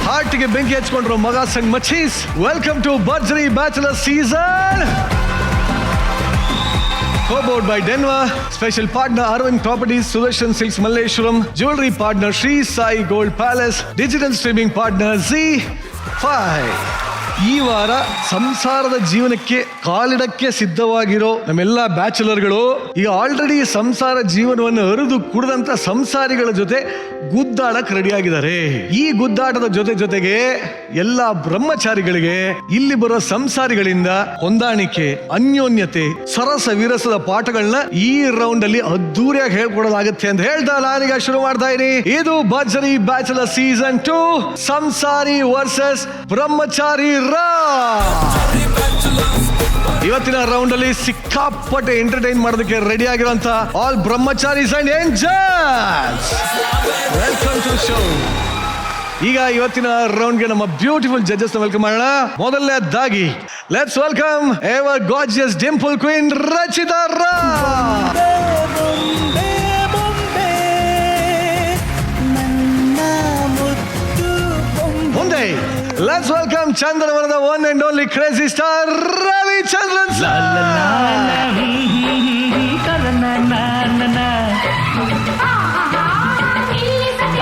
ಹಾರ್ಟಿಗೆ ಬೆಂಕಿ ಹಚ್ಕೊಂಡ್ರು ಮಗ ಸಂಗ್ ಮಚೀಸ್. Welcome to ಭರ್ಜರಿ bachelor season. Co-powered by Denva, special partner Arvind Properties, Sudarshan Silks Malleshwaram, jewelry partner Sri Sai Gold Palace, digital streaming partner Z5. ಈ ವಾರ ಸಂಸಾರದ ಜೀವನಕ್ಕೆ ಕಾಲಿಡಕ್ಕೆ ಸಿದ್ಧವಾಗಿರೋ ನಮ್ಮೆಲ್ಲ ಬ್ಯಾಚುಲರ್ಗಳು ಈಗ ಆಲ್ರೆಡಿ ಸಂಸಾರ ಜೀವನವನ್ನು ಅರಿದು ಕುಡಿದಂತ ಸಂಸಾರಿಗಳ ಜೊತೆ ಗುದ್ದಾಡಕ್ ರೆಡಿಯಾಗಿದ್ದಾರೆ. ಈ ಗುದ್ದಾಟದ ಜೊತೆಗೆ ಎಲ್ಲ ಬ್ರಹ್ಮಚಾರಿಗಳಿಗೆ ಇಲ್ಲಿ ಬರೋ ಸಂಸಾರಿಗಳಿಂದ ಹೊಂದಾಣಿಕೆ, ಅನ್ಯೋನ್ಯತೆ, ಸರಸ ವಿರಸದ ಪಾಠಗಳನ್ನ ಈ ರೌಂಡ್ ಅಲ್ಲಿ ಅದ್ದೂರಿಯಾಗಿ ಹೇಳ್ಕೊಡಲಾಗುತ್ತೆ ಅಂತ ಹೇಳ್ತಾ ನಾನೀಗ ಶುರು ಮಾಡ್ತಾ ಇದೀನಿ. ಇದು ಭರ್ಜರಿ ಬ್ಯಾಚಲರ್ ಸೀಸನ್ 2 ಸಂಸಾರಿ ವರ್ಸಸ್ ಬ್ರಹ್ಮಚಾರಿ. ಇವತ್ತಿನ ರೌಂಡ್ ಅಲ್ಲಿ ಸಿಕ್ಕಾಪಟ್ಟೆ ಎಂಟರ್ಟೈನ್ ಮಾಡೋದಕ್ಕೆ ರೆಡಿ ಆಗಿರುವಂತ ಆಲ್ ಬ್ರಹ್ಮಚಾರೀಸ್ and angels, welcome to show. ಈಗ ಇವತ್ತಿನ ರೌಂಡ್ ಗೆ ನಮ್ಮ ಬ್ಯೂಟಿಫುಲ್ ಜಡ್ಜಸ್ ವೆಲ್ಕಮ್ ಮಾಡೋಣ. ಮೊದಲನೇದಾಗಿ let's welcome ever gorgeous Dimple queen Rachita Rao. ಮುಂದೆ let's welcome Chandravarada one and only crazy star Ravi Chandran sir.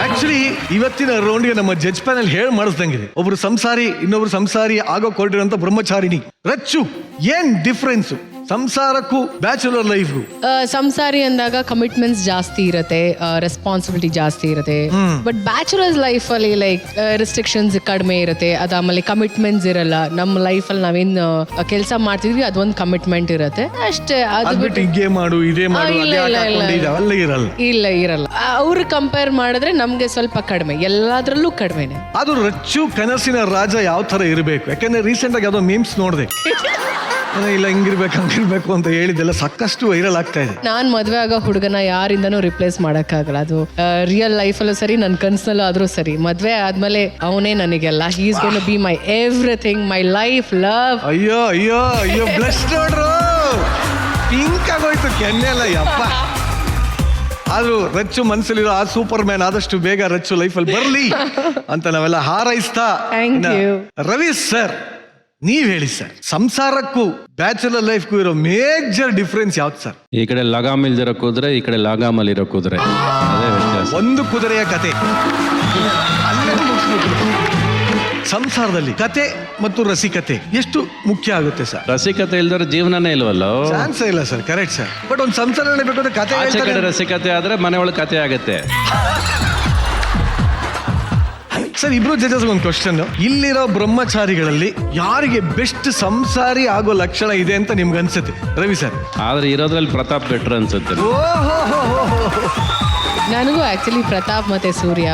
Actually ಇವತ್ತಿನ ರೌಂಡ್ಗೆ ನಮ್ಮ ಜಡ್ಜ್ ಪ್ಯಾನಲ್ ಹೇಳಿ ಮಾಡಿಸ್ದಂಗಿದೆ. ಒಬ್ರು ಸಂಸಾರಿ ಇನ್ನೊಬ್ರು ಸಂಸಾರಿ ಆಗೋ ಕೊಟ್ಟಿರೋಂತ ಬ್ರಹ್ಮಚಾರಿಣಿ ರಚ್ಚು. ಏನ್ ಡಿಫ್ರೆನ್ಸ್ ಸಂಸಾರಕ್ಕೂ ಬ್ಯಾಚುಲರ್ ಲೈಫ್ಗೂ? ಸಂಸಾರಿ ಅಂದಾಗ ಕಮಿಟ್ಮೆಂಟ್ಸ್ ಜಾಸ್ತಿ ಇರುತ್ತೆ, ರೆಸ್ಪಾನ್ಸಿಬಿಲಿಟಿ ಜಾಸ್ತಿ ಇರುತ್ತೆ. ಬಟ್ ಬ್ಯಾಚುಲರ್ಸ್ ಲೈಫ್ ಅಲ್ಲಿ ಲೈಕ್ ರೆಸ್ಟ್ರಿಕ್ಷನ್ಸ್ ಕಡಿಮೆ ಇರುತ್ತೆ. ಅದಾದ್ಮೇಲೆ ಕಮಿಟ್ಮೆಂಟ್ಸ್ ಇರಲ್ಲ. ನಮ್ಮ ಲೈಫ್ ಅಲ್ಲಿ ನಾವೇನ್ ಕೆಲಸ ಮಾಡ್ತಿದ್ವಿ ಅದೊಂದು ಕಮಿಟ್ಮೆಂಟ್ ಇರುತ್ತೆ ಅಷ್ಟೇ. ಅದು ಬಿಟ್ಟು ಹೀಗೆ ಮಾಡು ಇದೇ ಮಾಡು ಇಲ್ಲ ಇರಲ್ಲ. ಅವ್ರು ಕಂಪೇರ್ ಮಾಡಿದ್ರೆ ನಮ್ಗೆ ಸ್ವಲ್ಪ ಕಡಿಮೆ, ಎಲ್ಲಾದ್ರಲ್ಲೂ ಕಡಿಮೆನೆ. ಅದು ರಚ್ಚು ಕನಸಿನ ರಾಜ ಯಾವ ತರ ಇರಬೇಕು? ಯಾಕಂದ್ರೆ ರೀಸೆಂಟ್ ಆಗಿ ಯಾವ್ದೋ ಮೀಮ್ಸ್ ನೋಡಿದೆ, ಇಲ್ಲ ಹಿಂಗಿರ್ಬೇಕು ಹಂಗಿರ್ಬೇಕು ಅಂತ ಹೇಳಿದ್ದೆಲ್ಲ ಸಾಕಷ್ಟು ವೈರಲ್ ಆಗ್ತಾ ಇದೆ. ನಾನ್ ಮದ್ವೆ ಆಗೋ ಹುಡುಗನ ಯಾರಿಂದನೂ ರಿಪ್ಲೇಸ್ ಮಾಡಕ್ಕಾಗಲ್ಲ. ಅದು ರಿಯಲ್ ಲೈಫ್ ಅಲ್ಲೂ ಸರಿ, ನನ್ನ ಕನ್ಸಲ್ಲೂ ಆದ್ರೂ ಸರಿ. ಮದ್ವೆ ಆದ್ಮೇಲೆ ಅವನೇ ನನಗೆಲ್ಲ. He is going to be my everything, my life, love. ಅಯ್ಯೋ ಅಯ್ಯೋ ಅಯ್ಯೋ ಬ್ಲಶ್ ನೋಡ್ರು, ಪಿಂಕ್ ಆಗೋಯ್ತು ಕೆನ್ನೆಲ್ಲ. ಯಪ್ಪ, ಆದ್ರೂ ರಚ್ಚು ಮನ್ಸಲ್ಲಿರೋ ಆ ಸೂಪರ್ ಮ್ಯಾನ್ ಆದಷ್ಟು ಬೇಗ ರಚ್ಚು ಲೈಫಲ್ಲಿ ಬರ್ಲಿ ಅಂತ ನಾವೆಲ್ಲ ಹಾರೈಸ್ತಾ. ರವಿ ಸರ್, ನೀವ್ ಹೇಳಿ ಸರ್, ಸಂಸಾರಕ್ಕೂ ಬ್ಯಾಚುಲರ್ ಲೈಫ್ಗೂ ಇರೋ ಮೇಜರ್ ಡಿಫ್ರೆನ್ಸ್ ಯಾವ್ದು ಸರ್? ಈ ಕಡೆ ಲಗಾಮ್ ಇಲ್ದಿರೋ ಕುದುರೆ, ಈ ಕಡೆ ಲಾಗಾಮಲ್ಲಿ ಇರೋ ಕುದುರೆ, ಅದೇ ವ್ಯತ್ಯಾಸ. ಒಂದು ಕುದುರೆಯ ಕತೆ ಅಲ್ಲೇ ಮುಗಿಸ್ಬೇಕು. ಸಂಸಾರದಲ್ಲಿ ಕತೆ ಮತ್ತು ರಸಿಕತೆ ಎಷ್ಟು ಮುಖ್ಯ ಆಗುತ್ತೆ ಸರ್? ರಸಿಕತೆ ಇಲ್ದಿರೋ ಜೀವನನೇ ಇಲ್ವಲ್ಲ. ಚಾನ್ಸ್ ಇಲ್ಲ ಸರ್. Correct sir. ಬಟ್ ಒಂದು ಸಂಸಾರ ನಡಿಬೇಕು ಕತೆ. ಆಚೆ ಕಡೆ ರಸಿಕತೆ ಆದ್ರೆ ಮನೆ ಒಳಗೆ ಕತೆ ಆಗತ್ತೆ. ಸರ್, ಇಬ್ರು ಜಡ್ಜಸ್ ಒಂದು ಕ್ವಶನ್. ಇಲ್ಲಿರೋ ಬ್ರಹ್ಮಚಾರಿಗಳಲ್ಲಿ ಯಾರಿಗೆ ಬೆಸ್ಟ್ ಸಂಸಾರಿ ಆಗೋ ಲಕ್ಷಣ ಇದೆ ಅಂತ ನಿಮ್ಗೆ ಅನ್ಸುತ್ತೆ ರವಿ ಸರ್? ಆದ್ರೆ ಇರೋದ್ರಲ್ಲಿ ಪ್ರತಾಪ್ ಬೆಟ್ರ್ ಅನ್ಸುತ್ತೆ. ನನಗೂ ಆಕ್ಚುಲಿ ಪ್ರತಾಪ್ ಮತ್ತೆ ಸೂರ್ಯ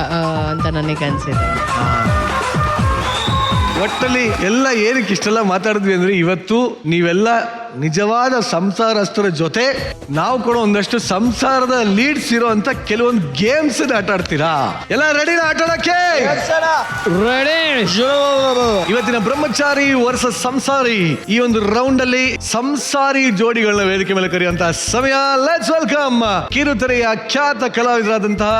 ಅಂತ ನನಗೆ ಅನ್ಸಿದೆ. ಒಟ್ಟಲ್ಲಿ ಎಲ್ಲ ಏನಕ್ಕೆ ಇಷ್ಟೆಲ್ಲ ಮಾತಾಡಿದ್ವಿ ಅಂದ್ರೆ, ಇವತ್ತು ನೀವೆಲ್ಲ ನಿಜವಾದ ಸಂಸಾರಸ್ಥರ ಜೊತೆ ನಾವು ಕೂಡ ಒಂದಷ್ಟು ಸಂಸಾರದ ಲೀಡ್ಸ್ ಇರೋ ಅಂತ ಕೆಲವೊಂದು ಗೇಮ್ಸ್ ಆಟ ಆಡ್ತೀರಾ. ಎಲ್ಲ ರೆಡಿ ಆಟ ಆಡಕ್ಕೆ? ಇವತ್ತಿನ ಬ್ರಹ್ಮಚಾರಿ ವರ್ಸಸ್ ಸಂಸಾರಿ ಈ ಒಂದು ರೌಂಡ್ ಅಲ್ಲಿ ಸಂಸಾರಿ ಜೋಡಿಗಳನ್ನ ವೇದಿಕೆ ಮೇಲೆ ಕರೆಯುವಂತಹ ಸಮಯ. ಲೆಟ್ಸ್ ವೆಲ್ಕಮ್ ಕಿರುತೆರೆಯ ಖ್ಯಾತ ಕಲಾವಿದರಾದಂತಹ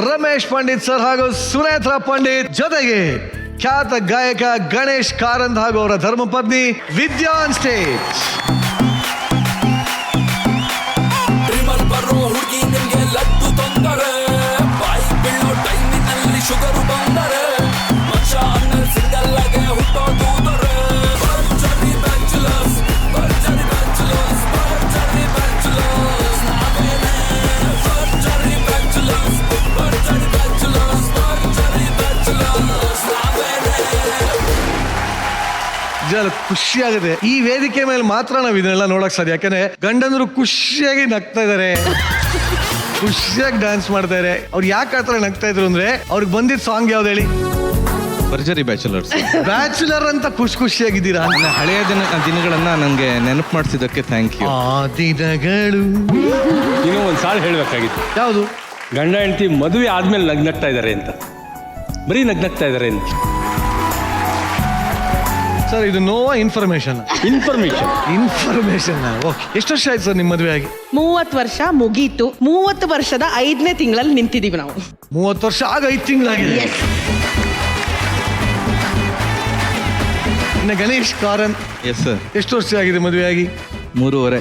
ರಮೇಶ್ ಪಂಡಿತ್ ಸರ್ ಹಾಗೂ ಸುನೇತ್ರಾ ಪಂಡಿತ್, ಜೊತೆಗೆ ಖ್ಯಾತ ಗಾಯಕ ಗಣೇಶ್ ಕಾರಂತ್ ಹಾಗೂ ಅವರ ಧರ್ಮಪತ್ನಿ ವಿದ್ಯಾ ಆನ್ ಸ್ಟೇಜ್. ಖುಷಿಯಾಗಿದೆ. ಈ ವೇದಿಕೆ ಮೇಲೆ ಮಾತ್ರ ನಾವು ಇದನ್ನೆಲ್ಲ ನೋಡಕ್ ಸಾಧ್ಯ. ಯಾಕಂದ್ರೆ ಗಂಡಂದ್ರು ಖುಷಿಯಾಗಿ ನಗ್ತಾ ಇದಾರೆ, ಖುಷಿಯಾಗಿ ಡ್ಯಾನ್ಸ್ ಮಾಡ್ತಾ ಇದಾರೆ. ಅವ್ರು ಯಾಕೆ ಆತರ ನಗ್ತಾ ಇದ್ರು ಅಂದ್ರೆ, ಅವ್ರಿಗೆ ಬಂದಿದ್ದ ಸಾಂಗ್ ಯಾವ್ದು ಹೇಳಿ? ಭರ್ಜರಿ ಬ್ಯಾಚುಲರ್ಸ್. ಬ್ಯಾಚುಲರ್ ಅಂತ ಖುಷಿಯಾಗಿದ್ದೀರಾ? ನನ್ನ ಹಳೆಯ ದಿನಗಳನ್ನ ನನಗೆ ನೆನಪು ಮಾಡಿಸಿದ್ದಕ್ಕೆ ಥ್ಯಾಂಕ್ ಯು. ಆ ದಿನಗಳು ನೀನು ಒಂದು ಸಾಲು ಹೇಳಬೇಕಾಗಿತ್ತು. ಯಾವುದು? ಗಂಡ ಹೆಂಡತಿ ಮದುವೆ ಆದ್ಮೇಲೆ ನಗ್ನಗ್ತಾ ಇದ್ದಾರೆ ಅಂತ, ಬರೀ ನಗ್ನಗ್ತಾ ಇದ್ದಾರೆ ಅಂತ. ಸರ್ ಇದು ನೋವಾ ಇನ್ಫಾರ್ಮೇಶನ್? ಇನ್ಫಾರ್ಮೇಶನ್. ಓಕೆ. ಎಷ್ಟು ವರ್ಷ ಆಯ್ತು ಸರ್ ನಿಮ್ಮ ಮದುವೆ ಆಗಿ? 30 ವರ್ಷ ಮುಗೀತು. 30 ವರ್ಷದ 5ನೇ ತಿಂಗಳಲ್ಲಿ ನಿಂತಿದೀವಿ ನಾವು. 30 ವರ್ಷ ಆಗ 5 ತಿಂಗಳಾಗಿದೆ. ಇನ್ನು ಗಣೇಶ್ ಕಾರನ್, ಎಸ್ ಸರ್. ಎಷ್ಟು ವರ್ಷ ಆಗಿದೆ ಮದುವೆ ಆಗಿ? 3.5.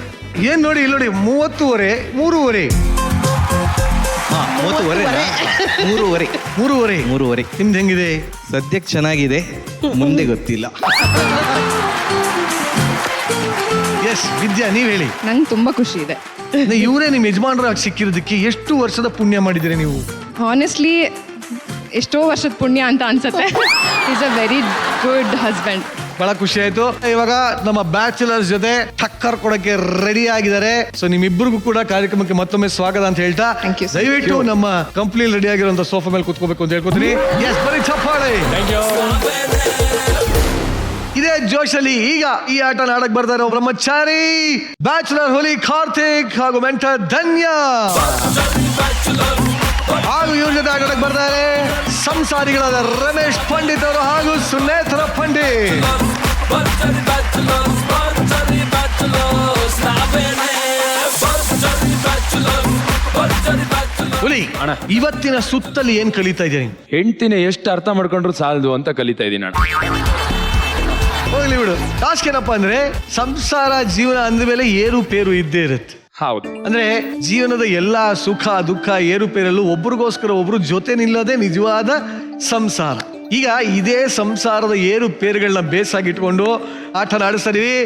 ಏನ್ ನೋಡಿ ಇಲ್ಲಿ ನೋಡಿ, 30 3.5. 3.5. ನಿಮ್ದು ಹೆಂಗಿದೆ? ಸದ್ಯಕ್ಕೆ ಚೆನ್ನಾಗಿದೆ, ಮುಂದೆ ಗೊತ್ತಿಲ್ಲ. ಎಸ್ ವಿದ್ಯಾ, ನೀವ್ ಹೇಳಿ. ನಂಗೆ ತುಂಬಾ ಖುಷಿ ಇದೆ. ಇವರೇ ನಿಮ್ ಯಜಮಾನರಾಗಿ ಸಿಕ್ಕಿರೋದಕ್ಕೆ ಎಷ್ಟು ವರ್ಷದ ಪುಣ್ಯ ಮಾಡಿದಿರಿ ನೀವು? ಹಾನೆಸ್ಟ್ಲಿ ಎಷ್ಟೋ ವರ್ಷದ ಪುಣ್ಯ ಅಂತ ಅನ್ಸುತ್ತೆ. Is a very good husband. ಬಹಳ ಖುಷಿ ಆಯ್ತು. ಇವಾಗ ನಮ್ಮ ಬ್ಯಾಚುಲರ್ಸ್ ಜೊತೆ ಟಕ್ಕರ್ ಕೊಡಕ್ಕೆ ರೆಡಿ ಆಗಿದ್ದಾರೆ. ಸೊ ನಿಮ್ಮಿಬ್ಬರಿಗೂ ಕೂಡ ಕಾರ್ಯಕ್ರಮಕ್ಕೆ ಮತ್ತೊಮ್ಮೆ ಸ್ವಾಗತ ಅಂತ ಹೇಳ್ತಾ, Thank you, sir. ದಯವಿಟ್ಟು ನಮ್ಮ ಕಂಪ್ನಿ ರೆಡಿ ಆಗಿರುವಂತ ಸೋಫಾ ಮೇಲೆ ಕೂತ್ಕೋಬೇಕು ಅಂತ ಹೇಳ್ಕೊತೀನಿ. ಎಸ್, ಬರೀ ಚಪ್ಪಾಳೆ. ಇದೇ ಜೋಶಲ್ಲಿ ಈಗ ಈ ಆಟ ಆಡಕ್ ಬರ್ತಾ ಇರೋ ಬ್ರಹ್ಮಚಾರಿ ಬ್ಯಾಚುಲರ್ ಹುಲಿ ಕಾರ್ತಿಕ್ ಹಾಗೂ ಮೆಂಟರ್ ಧನ್ಯ, ಹಾಗೂ ಇವ್ರ ಜೊತೆ ಆಟಕ್ಕೆ ಬರ್ತಾರೆ ಸಂಸಾರಿಗಳಾದ ರಮೇಶ್ ಪಂಡಿತ್ ಅವರು ಹಾಗೂ ಸುನೇತ್ರ ಪಂಡಿತ್. ಹುಲಿ, ಇವತ್ತಿನ ಸುತ್ತಲ್ಲಿ ಏನ್ ಕಲಿತಾ ಇದ್ದೀನಿ? ಹೆಂಡ್ತಿನ ಎಷ್ಟು ಅರ್ಥ ಮಾಡ್ಕೊಂಡ್ರು ಸಾಲದು ಅಂತ ಕಲಿತಾ ಇದ್ದೀನಿ ನಾನು. ಹೋಗ್ಲಿ ಬಿಡು. ಟಾಸ್ಕ್ ಏನಪ್ಪಾ ಅಂದ್ರೆ, ಸಂಸಾರ ಜೀವನ ಅಂದ್ಮೇಲೆ ಏರುಪೇರು ಇದ್ದೇ ಇರುತ್ತೆ. ಹೌದು, ಅಂದ್ರೆ ಜೀವನದ ಎಲ್ಲಾ ಸುಖ ದುಃಖ ಏರುಪೇರಲ್ಲೂ ಒಬ್ರಿಗೋಸ್ಕರ ಒಬ್ರು ಜೊತೆ ನಿಲ್ಲೋದೇ ನಿಜವಾದ ಸಂಸಾರ. ಈಗ ಇದೇ ಸಂಸಾರದ ಏರುಪೇರುಗಳನ್ನ ಬೇಸಾಗಿಟ್ಕೊಂಡು ಆಟ ಆಡಿಸ್ತಾ ಇದೀವಿ.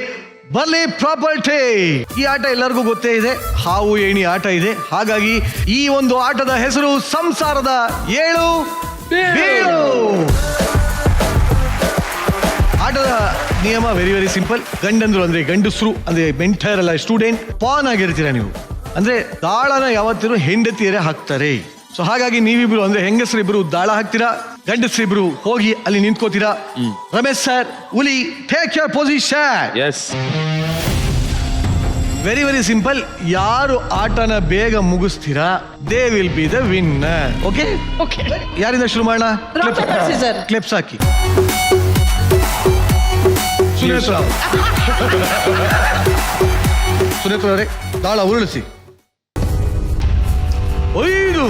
ಬರ್ಲಿ ಪ್ರಾಪರ್ಟಿ. ಈ ಆಟ ಎಲ್ಲರಿಗೂ ಗೊತ್ತೇ ಇದೆ, ಹಾವು ಏಣಿ ಆಟ ಇದೆ. ಹಾಗಾಗಿ ಈ ಒಂದು ಆಟದ ಹೆಸರು ಸಂಸಾರದ ಏಳು ಬೀಳು. ಆಟದ ನಿಯಮ ವೆರಿ ವೆರಿ ಸಿಂಪಲ್. ಗಂಡಂದ್ರು ಅಂದ್ರೆ ಗಂಡಸ್ರು ಅಂದ್ರೆ ಮೆಂಟರ್ ಅಲ್ಲ, ಸ್ಟೂಡೆಂಟ್ ಪಾನ್ ಆಗಿರ್ತೀರಾ ನೀವು. ಅಂದ್ರೆ ದಾಳನ ಯಾವತ್ತಿರು ಹೆಂಡತಿಯರೇ ಹಾಕ್ತಾರೆ. ಸೊ ಹಾಗಾಗಿ ನೀವಿಬ್ರು ಅಂದ್ರೆ ಹೆಂಗಸರಿಬ್ರು ದಾಳ ಹಾಕ್ತೀರಾ, ಗಂಡಸರಿಬ್ರು ಹೋಗಿ ಅಲ್ಲಿ ನಿಂತ್ಕೋತೀರಾ. ರಮೇಶ್ ಸರ್, ಹುಲಿ, take your position. Yes. Very very simple. ಯಾರು ಆಟನ ಬೇಗ ಮುಗಿಸ್ತೀರಾ, they will be the winner. Okay, ಯಾರಿಂದ ಶುರು ಮಾಡೋಣ? ಕ್ಲಿಪ್ಸ್ ಹಾಕಿ. ಸುನೇತ್ರ ಅವರೇ, ದಾಳ ಉರುಳಿಸಿ. 5.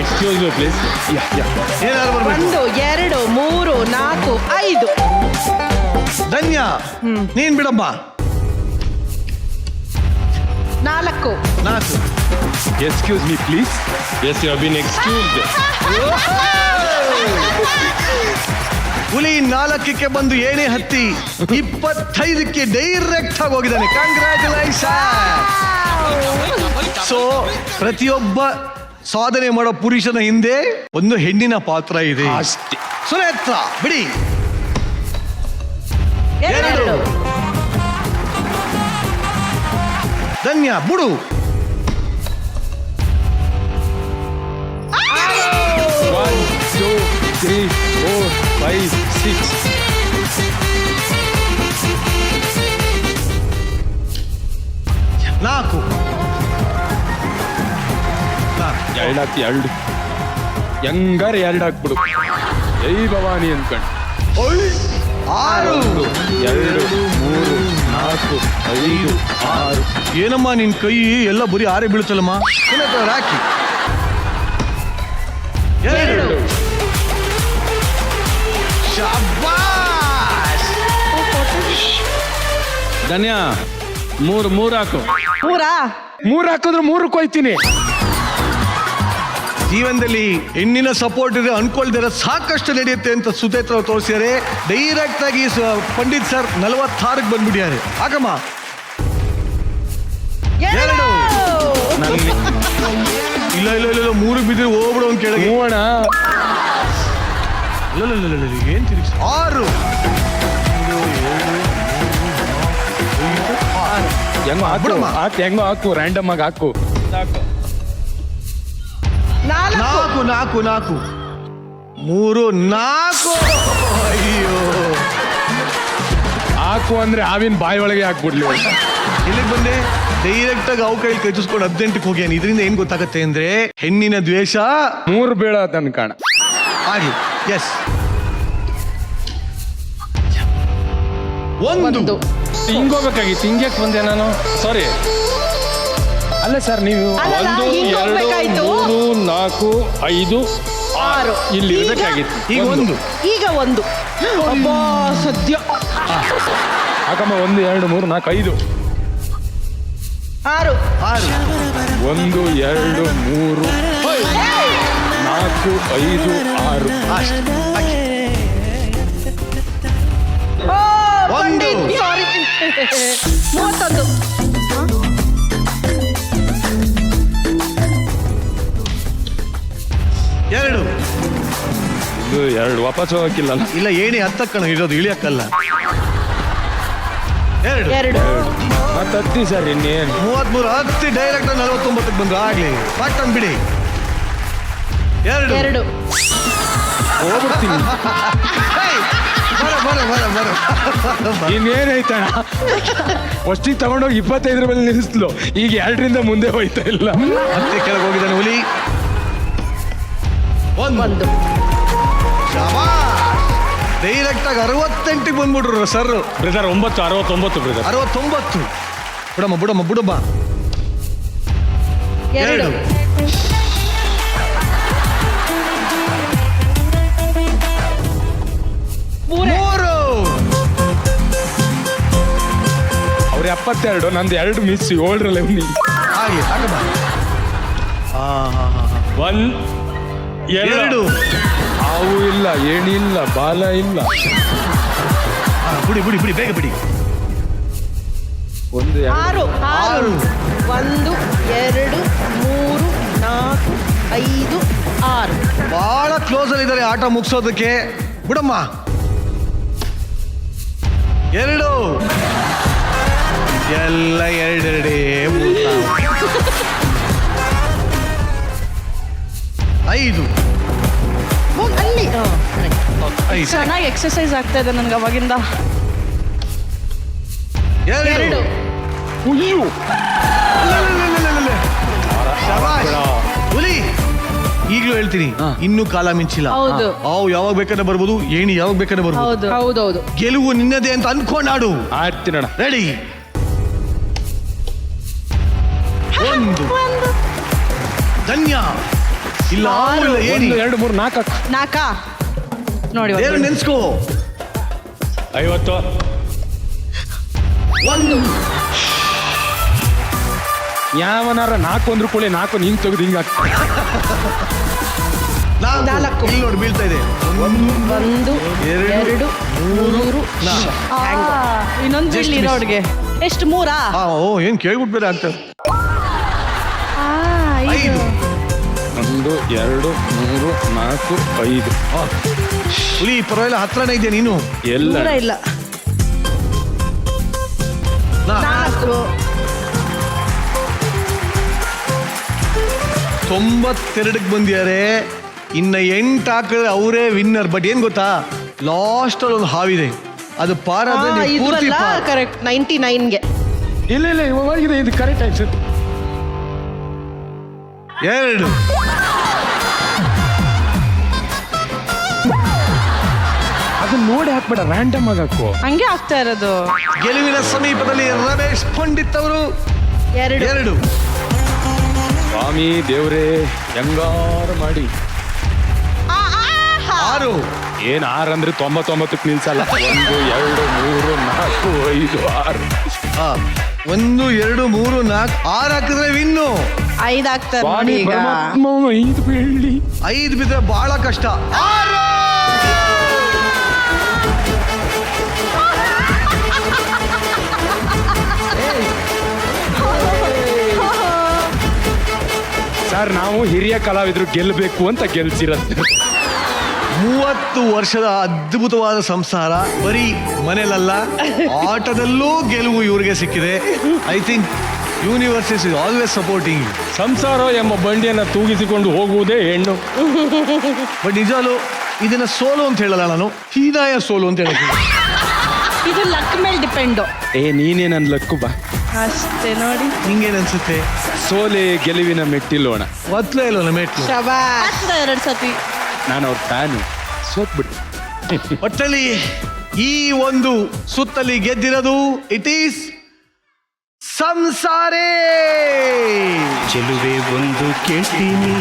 Excuse me please. ಏನಾದ್ರು ಬರ್ಬೇಕು. 1 2 3 4 5. ಧನ್ಯ, ನೀನ್ ಬಿಡಮ್ಮ. 4. Excuse me please. Yes, you have been excused. ಹುಲಿ 4ಕ್ಕೆ ಬಂದು ಏನೇ ಹತ್ತಿ 25ಕ್ಕೆ ಡೈರೆಕ್ಟ್ ಆಗಿ ಹೋಗಿದ್ದಾನೆ. ಕಂಗ್ರಾಚುಲೇಷನ್. ಸೊ ಪ್ರತಿಯೊಬ್ಬ ಸಾಧನೆ ಮಾಡೋ ಪುರುಷನ ಹಿಂದೆ ಒಂದು ಹೆಣ್ಣಿನ ಪಾತ್ರ ಇದೆ ಅಷ್ಟೇ. ಸುನೇತ್ರ ಬಿಡಿ. 2. ಧನ್ಯ ಬುಡು. 1 2 3 4 5 6. ನಾಲ್ಕು. ಎರಡಾಕಿ 2. ಹೆಂಗಾರ 2 ಹಾಕ್ಬಿಡು. ಜೈ ಭವಾನಿ ಅನ್ಕೊಂಡು. 6. 2 3 4 5 6. ಏನಮ್ಮ ನಿನ್ ಕೈ ಎಲ್ಲ ಬರೀ ಆರೆ ಬೀಳುತ್ತಲ್ಲಮ್ಮ. ಸುನೇತ್ರ ಅವ್ರು ಹಾಕಿ. 2. ಶಾಬಾಷ್. ಧನ್ಯ, 3 ಹಾಕು. 3 ಹಾಕಿದ್ರೆ 3 ಕೊಯ್ತೀನಿ. ಜೀವನದಲ್ಲಿ ಹೆಣ್ಣಿನ ಸಪೋರ್ಟ್ ಇದೆ ಅನ್ಕೊಳ್ದಿರ ಸಾಕಷ್ಟು ನಡೆಯುತ್ತೆ ಅಂತ ಸುನೇತ್ರ ಅವ್ರು ತೋರಿಸಿದ್ದಾರೆ. ಡೈರೆಕ್ಟ್ ಆಗಿ ಪಂಡಿತ್ ಸರ್ 46ಕ್ಕೆ ಬಂದ್ಬಿಟ್ಟಿದ್ದಾರೆ. ಹಾಕಮ್ಮ. 2. ಇಲ್ಲ 3 ಬಿದ್ದರೆ ಹೋಗ್ಬಿಡು ಅಂತ ಕೆಳಗೆ. ಹೂವಣ. ಏನ್ ತಿರುಗಿಸಿ. 6. ಹೆಂಗೋ ಹಾಕು, ಬಿಡಮ್ಮ. ಹೆಂಗೋ ಹಾಕು, ರ್ಯಾಂಡಮ್ ಆಗಿ ಹಾಕು. 4. 4. 3 4 ಅಯ್ಯೋ ಹಾಕು ಅಂದ್ರೆ ಆವಿನ ಬಾಯಿ ಒಳಗೆ ಹಾಕ್ಬಿಡ್ಲಿ ಇಲ್ಲಿಗೆ ಬಂದೆ ಡೈರೆಕ್ಟ್ ಆಗಿ ಅವು ಕೈಲಿ ಕಚ್ಚಿಸ್ಕೊಂಡು 18ಕ್ಕೆ ಹೋಗ್ಯಾನ. ಇದರಿಂದ ಏನ್ ಗೊತ್ತಾಗತ್ತೆ ಅಂದ್ರೆ ಹೆಣ್ಣಿನ ದ್ವೇಷ 3 ಬೀಳ ಕಾಣ. ಆಗ್ಲಿ. ಎಸ್, ಒಂದು ಹಿಂಗೋಗ್ಬೇಕಾಗಿತ್ತು, ಹಿಂಗ್ಯಾಕ್ ಬಂದೆ ನಾನು? ಸಾರಿ. ಅಲ್ಲ ಸರ್, ನೀವು ಅಲ್ಲಲ್ಲ, 1 ಹಿಂಗ್ 2 ಹೋಗ್ಬೇಕಾಯ್ತು. 3 4 5 6 ಇಲ್ಲಿ ಇರಬೇಕಾಗಿತ್ತು. ಈಗ ಒಂದು ಈಗ ಒಂದು. ಅಬ್ಬಾ ಸದ್ಯ. ಹಾಕಮ್ಮ 1 2 3 4 5. 6 6 1 2 3 4 5 6. ಅಷ್ಟು ಹಾಕಿ. ಒಂದು. ಸಾರಿ. 31. 2 ಇದು 2 ವಾಪಸ್ ಹೋಗಕ್ಕಿಲ್ಲ. ಇಲ್ಲ, ಏಣಿ ಹತ್ತಕ್ಕಣ ಇರೋದು, ಇಳಿಯಕ್ಕಲ್ಲ. 2 2 ಮತ್ತೆ ಹತ್ತಿ ಸರ್ ಇನ್ನೇನು. 33 ಹತ್ತಿ ಡೈರೆಕ್ಟ್ 49ಕ್ಕೆ ಬಂದ್ರು. ಆಗ್ಲಿ, ಪಟ್ಟನ್ ಬಿಡಿ. 2 2 ಹೋಗ್ಬಿಡ್ತೀನಿ. ಬರ ಇನ್ನೇನೈತಣ, ಫಸ್ಟಿಗೆ ತಗೊಂಡೋಗಿ 25 ಮೇಲೆ ನಿಲ್ಲಿಸ್ಲು, ಈಗ 2ರಿಂದ ಮುಂದೆ ಹೋಯ್ತಾ ಇಲ್ಲ. ಮತ್ತೆ ಕೆಳಗೆ ಹೋಗಿದ್ದಾನೆ ಹುಲಿ. 1 ಡೈರೆಕ್ಟ್ ಆಗಿ 68ಕ್ಕೆ ಬಂದ್ಬಿಟ್ರು ಸರ್. Brother 69 brother. 69. ಬಿಡಮ್ಮ 2 3 ಅವ್ರ 72, ನಂದು 2 ಮಿಸ್, 7ರಲ್ಲಿ ಆಗ್ಲಿ, ಹಾಕಮ್ಮ. 1 2 2 ಹಾವು ಇಲ್ಲ, ಏಣಿ ಇಲ್ಲ, ಬಾಲ ಇಲ್ಲ. ಬಿಡಿ ಬೇಗ ಬಿಡಿ. 1 2 6 6 1 2 3 4 5 6. ಬಹಳ ಕ್ಲೋಸ್ ಅಲ್ಲಿ ಇದ್ದಾರೆ ಆಟ ಮುಗಿಸೋದಕ್ಕೆ. ಬಿಡಮ್ಮ. 2 ಎಲ್ಲ 2 5 ಅಲ್ಲಿ 5 ಚೆನ್ನಾಗಿ ಎಕ್ಸರ್ಸೈಸ್ ಆಗ್ತಾ ಇದೆ ನನಗೆ ಅವಾಗಿಂದ. 2 ಅಯ್ಯೋ, ಶಬಾಷ್. ಹುಲಿ, ಈಗಲೂ ಹೇಳ್ತೀನಿ, ಇನ್ನೂ ಕಾಲ ಮಿಂಚಿಲ್ಲ. ಹೌದು. ಅವು ಯಾವಾಗ ಬೇಕಾದ್ರೆ ಬರ್ಬೋದು, ಏಣಿ ಯಾವಾಗ ಬೇಕಾದ್ರೆ ಬರ್ಬೋದು. ಹೌದೌದು. ಗೆಲುವು ನಿನ್ನದೇ ಅಂತ ಅನ್ಕೊಂಡಾಡು. ಆಡ್ತೀನಣ್ಣ. ರೆಡಿ. 1 ಧನ್ಯ ಇಲ್ಲ, ಹಾವು ಇಲ್ಲ, ಏಣಿ. 1 2 3 4 4 ನೋಡಿ. ಏನು ನೆನ್ಸ್ಕೋ. 50. 1 ಯಾವನಾರ 4 ಅಂದ್ರು ಕೂಡಲೇ 4 ನೀನ್ ತೆಗೆದು ಹಿಂಗ 4 ಇಲ್ಲಿ ನೋಡಿ ಬೀಳ್ತಾ ಇದೆ. 1 1 2 3 ಇನ್ನೊಂದು Just ಇಲ್ಲಿ miss. ನೋಡ್ಗೆ ಎಷ್ಟು 3? ಓ, ಏನ್ ಕೇಳ್ಬಿಟ್ಬೇಡ ಅಂತ. 5 1 2 3 4 5. ಹುಲಿ ಪರವಾಗಿಲ್ಲ, ಹತ್ರನೇ ಇದೆಯಾ ನೀನು. ಎಲ್ಲ ದೂರ ಇಲ್ಲ. 4 92ಕ್ಕೆ ಬಂದಿದ್ದಾರೆ. ಇನ್ನ 8 ಹಾಕಿದ್ರೆ ಅವರೇ ವಿನ್ನರ್. ಬಟ್ ಏನ್ ಗೊತ್ತಾ, ಲಾಸ್ಟ್ ಅಲ್ಲಿ ಒಂದು ಹಾವಿದೆ, ಅದು ಪಾರಾದ್ರೆ ನೀವು ಪೂರ್ತಿ ಪಾರ್. ಕರೆಕ್ಟ್ 99ಗೆ. ಇಲ್ಲ ಇವಾಗಿದೆ, ಇದು ಕರೆಕ್ಟ್ ಆಯ್ತು. 2 ಅದನ್ನ ನೋಡಿ ಹಾಕ್ಬೇಡ, ರ್ಯಾಂಡಮ್ ಆಗಿ ಹಾಕು. ಹಂಗೆ ಆಗ್ತಾ ಇರೋದು. ಗೆಲುವಿನ ಸಮೀಪದಲ್ಲಿ ರಮೇಶ್ ಪಂಡಿತ್ ಅವರು. 2 ಸ್ವಾಮಿ ದೇವ್ರೇ, ಹೆಂಗಾರು ಮಾಡಿ. 6 ಏನ್ 6 ಅಂದ್ರೆ 99ಕ್ಕೆ ನಿಲ್ಸಲ್ಲ. 1 2 3 4 5 6. 1 2 3 4 6 ಹಾಕಿದ್ರೆ ವಿನ್ನು. 5 ಆಗ್ತಾರೆ ನೋಡಿ ಸ್ವಾಮಿ ಈಗ. ಪರಮಾತ್ಮ 5 ಬೀಳ್ಲಿ. 5 ಬಿದ್ರೆ ಬಹಳ ಕಷ್ಟ. 6 ಸರ್, ನಾವು ಹಿರಿಯ ಕಲಾವಿದರು ಗೆಲ್ಲಬೇಕು ಅಂತ ಗೆಲ್ಸಿರತ್ತೆ. 30 ವರ್ಷದ ಅದ್ಭುತವಾದ ಸಂಸಾರ. ಬರೀ ಮನೇಲಲ್ಲ, ಆಟದಲ್ಲೂ ಗೆಲುವು ಇವ್ರಿಗೆ ಸಿಕ್ಕಿದೆ. I think universe is always supporting you. ಸಂಸಾರ ಎಂಬ ಬಂಡಿಯನ್ನು ತೂಗಿಸಿಕೊಂಡು ಹೋಗುವುದೇ ಹೆಣ್ಣು. ಬಟ್ ನಿಜಾಲು ಇದನ್ನ ಸೋಲು ಅಂತ ಹೇಳಲ್ಲ ನಾನು, ಹೀನಾಯ ಸೋಲು ಅಂತ ಹೇಳ್ತೀನಿ. ಇದು ಲಕ್ ಮೇಲೆ ಡಿಪೆಂಡು. ನೀನೇ ನನ್ನ ಲಕ್ಕು ಬಾ. ಅಷ್ಟೇ ನೋಡಿ. ನಿಂಗೇನ್ ಅನ್ಸುತ್ತೆ? ಸೋಲೆ ಗೆಲುವಿನ ಮೆಟ್ಟಿಲೋಣ. ಒತ್ಲೇ ಇಲ್ವಲ್ಲ ಮೆಟ್ಲು. ಶಬಾಷ್. 2 ಸತಿ. ನಾನು ಅವ್ರ ಫ್ಯಾನು, ಸೋತ್ಬಿಟ್ಟು. ಒಟ್ಟಲ್ಲಿ ಈ ಒಂದು ಸುತ್ತಲಿ ಗೆದ್ದಿರೋದು ಇಟ್ ಈಸ್ ಸಂಸಾರೇ. ಚೆಲುವೆ ಒಂದು ಕೇಳ್ತೀನಿ,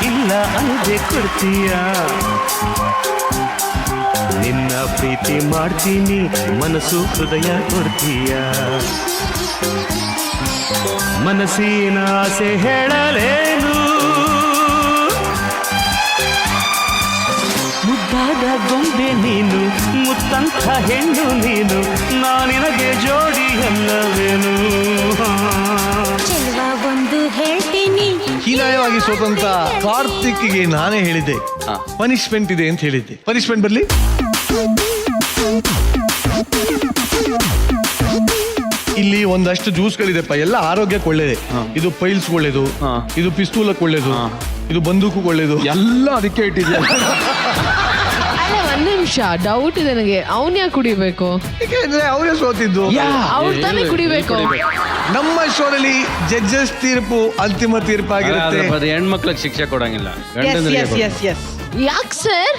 ಇಲ್ಲ ಅಲ್ಲದೆ ಕೊಡ್ತೀಯ. ನಿನ್ನ ಪ್ರೀತಿ ಮಾಡ್ತೀನಿ, ಮನಸ್ಸು ಹೃದಯ ಕೊಡ್ತೀಯ. ಮನಸ್ಸಿನ ಆಸೆ ಹೇಳಲೇನು, ಮುದ್ದಾದ ಗೊಂಬೆ ನೀನು, ಮುತ್ತಂಥ ಹೆಣ್ಣು ನೀನು, ನಾನಿನಗೆ ಜೋಡಿ ಅಲ್ಲವೇನು. ಒಂದು ಹೇಳ್ತೀನಿ. ಹೀನಾಯವಾಗಿ ಸೋತಂತ ಕಾರ್ತಿಕ್ಗೆ ನಾನೇ ಹೇಳಿದ್ದೆ ಪನಿಷ್ಮೆಂಟ್ ಇದೆ ಅಂತ ಹೇಳಿದ್ದೆ. ಪನಿಷ್ಮೆಂಟ್ ಬರ್ಲಿ. ಇಲ್ಲಿ ಒಂದಷ್ಟು ಜ್ಯೂಸ್ಗಳಿದೆಪ್ಪ, ಎಲ್ಲ ಆರೋಗ್ಯಕ್ಕೆ ಒಳ್ಳೇದೆ. ಇದು ಪೈಲ್ಸ್ ಒಳ್ಳೇದು, ಇದು ಪಿಸ್ತೂಲಕ್ಕೆ ಒಳ್ಳೇದು, ಇದು ಬಂದೂಕು ಒಳ್ಳೇದು. ಎಲ್ಲ ಅದಕ್ಕೆ ಇಟ್ಟಿದ್ದೆ. ಅಲ್ಲ, ಒಂದ್ ನಿಮಿಷ ಡೌಟ್ ಇದೆ ನನಗೆ. ಅವನ್ ಯಾಕೆ ಕುಡಿಬೇಕು? ಯಾಕೆಂದ್ರೆ ಅವರೇ ಸೋತಿದ್ದು. ಅವ್ರು ತಾನೇ ಕುಡಿಬೇಕು. ನಮ್ಮ ಶೋನಲ್ಲಿ ಜಡ್ಜಸ್ ತೀರ್ಪು ಅಂತಿಮ ತೀರ್ಪಾಗಿರುತ್ತೆ. ಹೆಣ್ಮಕ್ಳಿಗೆ ಶಿಕ್ಷೆ ಕೊಡಂಗಿಲ್ಲ, ಯಾಕೆ sir?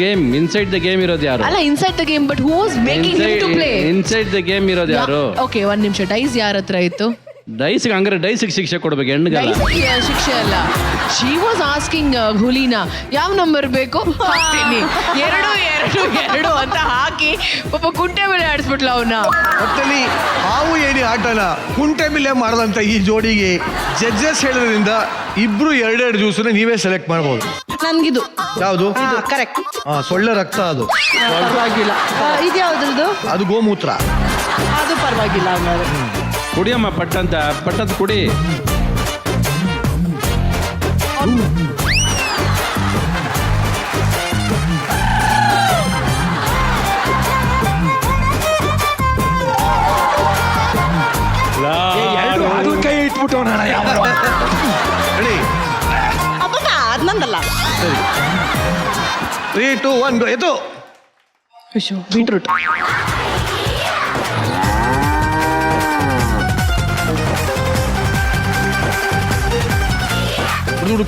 Game inside the game ಇರೋದು ಯಾರು? ಅಲ್ಲ, inside the game, but who was making him to play. Inside the game ಇರೋದು ಯಾರು? ಓಕೆ, ಒಂದ್ ನಿಮಿಷ. ಡೈಸ್ ಯಾರ ಹತ್ರ ಇತ್ತು? ಡೈಸ್ಗೆ ಹಂಗಾರೆ ಡೈಸ್ಗೆ ಶಿಕ್ಷೆ ಕೊಡ್ಬೇಕು, ಹೆಣ್ಗಲ್ಲ. ಶಿಕ್ಷೆ ಅಲ್ಲ. ಶಿ ವಾಸ್ ಆಸ್ಕಿಂಗ್ ಹುಲಿನ ಯಾವ ನಂಬರ್ ಬೇಕು ಹಾಕ್ತೀನಿ, 2 ಅಂತ ಹಾಕಿ ಪಾಪ ಕುಂಟೆ ಮೇಲೆ ಆಡಿಸ್ಬಿಟ್ಲ ಅವನ್ನ. ಒಟ್ಟಲ್ಲಿ ಹಾವು ಏಣಿ ಆಟನ ಕುಂಟೆ ಬಿಲ್ಲೆ ಮಾಡದಂತ ಈ ಜೋಡಿಗೆ ಜಡ್ಜಸ್ ಹೇಳೋದ್ರಿಂದ ಇಬ್ರು 2 ಜ್ಯೂಸನ್ನ ನೀವೇ ಸೆಲೆಕ್ಟ್ ಮಾಡ್ಬೋದು. ನನ್ಗಿದು ಯಾವುದು? ಕರೆಕ್ಟ್. ಸೊಳ್ಳೆ ರಕ್ತ ಅದು. ಪರವಾಗಿಲ್ಲ. ಇದು ಯಾವ್ದು? ಅದು ಗೋಮೂತ್ರ. ಅದು ಪರವಾಗಿಲ್ಲ. ಕುಡಿಯಮ್ಮ ಪಟ್ಟಂತ ಕುಡಿ. ಅದು ಕೈ ಇಟ್ಬಿಟ್ಟು ರೆಡಿ? ಅಬ್ಬಬ್ಬ, ಅದ್ ನಂದಲ್ಲ. ಸರಿ, 3, 2, 1 ಗೋ. ಎತ್ತು. ಬೀಟ್ರೂಟ್.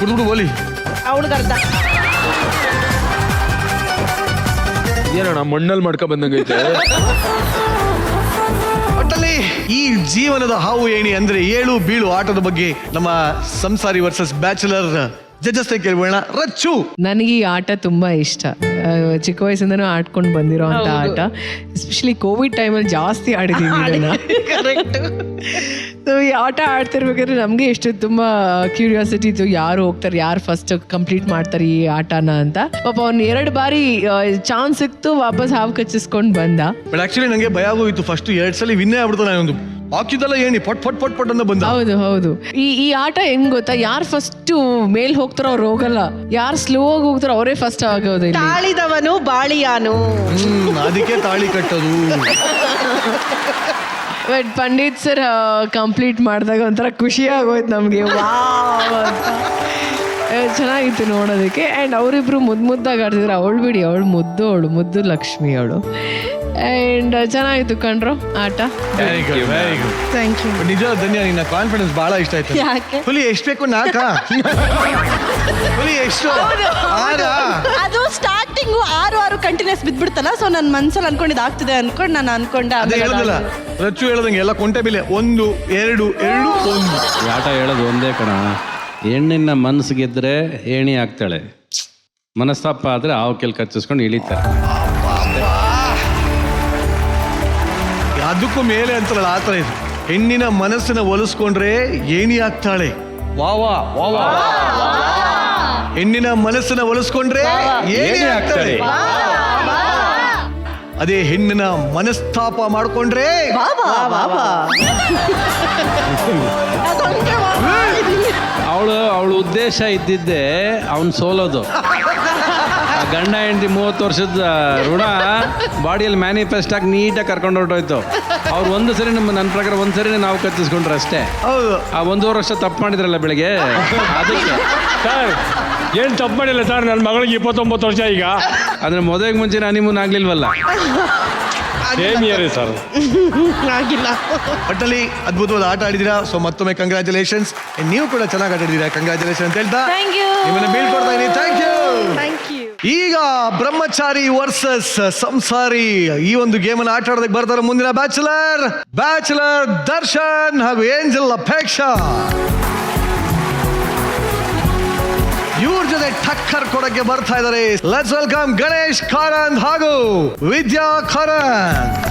ಕುಡಿದು ಬೋಲಿ. ಅವಳಿಗರ್ಧ. ಏನಣ್ಣ ಮಣ್ಣಲ್ಲಿ ಮಾಡ್ಕೊ ಬಂದಂಗೈತೆ. ಒಟ್ಟಲ್ಲಿ ಈ ಜೀವನದ ಹಾವು ಏಣಿ ಅಂದ್ರೆ ಏಳು ಬೀಳು ಆಟದ ಬಗ್ಗೆ ನಮ್ಮ ಸಂಸಾರಿ ವರ್ಸಸ್ ಬ್ಯಾಚುಲರ್ ಜಡ್ಜಸ್ ಕೇಳ್ಬೋಣ. ರಚ್ಚು. ನನಗೆ ಈ ಆಟ ತುಂಬಾ ಇಷ್ಟ. ಚಿಕ್ಕ ವಯಸ್ಸಿಂದನೂ ಆಡ್ಕೊಂಡು ಬಂದಿರೋ ಅಂತ ಆಟ. ಎಸ್ಪೆಷಲಿ ಕೋವಿಡ್ ಟೈಮಲ್ಲಿ ಜಾಸ್ತಿ ಆಡಿದೀವಿ. ಈ ಆಟ ಆಡ್ತಿರ್ಬೇಕಾದ್ರೆ ನಮಗೆ ಎಷ್ಟು ತುಂಬಾ ಕ್ಯೂರಿಯಾಸಿಟಿ ಇತ್ತು, ಯಾರು ಹೋಗ್ತಾರೆ, ಯಾರು ಫಸ್ಟ್ ಕಂಪ್ಲೀಟ್ ಮಾಡ್ತಾರೆ ಈ ಆಟನ ಅಂತ. ಪಾಪ ಅವ್ನು 2 ಬಾರಿ ಚಾನ್ಸ್ ಸಿಕ್ತು, ವಾಪಸ್ ಹಾವು ಕಚ್ಚಿಸ್ಕೊಂಡು ಬಂದ. ಬಟ್ ಆಕ್ಚುಲಿ ನಂಗೆ ಭಯ ಆಗೋಯ್ತು. ಫಸ್ಟ್ 2 ಸಲ ವಿನ್ನೇ ಆಗ್ಬಿಡ್ತಾನೆ. ನಾನೊಂದು ಹಾಕಿದ್ದಲ್ಲ ಏಣಿ ಪಟ್ ಪಟ್ ಪಟ್ ಪಟ್ ಅಂತ ಬಂದ. ಹೌದು. ಈ ಆಟ ಹೆಂಗ್ ಗೊತ್ತಾ, ಯಾರು ಫಸ್ಟ್ ಮೇಲ್ ಹೋಗ್ತಾರೋ ಅವ್ರು ಹೋಗಲ್ಲ, ಯಾರು ಸ್ಲೋ ಆಗಿ ಹೋಗ್ತಾರೋ ಅವರೇ ಫಸ್ಟ್ ಆಗೋದು. ತಾಳಿದವನು ಬಾಳಿಯಾನು. ಅದಕ್ಕೆ ತಾಳಿ ಕಟ್ಟೋದು. ಬಟ್ ಪಂಡಿತ್ ಸರ್ ಕಂಪ್ಲೀಟ್ ಮಾಡಿದಾಗ ಒಂಥರ ಖುಷಿ ಆಗೋಯ್ತು ನಮಗೆ. ವಾವ್ ಅಂತ ಚೆನ್ನಾಗಿತ್ತು ನೋಡೋದಕ್ಕೆ. ಆ್ಯಂಡ್ ಅವರಿಬ್ರು ಮುದ್ದಾಗಿ ಆಡ್ತಿದ್ರು. ಅವಳು ಬಿಡಿ, ಅವಳು ಮುದ್ದು ಲಕ್ಷ್ಮಿ ಅವಳು. ಆ್ಯಂಡ್ ಚೆನ್ನಾಗಿತ್ತು ಕಣ್ರು ಆಟ. Very good. Thank you. ನಿಜ ಧನ್ಯ, ನಿನ್ನ ಕಾನ್ಫಿಡೆನ್ಸ್ ಬಹಳ ಇಷ್ಟ ಆಯ್ತು. ಯಾಕೆ? ಹುಲಿ ಎಷ್ಟು ಬೇಕು? 4 ಹುಲಿ ಎಷ್ಟು? 6. ಅದು ಸ್ಟಾರ್ಟಿಂಗು 6 ಕಂಟಿನ್ಯೂಸ್ ಬಿದ್ಬಿಡ್ತಲ್ಲ. ಸೊ ನನ್ನ ಮನ್ಸಲ್ಲಿ ಅನ್ಕೊಂಡಿದ್ದು ಆಗ್ತಿದೆ ಅನ್ಕೊಂಡು ನಾನು ಅನ್ಕೊಂಡೆ. ಅದೇ ಹೇಳೋದಿಲ್ಲ, ರಚ್ಚು ಹೇಳದಂಗೆ ಎಲ್ಲ ಕೊಂಟೆ ಬಿಲೆ 1, 2, 2, 1. ಈ ಆಟ ಹೇಳೋದು ಒಂದೇ ಕಣ. ಹೆಣ್ಣಿನ ಮನಸ್ಸು ಗೆದ್ರೆ ಏಣಿ ಆಗ್ತಾಳೆ, ಮನಸ್ತಾಪ ಆದ್ರೆ ಹಾವು ಕೆಲ್ ಕಚ್ಚಿಸ್ಕೊಂಡು ಇಳಿತಾರೆ. ಅದಕ್ಕೂ ಮೇಲೆ ಅಂತಾರಲ್ಲ ಆ ಥರ ಇದು. ಹೆಣ್ಣಿನ ಮನಸ್ಸನ್ನ ಒಲಿಸ್ಕೊಂಡ್ರೆ ಏಣಿ ಆಗ್ತಾಳೆ. ವಾ. ಹೆಣ್ಣಿನ ಮನಸ್ಸನ್ನ ಒಲಿಸ್ಕೊಂಡ್ರೆ ಏಣಿ ಆಗ್ತಾಳೆ. ಅದೇ ಹೆಣ್ಣಿನ ಮನಸ್ತಾಪ ಮಾಡ್ಕೊಂಡ್ರೆ ಅವಳು ಉದ್ದೇಶ ಇದ್ದಿದ್ದೆ ಅವನು ಸೋಲೋದು. ಗಂಡ ಹೆಂಡತಿ 30 ವರ್ಷದ ಋಣ ಬಾಡಿಯಲ್ಲಿ ಮ್ಯಾನಿಫೆಸ್ಟ್ ಆಗಿ ನೀಟಾಗಿ ಕರ್ಕೊಂಡು ಹೊರಟೋಯ್ತು. ಅವ್ರು ಒಂದು ಸರಿ ನನ್ನ ಪ್ರಕಾರ ಒಂದು ಸರಿ ನಾವು ಕತ್ತಿಸ್ಕೊಂಡ್ರೆ ಅಷ್ಟೇ. ಹೌದು. ಆ 1.5 ವರ್ಷ ತಪ್ಪು ಮಾಡಿದ್ರಲ್ಲ ಬೆಳಿಗ್ಗೆ, ಅದಕ್ಕೆ ಏನು ತಪ್ಪು ಮಾಡಿಲ್ಲ ಸರ್, ನನ್ನ ಮಗಳಿಗೆ 29 ವರ್ಷ ಈಗ. ಅಂದ್ರೆ ಮದುವೆಗೆ ಮುಂಚೆ ಹನಿಮೂನ್ ಆಗ್ಲಿಲ್ವಲ್ಲ? Same year sir. ಆಗಿಲ್ಲ. ಒಟ್ಟಲ್ಲಿ ಅದ್ಭುತವಾದ ಆಟ ಆಡಿದ್ದೀರಾ. ಸೊ ಮತ್ತೊಮ್ಮೆ ಕಂಗ್ರ್ಯಾಚುಲೇಷನ್ಸ್. ನೀವು ಕೂಡ ಚೆನ್ನಾಗಿ ಆಟ ಆಡಿದ್ದೀರಾ. ಕಂಗ್ರ್ಯಾಚುಲೇಷನ್ ಅಂತ ಹೇಳ್ತಾ Thank you. ನಿಮ್ಮನ್ನ ಬೀಳ್ಕೊಡ್ತಾ ಇದೀನಿ. Thank you. Thank you. ಈಗ ಬ್ರಹ್ಮಚಾರಿ ವರ್ಸಸ್ ಸಂಸಾರಿ ಈ ಒಂದು ಗೇಮ್ ಅನ್ನು ಆಟ ಆಡೋದಕ್ಕೆ ಬರ್ತಾರೆ ಮುಂದಿನ ಬ್ಯಾಚುಲರ್ ದರ್ಶನ್ ಹಾಗೂ ಏಂಜಲ್ ಅಪೇಕ್ಷಾ. ಇವ್ರ ಜೊತೆ ಟಕ್ಕರ್ ಕೊಡಕ್ಕೆ ಬರ್ತಾ ಇದ್ದಾರೆ. ಲೆಟ್ಸ್ ವೆಲ್ಕಮ್ ಗಣೇಶ್ ಕಾರಂತ್ ಹಾಗೂ Vidya Karanth.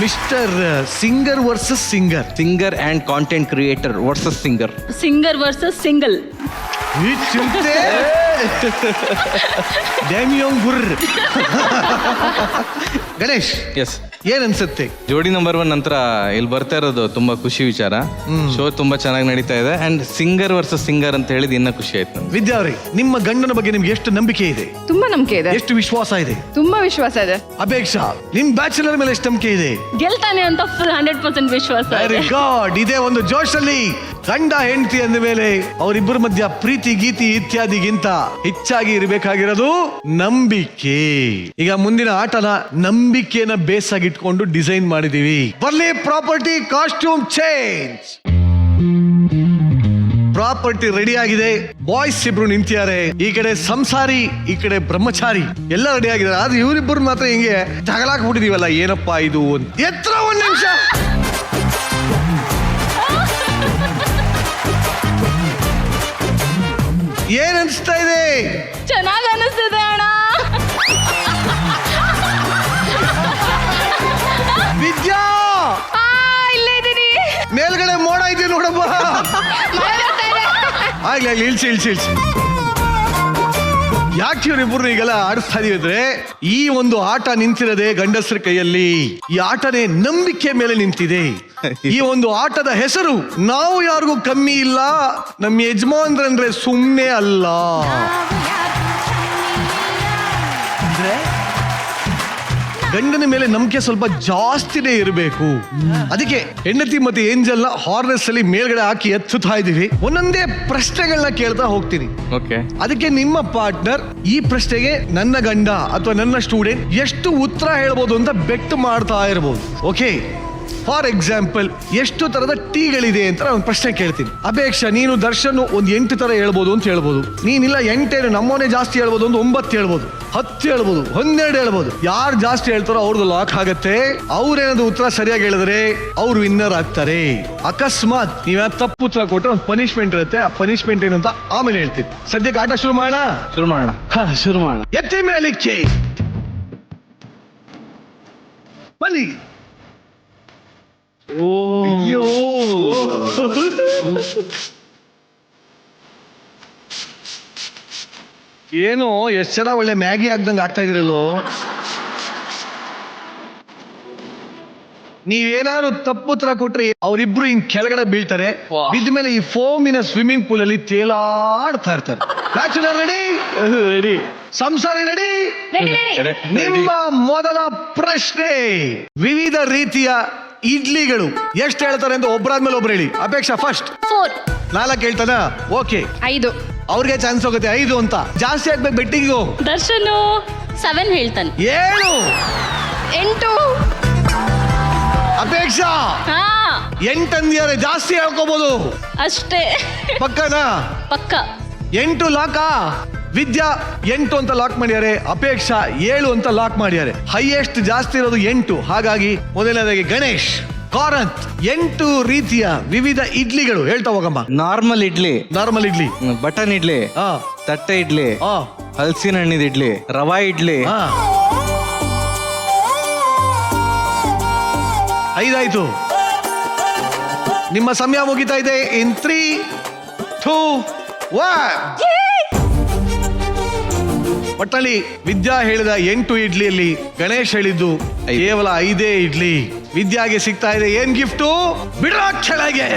Mister singer versus singer. Singer and content creator versus singer. Singer versus single. ಈ ಚಿಂತೆ ಡ್ಯಾಮಿಯೋಂಗ್ ಗುರ್ರ್. ಗಣೇಶ್, ಎಸ್, ಏನ್ ಅನ್ಸುತ್ತೆ? ಜೋಡಿ ನಂಬರ್ 1 ನಂತರ ಇಲ್ಲಿ ಬರ್ತಾ ಇರೋದು ತುಂಬಾ ಖುಷಿ ವಿಚಾರ. ಶೋ ತುಂಬಾ ಚೆನ್ನಾಗಿ ನಡೀತಾ ಇದೆ ಅಂಡ್ ಸಿಂಗರ್ ವರ್ಸಸ್ ಸಿಂಗರ್ ಅಂತ ಹೇಳಿದ್ ಇನ್ನ ಖುಷಿ ಆಯ್ತು ನಮ್ಗೆ. ವಿದ್ಯಾ ಅವರೇ, ನಿಮ್ಮ ಗಂಡನ ಬಗ್ಗೆ ನಿಮ್ಗೆ ಎಷ್ಟು ನಂಬಿಕೆ ಇದೆ? ತುಂಬಾ ನಂಬಿಕೆ ಇದೆ, ಎಷ್ಟು ವಿಶ್ವಾಸ ಇದೆ? ತುಂಬಾ ವಿಶ್ವಾಸ ಇದೆ. ಅಪೇಕ್ಷಾ, ನಿಮ್ ಬ್ಯಾಚುಲರ್ ಮೇಲೆ ಎಷ್ಟು ನಂಬಿಕೆ ಇದೆ? ಗೆಲ್ತಾನೆ ಅಂತ ಫುಲ್ 100% ವಿಶ್ವಾಸ ವೆರಿ ಇದೆ. ಗಾಡ್. ಇದೇ ಒಂದು ಜೋಶಲ್ಲಿ ಗಂಡ ಹೆಂಡತಿ ಅಂದ ಮೇಲೆ ಅವರಿಬ್ಬರ ಮಧ್ಯ ಪ್ರೀತಿ ಗೀತಿ ಇತ್ಯಾದಿಗಿಂತ ಹೆಚ್ಚಾಗಿ ಇರಬೇಕಾಗಿರೋದು ನಂಬಿಕೆ. ಈಗ ಮುಂದಿನ ಆಟನ ನಂಬಿಕೆನ ಬೇಸ್ ಆಗಿ ಇಟ್ಕೊಂಡು ಡಿಸೈನ್ ಮಾಡಿದೀವಿ. ಬರ್ಲಿ property costume change. Property ready ಆಗಿದೆ. ಬಾಯ್ಸ್ ಇಬ್ರು ನಿಂತಿದ್ದಾರೆ. ಈ ಕಡೆ ಸಂಸಾರಿ, ಈ ಕಡೆ ಬ್ರಹ್ಮಚಾರಿ. ಎಲ್ಲ ರೆಡಿ ಆಗಿದ್ದಾರೆ. ಆದ್ರೆ ಇವರಿಬ್ಬರು ಮಾತ್ರ ಹಿಂಗೆ ತಗಲಾಕ್ಬಿಟ್ಟಿದೀವಲ್ಲ, ಏನಪ್ಪಾ ಇದು ಅಂತ. ಎತ್ತರ ಒಂದ್ ನಿಮಿಷ. ಏನ್ ಅನ್ಸ್ತಾ ಇದೆ? ಚೆನ್ನಾಗಿ ಅನಿಸ್ತಿದೆ ಅಣ್ಣ. ವಿದ್ಯಾ, ಇಲ್ಲೇ ಇದೀನಿ. ಮೇಲ್ಗಡೆ ಮೋಡ ಇದೆ ನೋಡಪ್ಪ. ಆಗ್ಲಿ ಇಳ್ಸಿ. ಯಾಕೆ ಇವರಿಬ್ಬರು ಈಗೆಲ್ಲ ಆಡಿಸ್ತಾ ಇದೀವಿ ಅಂದ್ರೆ, ಈ ಒಂದು ಆಟ ನಿಂತಿರದೆ ಗಂಡಸರ ಕೈಯಲ್ಲಿ. ಈ ಆಟನೇ ನಂಬಿಕೆ ಮೇಲೆ ನಿಂತಿದೆ. ಈ ಒಂದು ಆಟದ ಹೆಸರು ನಾವು ಯಾರಿಗೂ ಕಮ್ಮಿ ಇಲ್ಲ, ನಮ್ಮ ಯಜಮಾನ್ರಂದ್ರೆ ಸುಮ್ಮನೆ ಅಲ್ಲ. ಅಂದ್ರೆ ಗಂಡನ ಮೇಲೆ ನಂಬಿಕೆ ಸ್ವಲ್ಪ ಜಾಸ್ತಿನೇ ಇರಬೇಕು. ಅದಕ್ಕೆ ಹೆಂಡತಿ ಮತ್ತೆ ಏಂಜಲ್ನ ಹಾರ್ನೆಸ್ ಅಲ್ಲಿ ಮೇಲ್ಗಡೆ ಹಾಕಿ ಎತ್ತುತ್ತಾ ಇದೀವಿ. ಒಂದೊಂದೇ ಪ್ರಶ್ನೆಗಳನ್ನ ಕೇಳ್ತಾ ಹೋಗ್ತೀನಿ. ಓಕೆ, ಅದಕ್ಕೆ ನಿಮ್ಮ ಪಾರ್ಟ್ನರ್ ಈ ಪ್ರಶ್ನೆಗೆ ನನ್ನ ಗಂಡ ಅಥವಾ ನನ್ನ ಸ್ಟೂಡೆಂಟ್ ಎಷ್ಟು ಉತ್ತರ ಹೇಳ್ಬೋದು ಅಂತ ಬೆಟ್ ಮಾಡ್ತಾ ಇರ್ಬೋದು. ಓಕೆ, ಫಾರ್ ಎಕ್ಸಾಂಪಲ್, ಎಷ್ಟು ತರದ ಟೀಗಳಿದೆ ಅಂತ ನಾನು ಪ್ರಶ್ನೆ ಕೇಳ್ತೀನಿ. ಅಪೇಕ್ಷಾ, ನೀನು ದರ್ಶನ್ ಒಂದು 8 ತರ ಹೇಳ್ಬೋದು ಅಂತ ಹೇಳ್ಬೋದು. ನೀನಿಲ್ಲ 8 ನಮ್ಮನೆ ಜಾಸ್ತಿ ಹೇಳ್ಬೋದು, ಒಂದು 9 ಹೇಳ್ಬೋದು, 10 ಹೇಳ್ಬೋದು, 12 ಹೇಳ್ಬೋದು. ಯಾರು ಜಾಸ್ತಿ ಹೇಳ್ತಾರೋ ಅವ್ರದ್ದು ಲಾಕ್ ಆಗತ್ತೆ. ಅವ್ರೇನಾದ್ರು ಉತ್ತರ ಸರಿಯಾಗಿ ಹೇಳಿದ್ರೆ ಅವ್ರು ವಿನ್ನರ್ ಆಗ್ತಾರೆ. ಅಕಸ್ಮಾತ್ ನೀವ್ ತಪ್ಪು ಉತ್ತರ ಕೊಟ್ಟರೆ ಒಂದು ಪನಿಷ್ಮೆಂಟ್ ಇರುತ್ತೆ. ಆ ಪನಿಷ್ಮೆಂಟ್ ಏನು ಅಂತ ಆಮೇಲೆ ಹೇಳ್ತೀನಿ. ಸದ್ಯಕ್ಕೆ ಆಟ ಶುರು ಮಾಡೋಣ. ಎತ್ತಿ ಮೇಲಿಕ್ಕೆ ಬನ್ನಿ. ಅಯ್ಯೋ, ಏನು ಎಷ್ಟು ಜನ ಒಳ್ಳೆ ಮ್ಯಾಗಿ ಆಗ್ದಂಗೆ ಆಗ್ತಾ ಇದ್ರಲ್ಲೋ. ನೀವೇನಾದ್ರು ತಪ್ಪು ಉತ್ತರ ಕೊಟ್ರೆ ಅವರಿಬ್ರು ಹಿಂಗ್ ಕೆಳಗಡೆ ಬೀಳ್ತಾರೆ. ಬಿದ್ದ ಮೇಲೆ ಈ ಫೋಮಿನ ಸ್ವಿಮ್ಮಿಂಗ್ ಪೂಲ್ ಅಲ್ಲಿ ತೇಲಾಡ್ತಾ ಇರ್ತಾರೆ. Bachelor ready? ಸಂಸಾರಿ ರೆಡಿ? ನಿಮ್ಮ ಮೊದಲ ಪ್ರಶ್ನೆ, ವಿವಿಧ ರೀತಿಯ ಇಡ್ಲಿಗಳು ಎಷ್ಟು ಹೇಳ್ತಾರೆ ಅಂತ ಒಬ್ಬರಾದ್ಮೇಲೆ ಒಬ್ರು ಹೇಳಿ. ಅಪೇಕ್ಷಾ ಫಸ್ಟ್. 4. 4 ಹೇಳ್ತಾನ? ಓಕೆ, 5. ಅವ್ರಿಗೆ ಚಾನ್ಸ್ ಹೋಗುತ್ತೆ 5 ಅಂತ. ಜಾಸ್ತಿ ಆಗ್ಬೇಕು ಬೆಟ್ಟಿಂಗು. ದರ್ಶನ್ 7 ಹೇಳ್ತಾನೆ. 7. 8. ಅಪೇಕ್ಷಾ ಹಾ 8 ಅಂದಿದ್ದಾರೆ. ಜಾಸ್ತಿ ಹೇಳ್ಕೋಬಹುದು. ಅಷ್ಟೇ. ಪಕ್ಕನಾ? ಪಕ್ಕ. 8 ಲಾಕಾ? ವಿದ್ಯಾ 8 ಅಂತ ಲಾಕ್ ಮಾಡಿದ್ದಾರೆ. ಅಪೇಕ್ಷಾ 7 ಅಂತ ಲಾಕ್ ಮಾಡಿದ್ದಾರೆ. ಹೈಯೆಸ್ಟ್ ಜಾಸ್ತಿ ಇರೋದು 8. ಹಾಗಾಗಿ ಮೊದಲನೇದಾಗಿ ಗಣೇಶ್ ಕಾರಂತ್ 8 ರೀತಿಯ ವಿವಿಧ ಇಡ್ಲಿಗಳು ಹೇಳ್ತಾ ಹೋಗಮ್ಮ. ನಾರ್ಮಲ್ ಇಡ್ಲಿ, ಬಟನ್ ಇಡ್ಲಿ, ಹಾ, ತಟ್ಟೆ ಇಡ್ಲಿ, ಹಾ, ಹಲಸಿನ ಹಣ್ಣಿದ ಇಡ್ಲಿ, ರವಾ ಇಡ್ಲಿ. ಹಾ, 5 ಆಯ್ತು. ನಿಮ್ಮ ಸಮಯ ಮುಗಿತಾ ಇದೆ. ಇನ್ 3, 2, 1. ಒಟ್ಟಲ್ಲಿ ವಿದ್ಯಾ ಹೇಳಿದ 8 ಇಡ್ಲಿಯಲ್ಲಿ ಗಣೇಶ್ ಹೇಳಿದ್ದು ಕೇವಲ 5 ಇಡ್ಲಿ. ವಿದ್ಯಾಗೆ ಸಿಗ್ತಾ ಇದೆ ಏನ್ ಗಿಫ್ಟು? ಬಿಡೋ ಕೆಳಗೆ.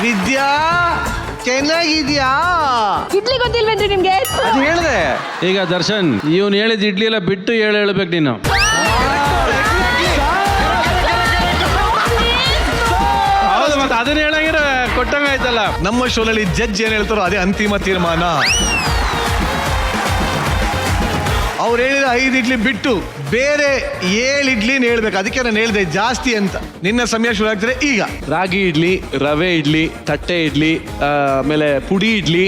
ವಿದ್ಯಾ ಚೆನ್ನಾಗಿದ್ಯಾ? ಬಂದಿಲ್ವೇನ್ರಿ ನಿಮ್ಗೆ ಅದು ಹೇಳಿದೆ. ಈಗ ದರ್ಶನ್ ಇವನು ಹೇಳಿದ ಇಡ್ಲಿ ಎಲ್ಲ ಬಿಟ್ಟು ಹೇಳ್ಬೇಕು ನೀನು. ಹೌದು, ಮತ್ತೆ ಅದನ್ನ ಹೇಳಂಗಿರ ಕೊಟ್ಟಂಗಾಯ್ತಲ್ಲ. ನಮ್ಮ ಶೋನಲ್ಲಿ ಜಡ್ಜ್ ಏನ್ ಹೇಳ್ತಾರೋ ಅದೇ ಅಂತಿಮ ತೀರ್ಮಾನ. ಅವ್ರು ಹೇಳಿದ 5 ಇಡ್ಲಿ ಬಿಟ್ಟು ಬೇರೆ 7 ಇಡ್ಲಿನ ಹೇಳ್ಬೇಕು. ಅದಕ್ಕೆ ನಾನು ಹೇಳಿದೆ ಜಾಸ್ತಿ ಅಂತ. ನಿನ್ನ ಸಮಯ ಶುರು ಆಗ್ತದೆ ಈಗ. ರಾಗಿ ಇಡ್ಲಿ, ರವೆ ಇಡ್ಲಿ, ತಟ್ಟೆ ಇಡ್ಲಿ, ಆಮೇಲೆ ಪುಡಿ ಇಡ್ಲಿ,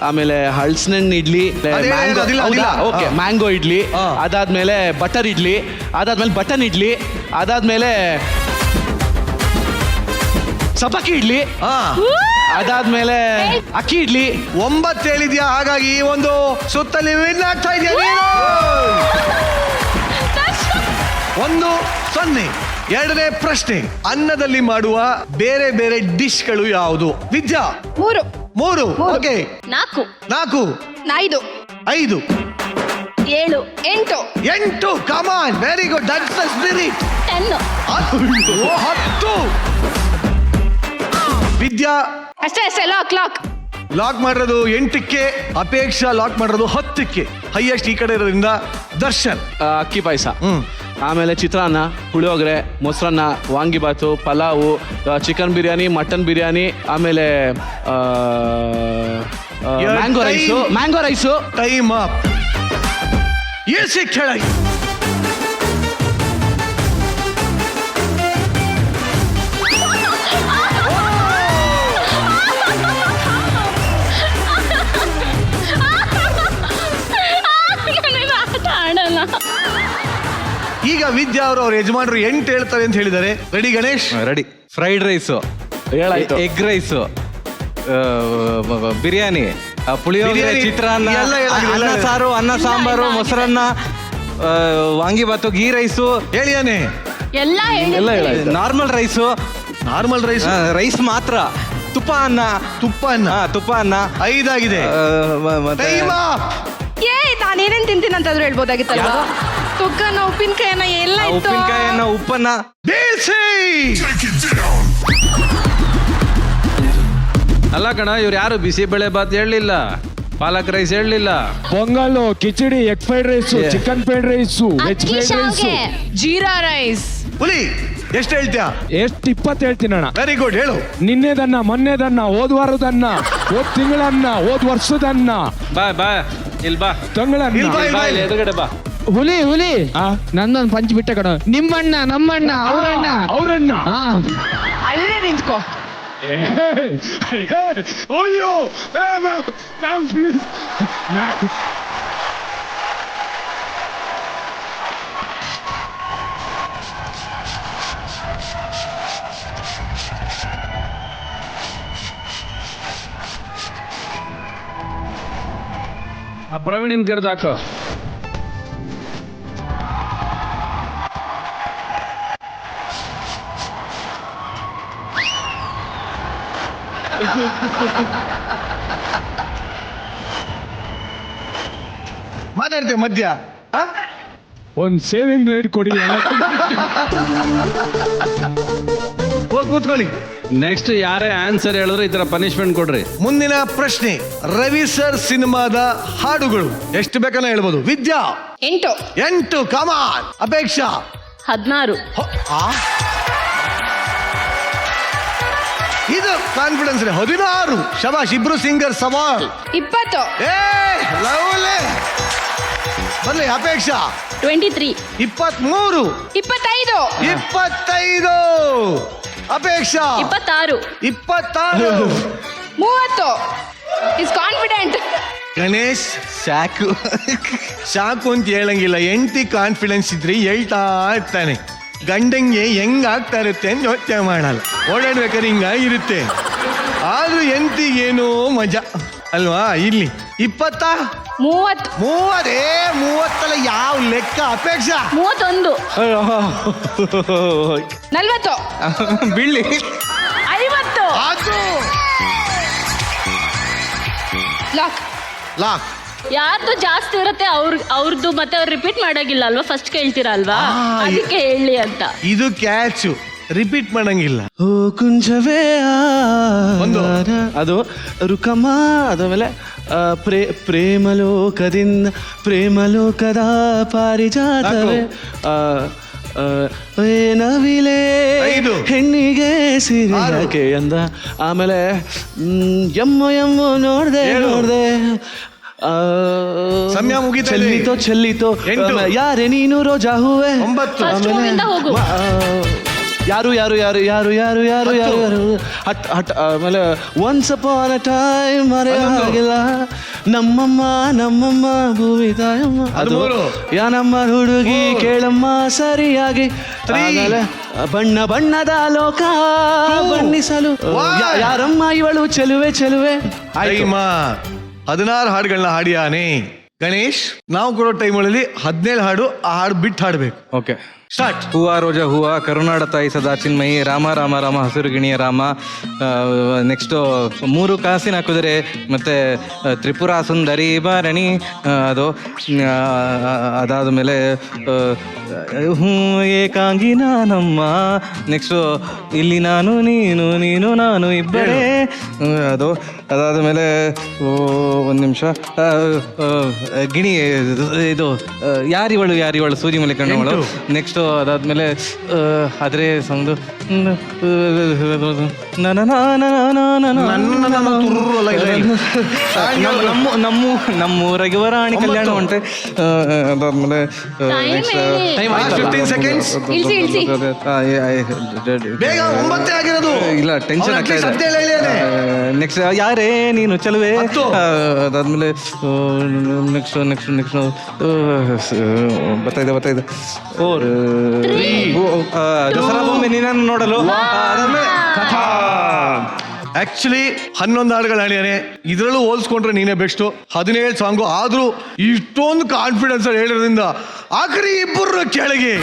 ಆಮೇಲೆ ಹಳ್ಸನಣ್ಣು ಇಡ್ಲಿ, ಅದೇ ಮ್ಯಾಂಗೋ ಅದಿಲ್ಲ, ಅದಿಲ್ಲ. ಓಕೆ ಹಾ. ಮ್ಯಾಂಗೋ ಇಡ್ಲಿ, ಹಾ. ಅದಾದ್ಮೇಲೆ ಬಟರ್ ಇಡ್ಲಿ, ಅದಾದ್ಮೇಲೆ ಬಟನ್ ಇಡ್ಲಿ, ಅದಾದ್ಮೇಲೆ ಸಬ್ಬಕ್ಕಿ ಇಡ್ಲಿ, ಹಾ, ಅದಾದ್ಮೇಲೆ ಅಕ್ಕಿ ಇಡ್ಲಿ. 9 ಹೇಳಿದ್ಯಾ. ಹಾಗಾಗಿ ಈ ಒಂದು ಸುತ್ತಲ್ಲಿ ವಿನ್ ಆಗ್ತಾ ಇದೆಯಾ ನೀನು. 1-0. ಎರಡನೇ ಪ್ರಶ್ನೆ, ಅನ್ನದಲ್ಲಿ ಮಾಡುವ ಬೇರೆ ಬೇರೆ ಡಿಶ್ಗಳು ಯಾವುದು? ವಿದ್ಯಾ 3. Okay, 4, 5 5, 7 8. Come on, very good, that's the spirit. 10. ವಿದ್ಯಾ ಅಷ್ಟೇ ಲಾಕ್ ಲಾಕ್ ಮಾಡಿರೋದು 8ಕ್ಕೆ, ಅಪೇಕ್ಷಾ ಲಾಕ್ ಮಾಡಿರೋದು 10ಕ್ಕೆ. ಹೈಯೆಸ್ಟ್ ಈ ಕಡೆ ಇರೋದ್ರಿಂದ ದರ್ಶನ್. ಅಕ್ಕಿ ಪಾಯಸ, ಆಮೇಲೆ ಚಿತ್ರಾನ್ನ, ಪುಳಿಯೋಗರೆ, ಮೊಸರನ್ನ, ವಾಂಗಿಬಾತು, ಪಲಾವು, ಚಿಕನ್ ಬಿರಿಯಾನಿ, ಮಟನ್ ಬಿರಿಯಾನಿ, ಆಮೇಲೆ mango rice. Time up. AC ಕೆಳಗೆ. ಆಟ ಆಡಲ್ಲ. ಈಗ ವಿದ್ಯಾ ಅವರು ಅವ್ರ ಯಜಮಾನರು 8 ಹೇಳ್ತಾರೆ ಅಂತ ಹೇಳಿದ್ದಾರೆ. Ready Ganesh? Ready. Fried rice, ಹೇಳಾಯ್ತು. ಎಗ್ ರೈಸು, ಬಿರಿಯಾನಿ, ಪುಳಿಯೋಗರೆ, ಬಿರಿಯಾನಿ, ಚಿತ್ರಾನ್ನ, ಎಲ್ಲ ಹೇಳಾಗಿದೆ, ಎಲ್ಲ ಅನ್ನ ಹೇಳಾಗಿದೆ. ಸಾರು, ಅನ್ನ ಸಾಂಬಾರು, ಮೊಸರನ್ನ, ವಾಂಗಿಬಾತು, ಗೀ ರೈಸು, ಹೇಳಿಯಾನೆ. ಎಲ್ಲ ಹೇಳಿ. Normal rice, normal rice, rice ಮಾತ್ರ, ತುಪ್ಪ ಅನ್ನ, ತುಪ್ಪ ಅನ್ನ. ತುಪ್ಪ ಅನ್ನ. 5 ಆಗಿದೆ. ಮತ್ತೆ ಟೈಮ್ ಅಪ್. ನಾನೇನೇನ್ ತಿಂತೀನಿ ಅಂತಾದ್ರೂ ಹೇಳ್ಬೋದಾಗಿತ್ತಲ್ಲ. ತುಕ್ಕನ ಉಪ್ಪಿನಕಾಯನ್ನ ಎಲ್ಲ ಇತ್ತು. ಉಪ್ಪಿನಕಾಯನ್ನ, ಉಪ್ಪನ್ನ ಬೀಳ್ಸಿ. ಅಲ್ಲ ಕಣ, ಇವ್ರು ಯಾರು ಬಿಸಿ ಬೆಳೆ ಬಾತ್ ಹೇಳಲಿಲ್ಲ, ಪಾಲಕ್ ರೈಸ್ ಹೇಳಲಿಲ್ಲ. Pongal, khichdi, egg fried rice, chicken fried rice, veg fried rice, jeera rice. ಹುಲಿ ಎಷ್ಟು ಹೇಳ್ತೀಯಾ? ಎಷ್ಟು 20 ಹೇಳ್ತೀನಿ ಅಣ್ಣ. ವೆರಿ ಗುಡ್, ಹೇಳು. ನಿನ್ನೆದನ್ನ, ಮೊನ್ನೆದನ್ನ, ಹೋದ್ ವಾರದನ್ನ, ಹೋದ್ ತಿಂಗಳನ್ನ, ಹೋದ್ ವರ್ಷದನ್ನ, ಬಾ ಇಲ್ಲಿ ಬಾ, ತಂಗಳನ್ನ. ಇಲ್ಲಿ ಬಾ, ಇಲ್ಲಿ ಬಾ, ಇಲ್ಲಿ. ಎದುರುಗಡೆ ಬಾ. ಹುಲಿ ನಂದೊಂದು ಪಂಚ್ ಬಿಟ್ಟೆ ಕಣ. ನಿಮ್ಮಣ್ಣ, ನಮ್ಮಣ್ಣ, ಅವ್ರನ್ನ. ಅಲ್ಲೇ ನಿಂತ್ಕೋ. ಅಯ್ಯೋ, ಆ ಪ್ರವೀಣಿನ ಕರೆದು ಹಾಕೋ. ಮಾತಾಡ್ತೇವೆ ಮಧ್ಯ. ಒಂದ್ ಸೇವಿಂಗ್ ರೇಟ್ ಕೊಡಿ. ಹೋಗಿ ಕೂತ್ಕೊಳ್ಳಿ. ನೆಕ್ಸ್ಟ್ ಯಾರೇ ಆನ್ಸರ್ ಹೇಳಿದ್ರೆ ಈ ತರ ಪನಿಷ್ಮೆಂಟ್ ಕೊಡ್ರಿ. ಮುಂದಿನ ಪ್ರಶ್ನೆ, ರವಿ ಸರ್ ಸಿನಿಮಾದ ಹಾಡುಗಳು ಎಷ್ಟು ಬೇಕನ್ನ ಹೇಳ್ಬೋದು. ವಿದ್ಯಾ 8. ಕಮಾನ್. ಅಪೇಕ್ಷಾ 16. ಇದು ಕಾನ್ಫಿಡೆನ್ಸ್ 16. ಶಬಾಷ್, ಇಬ್ರು ಸಿಂಗರ್ ಸವಾಲ್. 20. ಲವ್ಲಿ. ಬರ್ಲಿ ಅಪೇಕ್ಷಾ 23. 23. 25. 25. ಅಪೇಕ್ಷಾ 26. 26. 30. Is confident. ಗಣೇಶ್ ಸಾಕು. ಸಾಕು ಅಂತ ಹೇಳಂಗಿಲ್ಲ. ಎಂಟಿ ಕಾನ್ಫಿಡೆನ್ಸ್ ಇದ್ರೆ ಹೇಳ್ತಾ ಇರ್ತಾನೆ. ಗಂಡಂಗೆ ಹೆಂಗ್ ಆಗ್ತಾ ಇರುತ್ತೆ ಅಂತ ಯೋಚನೆ ಮಾಡಲ್ಲ. ಓಡಾಡ್ಬೇಕಾದ್ರೆ ಹಿಂಗಾಗಿರುತ್ತೆ. ಆದ್ರೂ ಎಂತಿಗೇನೋ ಮಜಾ ಅಲ್ವಾ. ಇಲ್ಲಿ 20. 30. 30 ಯಾವ ಲೆಕ್ಕ ಅಪೇಕ್ಷಾ? 31. 40. ಬೀಳ್ಲಿ. 50. ಅದು ಲಾಕ್. ಲಾಕ್. ಯಾರ್ದು ಜಾಸ್ತಿ ಇರುತ್ತೆ ಅವ್ರದ್ದು ಮತ್ತೆ ಅವ್ರು ರಿಪೀಟ್ ಮಾಡೋಗಿಲ್ಲ ಅಲ್ವಾ, ಫಸ್ಟ್ ಕೇಳ್ತೀರಾ ಅಲ್ವಾ, ಅದಕ್ಕೆ ಹೇಳಿ ಅಂತ. ಇದು ಕ್ಯಾಚು, ರಿಪೀಟ್ ಮಾಡಂಗಿಲ್ಲ. ಓ ಕುಂಜವೇ ಒಂದು. ಅದು ರುಕಮ್ಮ, ಅದಾದ್ಮೇಲೆ ಪ್ರೇಮಲೋಕದ ಪಾರಿಜಾತವೇ ನವಿಲೆ ಹೆಣ್ಣಿಗೆ ಸಿರಿಯಾಕೆ ಅಂದ. ಆಮೇಲೆ ಎಮ್ಮು ನೋಡ್ದೆ ಸಮಯ ಮುಗಿತಾ ಇದೆ. ಚೆಲ್ಲಿತೋ ಯಾರೇ ನೀನು ರೋಜಾ ಹೂವೆ. 9 ಯಾರು ಹಟ್ ಆಮೇಲೆ ಒನ್ಸ್ ಅಪಾನ್ ಅ ಟೈಮ್ ಮರೆಯಾಗಿಲ್ಲ ನಮ್ಮಮ್ಮ ಭೂಮಿ ತಾಯಮ್ಮ. ಅದು ಯಾನಮ್ಮ ಹುಡುಗಿ ಕೇಳಮ್ಮ ಸರಿಯಾಗಿ. ಆಮೇಲೆ ಬಣ್ಣದ ಲೋಕ ಬಣ್ಣಿಸಲು ಯಾರಮ್ಮ ಇವಳು ಚೆಲುವೆ 16 ಹಾಡುಗಳನ್ನ ಹಾಡಿಯಾನೆ ಗಣೇಶ್. ನಾವು ಕೊಡೋ ಟೈಮಲ್ಲಿ 17 ಹಾಡು, ಆ ಹಾಡು ಬಿಟ್ಟು ಹಾಡ್ಬೇಕು. Okay, start. ಹೂವ ರೋಜಾ ಹೂವ, ಕರುನಾಡ ತಾಯಿ ಸದಾ ಚಿನ್ಮಯಿ, ರಾಮ ಹಸಿರು ಗಿಣಿಯ ರಾಮ, ನೆಕ್ಸ್ಟು 3 ಕಾಸಿನ ಕುದುರೆ, ಮತ್ತು ತ್ರಿಪುರ ಸುಂದರಿ ಭರಣಿ, ಅದು ಅದಾದ ಮೇಲೆ ಏಕಾಂಗಿ ನಾನಮ್ಮ, ನೆಕ್ಸ್ಟು ಇಲ್ಲಿ ನಾನು ನೀನು ನಾನು ಇಬ್ಬರೇ, ಅದು ಅದಾದ ಮೇಲೆ ಒಂದು ನಿಮಿಷ ಗಿಣಿ, ಇದು ಯಾರಿವಳು ಸೂರ್ಯಮಲೆ ಕಣ್ಣವಳು. ನೆಕ್ಸ್ಟು ಅದಾದ್ಮೇಲೆ ಆದ್ರೆ ಸಾಂಗ್ದು ನಮ್ಮೂರಾಗಿ ವರಾಣಿ ಕಲ್ಯಾಣ ಉಂಟೆ. ಅದಾದ್ಮೇಲೆ ಇಲ್ಲ ಟೆನ್ಷನ್ ಆಗ್ತಾ ಇದೆ. ನೆಕ್ಸ್ಟ್ ಯಾರೇ ನೀನು ಚಲುವೆ, ಅದಾದ್ಮೇಲೆ ನೆಕ್ಸ್ಟ್ ಬರ್ತಾಯಿದೆ ದಸರಾ ಬೊಮ್ಮೆ ನೀನನ್ನು ನೋಡಲು. ಆಕ್ಚುಲಿ 11 ಹಾಡುಗಳು ಹಾಡಿಯಾನೆ. ಇದರಲ್ಲೂ ಹೋಲ್ಸ್ಕೊಂಡ್ರೆ ನೀನೇ ಬೆಸ್ಟ್. 17 ಸಾಂಗು ಆದ್ರೂ ಇಷ್ಟೊಂದು ಕಾನ್ಫಿಡೆನ್ಸ್ ಅಲ್ಲಿ ಹೇಳಿರೋದ್ರಿಂದ ಆಖರಿ ಇಬ್ಬರು ಕೆಳಗೆ.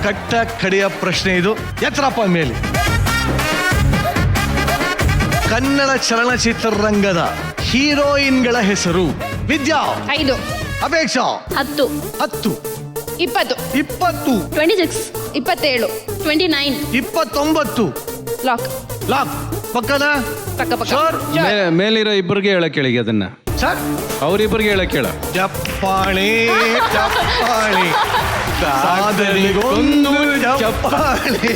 ಕಟ್ಟ ಕಡೆಯ ಪ್ರಶ್ನೆ ಇದು, ಎತ್ತರಪ್ಪ ಮೇಲೆ. ಕನ್ನಡ ಚಲನಚಿತ್ರರಂಗದ ಹೀರೋಯಿನ್ಗಳ ಹೆಸರು. ವಿದ್ಯಾ 5, ಅಪೇಕ್ಷಾ 10, 10, 20, 20, 26, 27, 29, 29. ಲಾಕ್ ಲಾಕ್ ಪಕ್ಕದ ಪಕ್ಕ ಸರ್. ಮೇಲಿರೋ ಇಬ್ಬರಿಗೆ ಹೇಳಕ್ ಕೇಳಿ ಅದನ್ನ, ಸರ್ ಅವ್ರಿಬ್ಬರಿಗೆ ಹೇಳಕ್ ಕೇಳ. ಚಪ್ಪಾಳೆ ಸಾಧನೆಗೊಂದು ಚಪ್ಪಾಳೆ.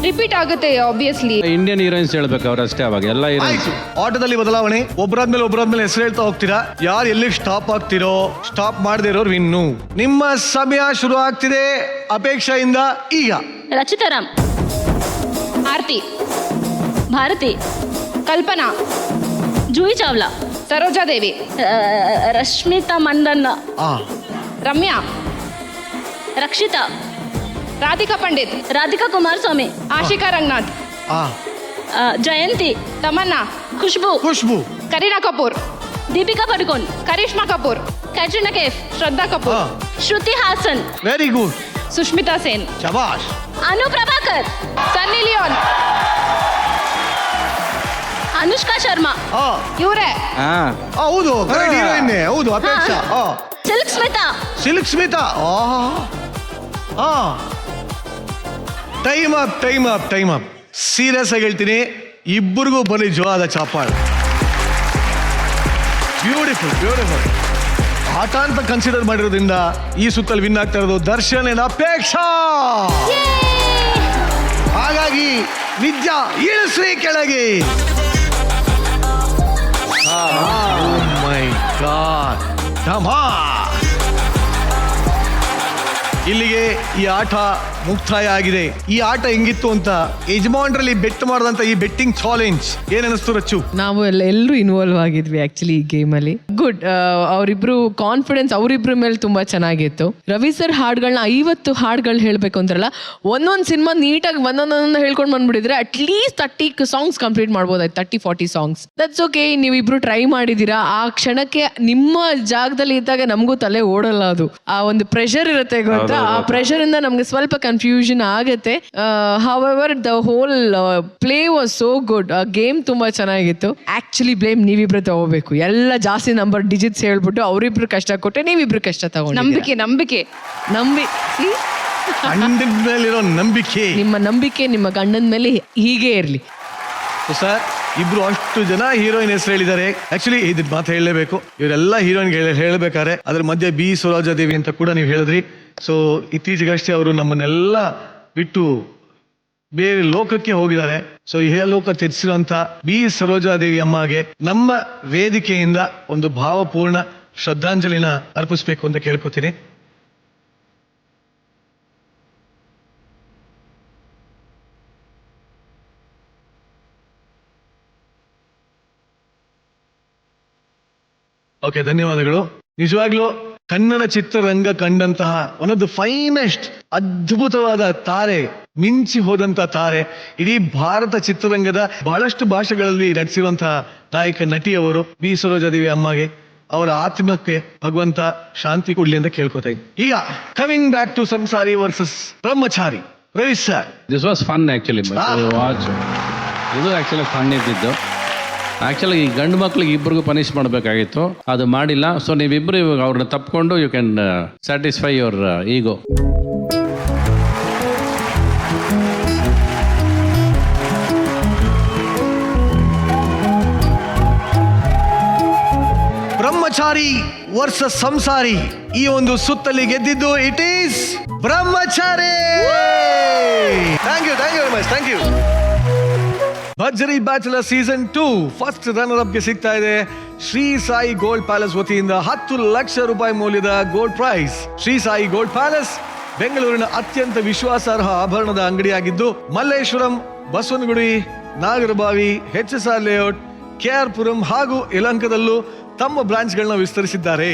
ರಿಪೀಟ್ ಆಗುತ್ತೆ ಆಬ್ವಿಯಸ್ಲಿ. ಇಂಡಿಯನ್ ಹೀರೋಯಿನ್ಸ್ ಹೇಳ್ಬೇಕು ಅವ್ರು ಅಷ್ಟೇ. ಅವಾಗ ಎಲ್ಲ ಹೀರೋಯಿನ್ಸ್ ಆಟದಲ್ಲಿ ಬದಲಾವಣೆ. ಒಬ್ಬರಾದ್ಮೇಲೆ ಹೆಸರು ಹೇಳ್ತಾ ಹೋಗ್ತೀರಾ. ಯಾರು ಎಲ್ಲಿ ಸ್ಟಾಪ್ ಆಗ್ತಿರೋ, ಸ್ಟಾಪ್ ಮಾಡದೇ ಇರೋರು ವಿನ್ನು. ನಿಮ್ಮ ಸಮಯ ಶುರು ಆಗ್ತಿದೆ ಅಪೇಕ್ಷೆಯಿಂದ ಈಗ. ರಚಿತಾರಾಮ್, ಆರ್ತಿ, ಭಾರತಿ, ಕಲ್ಪನಾ, ಜೂಹಿ ಚಾವ್ಲಾ, ಸರೋಜಾದೇವಿ, ರಶ್ಮಿತಾ ಮಂದಣ್ಣ, ರಮ್ಯಾ, ರಕ್ಷಿತಾ, ರಾಧಿಕಾ ಪಂಡಿತ್, ರಾಧಿಕಾ ಕುಮಾರಸ್ವಾಮಿ, ಆಶಿಕಾ ರಂಗನಾಥ್, ಜಯಂತಿ, ತಮನ್ನಾ, ಖುಷ್ಬು, ಕರೀನಾ ಕಪೂರ್, ದೀಪಿಕಾ ಪಡುಕೋನ್, ಕರಿಷ್ಮಾ ಕಪೂರ್, ಕ್ಯಾಟ್ರಿನಾ ಕೈಫ್, ಶ್ರದ್ಧಾ ಕಪೂರ್, ಶ್ರುತಿ ಹಾಸನ್, ವೆರಿ ಗುಡ್, ಸುಷ್ಮಿತಾ ಸೇನ್, ಶಬಾಷ್, ಅನು ಪ್ರಭಾಕರ್, ಸನ್ನಿ ಲಿಯೋನ್, ಅನುಷ್ಕಾ ಶರ್ಮಾ, ಇವರೇ. ಹೌದು ಹೌದು Apeksha. Silk Smita. Time up. Serious ಆಗಿ ಹೇಳ್ತೀನಿ, ಇಬ್ಬರಿಗೂ ಬರೀ ಜೋರಾದ ಚಾಪಾಳು. ಬ್ಯೂಟಿಫುಲ್. ಆಟ ಅಂತ ಕನ್ಸಿಡರ್ ಮಾಡಿರೋದ್ರಿಂದ ಈ ಸುತ್ತಲ್ಲಿ ವಿನ್ ಆಗ್ತಾ ಇರೋದು ದರ್ಶನ್ and ಅಪೇಕ್ಷಾ. ಹಾಗಾಗಿ ವಿದ್ಯಾ ಇಳಿಸ್ರಿ ಕೆಳಗೆ. ಮೈ ಗಾಡ್, ಇಲ್ಲಿಗೆ ಈ ಆಟ ಮುಕ್ತಾಯ ಆಗಿದೆ. ಈ ಆಟ ಹೆಂಗಿತ್ತು ಅಂತ ಯಜಮಾನ್ರಲ್ಲಿ ಬೆಟ್ ಮಾಡಿದಂತ ಈ ಬೆಟ್ಟಿಂಗ್ ಚಾಲೆಂಜ್ ಏನ್ ಅನಿಸ್ತು ರಚ್ಚು? ನಾವು ಎಲ್ಲರೂ ಇನ್ವಾಲ್ವ್ ಆಗಿದ್ವಿ ಆಕ್ಚುಲಿ ಈ ಗೇಮ್ ಅಲ್ಲಿ. ಗುಡ್. ಅವರಿಬ್ರು ಕಾನ್ಫಿಡೆನ್ಸ್ ಅವರಿಬ್ರ ಮೇಲೆ ತುಂಬಾ ಚೆನ್ನಾಗಿತ್ತು. ರವಿ ಸರ್ ಹಾಡುಗಳನ್ನ 50 ಹಾಡುಗಳು ಹೇಳ್ಬೇಕು ಅಂದ್ರಲ್ಲ, ಒಂದೊಂದು ಸಿನಿಮಾ ನೀಟಾಗಿ ಒಂದೊಂದೊಂದು ಹೇಳ್ಕೊಂಡು ಬಂದ್ಬಿಟ್ಟಿದ್ರೆ ಅಟ್ಲೀಸ್ಟ್ 30 ಸಾಂಗ್ಸ್ ಕಂಪ್ಲೀಟ್ ಮಾಡ್ಬೋದಾಯ್ತು. 30-40 ಸಾಂಗ್ಸ್. That's okay. ನೀವಿಬ್ರು ಟ್ರೈ ಮಾಡಿದೀರಾ. ಆ ಕ್ಷಣಕ್ಕೆ ನಿಮ್ಮ ಜಾಗದಲ್ಲಿ ಇದ್ದಾಗ ನಮಗೂ ತಲೆ ಓಡಲ್ಲ. ಅದು ಆ ಒಂದು ಪ್ರೆಷರ್ ಇರುತ್ತೆ ಗೊತ್ತಾ. ಆತರ ಆ ಪ್ರೆಷರ್ ಇಂದ ನಮ್ಗೆ ಸ್ವಲ್ಪ ಕನ್ಫ್ಯೂಷನ್ ಆಗುತ್ತೆ. However the whole play was so good. Game ತುಂಬಾ ಚೆನ್ನಾಗಿತ್ತು. ಆಕ್ಚುಲಿ ಬ್ಲೇಮ್ ನೀವಿಬ್ರು ತಗೋಬೇಕು. ಎಲ್ಲ ಜಾಸ್ತಿ ನಂಬರ್ ಡಿಜಿಟ್ಸ್ ಹೇಳ್ಬಿಟ್ಟು ಅವರಿಬ್ರು ಕಷ್ಟ ಕೊಟ್ಟೆ, ನೀವಿಬ್ರು ಕಷ್ಟ ತಗೊಂಡು. ನಂಬಿಕೆ ಗಂಡನ ಮೇಲಿರೋ ನಂಬಿಕೆ, ನಿಮ್ಮ ನಂಬಿಕೆ ನಿಮ್ಮ ಗಂಡನ ಮೇಲೆ ಹೀಗೆ ಇರ್ಲಿ. ಸರ್ ಇಬ್ರು ಅಷ್ಟು ಜನ ಹೀರೋಯಿನ್ ಹೆಸರು ಹೇಳಿದ್ದಾರೆ. ಆಕ್ಚುಲಿ ಇದ್ ಮಾತು ಹೇಳಲೇಬೇಕು, ಇವರೆಲ್ಲ ಹೀರೋಯಿನ್ ಹೇಳಬೇಕಾದ್ರೆ ಅದ್ರ ಮಧ್ಯೆ ಬಿ ಸರೋಜಾದೇವಿ ಅಂತ ಕೂಡ ನೀವು ಹೇಳಿದ್ರಿ. ಸೊ ಇತ್ತೀಚೆಗಷ್ಟೇ ಅವರು ನಮ್ಮನ್ನೆಲ್ಲ ಬಿಟ್ಟು ಬೇರೆ ಲೋಕಕ್ಕೆ ಹೋಗಿದ್ದಾರೆ. ಸೊ ಈ ಲೋಕ ತ್ಯಜಿಸಿರುವಂತ ಬಿ ಸರೋಜಾದೇವಿ ಅಮ್ಮಗೆ ನಮ್ಮ ವೇದಿಕೆಯಿಂದ ಒಂದು ಭಾವಪೂರ್ಣ ಶ್ರದ್ಧಾಂಜಲಿನ ಅರ್ಪಿಸ್ಬೇಕು ಅಂತ ಕೇಳ್ಕೊತೀನಿ. ಓಕೆ, ಧನ್ಯವಾದಗಳು. ನಿಜವಾಗ್ಲೂ ಕನ್ನಡ ಚಿತ್ರರಂಗ ಕಂಡಂತಹ ಒನ್ ಆಫ್ ದ ಫೈನೆಸ್ಟ್, ಅದ್ಭುತವಾದ ತಾರೆ, ಮಿಂಚಿ ಹೋದಂತ ತಾರೆ. ಇಡೀ ಭಾರತ ಚಿತ್ರರಂಗದ ಬಹಳಷ್ಟು ಭಾಷೆಗಳಲ್ಲಿ ನಟಿಸಿರುವಂತಹ ನಾಯಕ ನಟಿಯವರು ಬಿ ಸರೋಜಾದೇವಿ ಅಮ್ಮಗೆ ಅವರ ಆತ್ಮಕ್ಕೆ ಭಗವಂತ ಶಾಂತಿ ಕೊಡ್ಲಿ ಅಂತ ಕೇಳ್ಕೊತಾ ಇದ್ದೀನಿ. ಈಗ ಕಮಿಂಗ್ ಬ್ಯಾಕ್ ಟು ಸಂಸಾರಿ versus brahmachari, Ravi sir. This was fun actually watch. ಇದು ಆ್ಯಕ್ಚುಲಿ ಫನ್ ಇದ್ದಿದ್ದು. ಆ್ಯಕ್ಚುಲಿ ಈ ಗಂಡು ಮಕ್ಳಿಗೆ ಇಬ್ಬರಿಗೂ ಪನಿಷ್ ಮಾಡಬೇಕಾಗಿತ್ತು, ಅದು ಮಾಡಿಲ್ಲ. ಸೊ ನೀವಿಬ್ಬರು ಇವಾಗ ಅವ್ರನ್ನ ತಪ್ಪಿಕೊಂಡು you can satisfy your ego. ಬ್ರಹ್ಮಚಾರಿ ವರ್ಸಸ್ ಸಂಸಾರಿ, ಈ ಒಂದು ಸುತ್ತಲ್ಲಿ ಗೆದ್ದಿದ್ದು ಇಟ್ ಈಸ್ ಬ್ರಹ್ಮಚಾರಿ. Thank you very much, thank you. Bharjari bachelor season 2 first runner up ಗೆ ಸಿಗ್ತಾ ಇದೆ ಶ್ರೀ ಸಾಯಿ ಗೋಲ್ಡ್ ಪ್ಯಾಲೇಸ್ ವತಿಯಿಂದ 10 ಲಕ್ಷ ರೂಪಾಯಿ ಮೌಲ್ಯದ gold prize. Shri Sai gold palace ಬೆಂಗಳೂರಿನ ಅತ್ಯಂತ ವಿಶ್ವಾಸಾರ್ಹ ಆಭರಣದ ಅಂಗಡಿಯಾಗಿದ್ದು Malleshwaram, Basavanagudi, Nagarbhavi, HSR layout, KR Puram ಹಾಗೂ ಯಲಹಂಕದಲ್ಲೂ ತಮ್ಮ ಬ್ರಾಂಚ್ಗಳನ್ನ ವಿಸ್ತರಿಸಿದ್ದಾರೆ.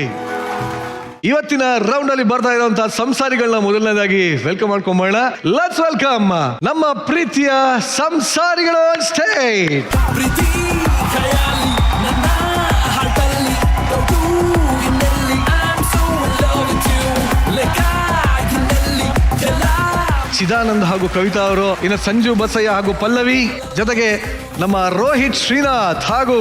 ಇವತ್ತಿನ ರೌಂಡ್ ಅಲ್ಲಿ ಬರ್ತಾ ಇರುವಂತಹ ಸಂಸಾರಿಗಳನ್ನ ಮೊದಲನೇದಾಗಿ ವೆಲ್ಕಮ್ ಮಾಡ್ಕೊಂಬೋಣ. ಲೆಟ್ಸ್ ವೆಲ್ಕಮ್ ನಮ್ಮ ಪ್ರೀತಿಯ ಸಂಸಾರಿಗಳು ಆನ್ ಸ್ಟೇಜ್. ಚಿದಾನಂದ್ ಹಾಗೂ ಕವಿತಾ ಅವರು, ಇನ್ನು ಸಂಜು ಬಸಯ್ಯ ಹಾಗೂ ಪಲ್ಲವಿ, ಜೊತೆಗೆ ನಮ್ಮ ರೋಹಿತ್ ಶ್ರೀನಾಥ್ ಹಾಗೂ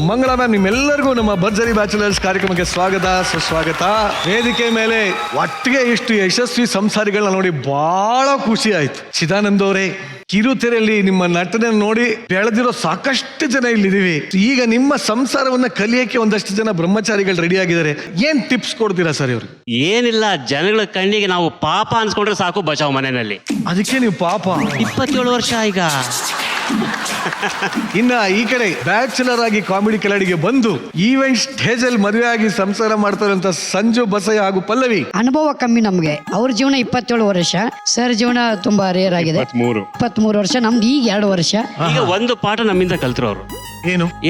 ಮಂಗಳಾ ಮ್ಯಾಮ್, ನಿಮ್ಮೆಲ್ಲರಿಗೂ ನಮ್ಮ ಭರ್ಜರಿ ಬ್ಯಾಚುಲರ್ಸ್ ಕಾರ್ಯಕ್ರಮಕ್ಕೆ ಸ್ವಾಗತ, ಸುಸ್ವಾಗತ. ವೇದಿಕೆ ಮೇಲೆ ಒಟ್ಟಿಗೆ ಇಷ್ಟು ಯಶಸ್ವಿ ಸಂಸಾರಿಗಳನ್ನ ನೋಡಿ ಬಹಳ ಖುಷಿ ಆಯ್ತು. ಚಿದಾನಂದ್ ಅವರೇ, ಕಿರುತೆರೆಯಲ್ಲಿ ನಿಮ್ಮ ನಟನೆ ನೋಡಿ ಬೆಳೆದಿರೋ ಸಾಕಷ್ಟು ಜನ ಇಲ್ಲಿದ್ದೀವಿ. ಈಗ ನಿಮ್ಮ ಸಂಸಾರವನ್ನ ಕಲಿಯಕ್ಕೆ ಒಂದಷ್ಟು ಜನ ಬ್ರಹ್ಮಚಾರಿಗಳು ರೆಡಿ ಆಗಿದ್ದಾರೆ. ಏನ್ ಟಿಪ್ಸ್ ಕೊಡ್ತೀರಾ ಸರ್ ಇವ್ರಿಗೆ? ಏನಿಲ್ಲ, ಜನಗಳ ಕಣ್ಣಿಗೆ ನಾವು ಪಾಪ ಅನ್ಸ್ಕೊಂಡ್ರೆ ಸಾಕು ಬಚಾವ್ ಮನೆಯಲ್ಲಿ. ಅದಕ್ಕೆ ನೀವು ಪಾಪ. 27 ವರ್ಷ ಈಗ. ಇನ್ನ ಈ ಕಡೆ ಬ್ಯಾಚುಲರ್ ಆಗಿ ಕಾಮಿಡಿ ಕೆಳಡಿಗೆ ಬಂದು ಈವೆಂಟ್ ಸ್ಟೇಜ್ ಅಲ್ಲಿ ಮದುವೆ ಆಗಿ ಸಂಸಾರ ಮಾಡ್ತಾರಂತ ಸಂಜು ಬಸಯ್ಯ ಹಾಗೂ ಪಲ್ಲವಿ. ಅನುಭವ ಕಮ್ಮಿ ನಮ್ಗೆ. ಅವ್ರ ಜೀವನ 27 ವರ್ಷ, ಸರ್ ಜೀವನ ತುಂಬಾ ರೇರ್ ಆಗಿದೆ. 23 ವರ್ಷ, ನಮ್ದು ಈಗ 2 ವರ್ಷ. ಈಗ ಒಂದು ಪಾಠ ನಮ್ಮಿಂದ ಕಲ್ತರು ಅವರು.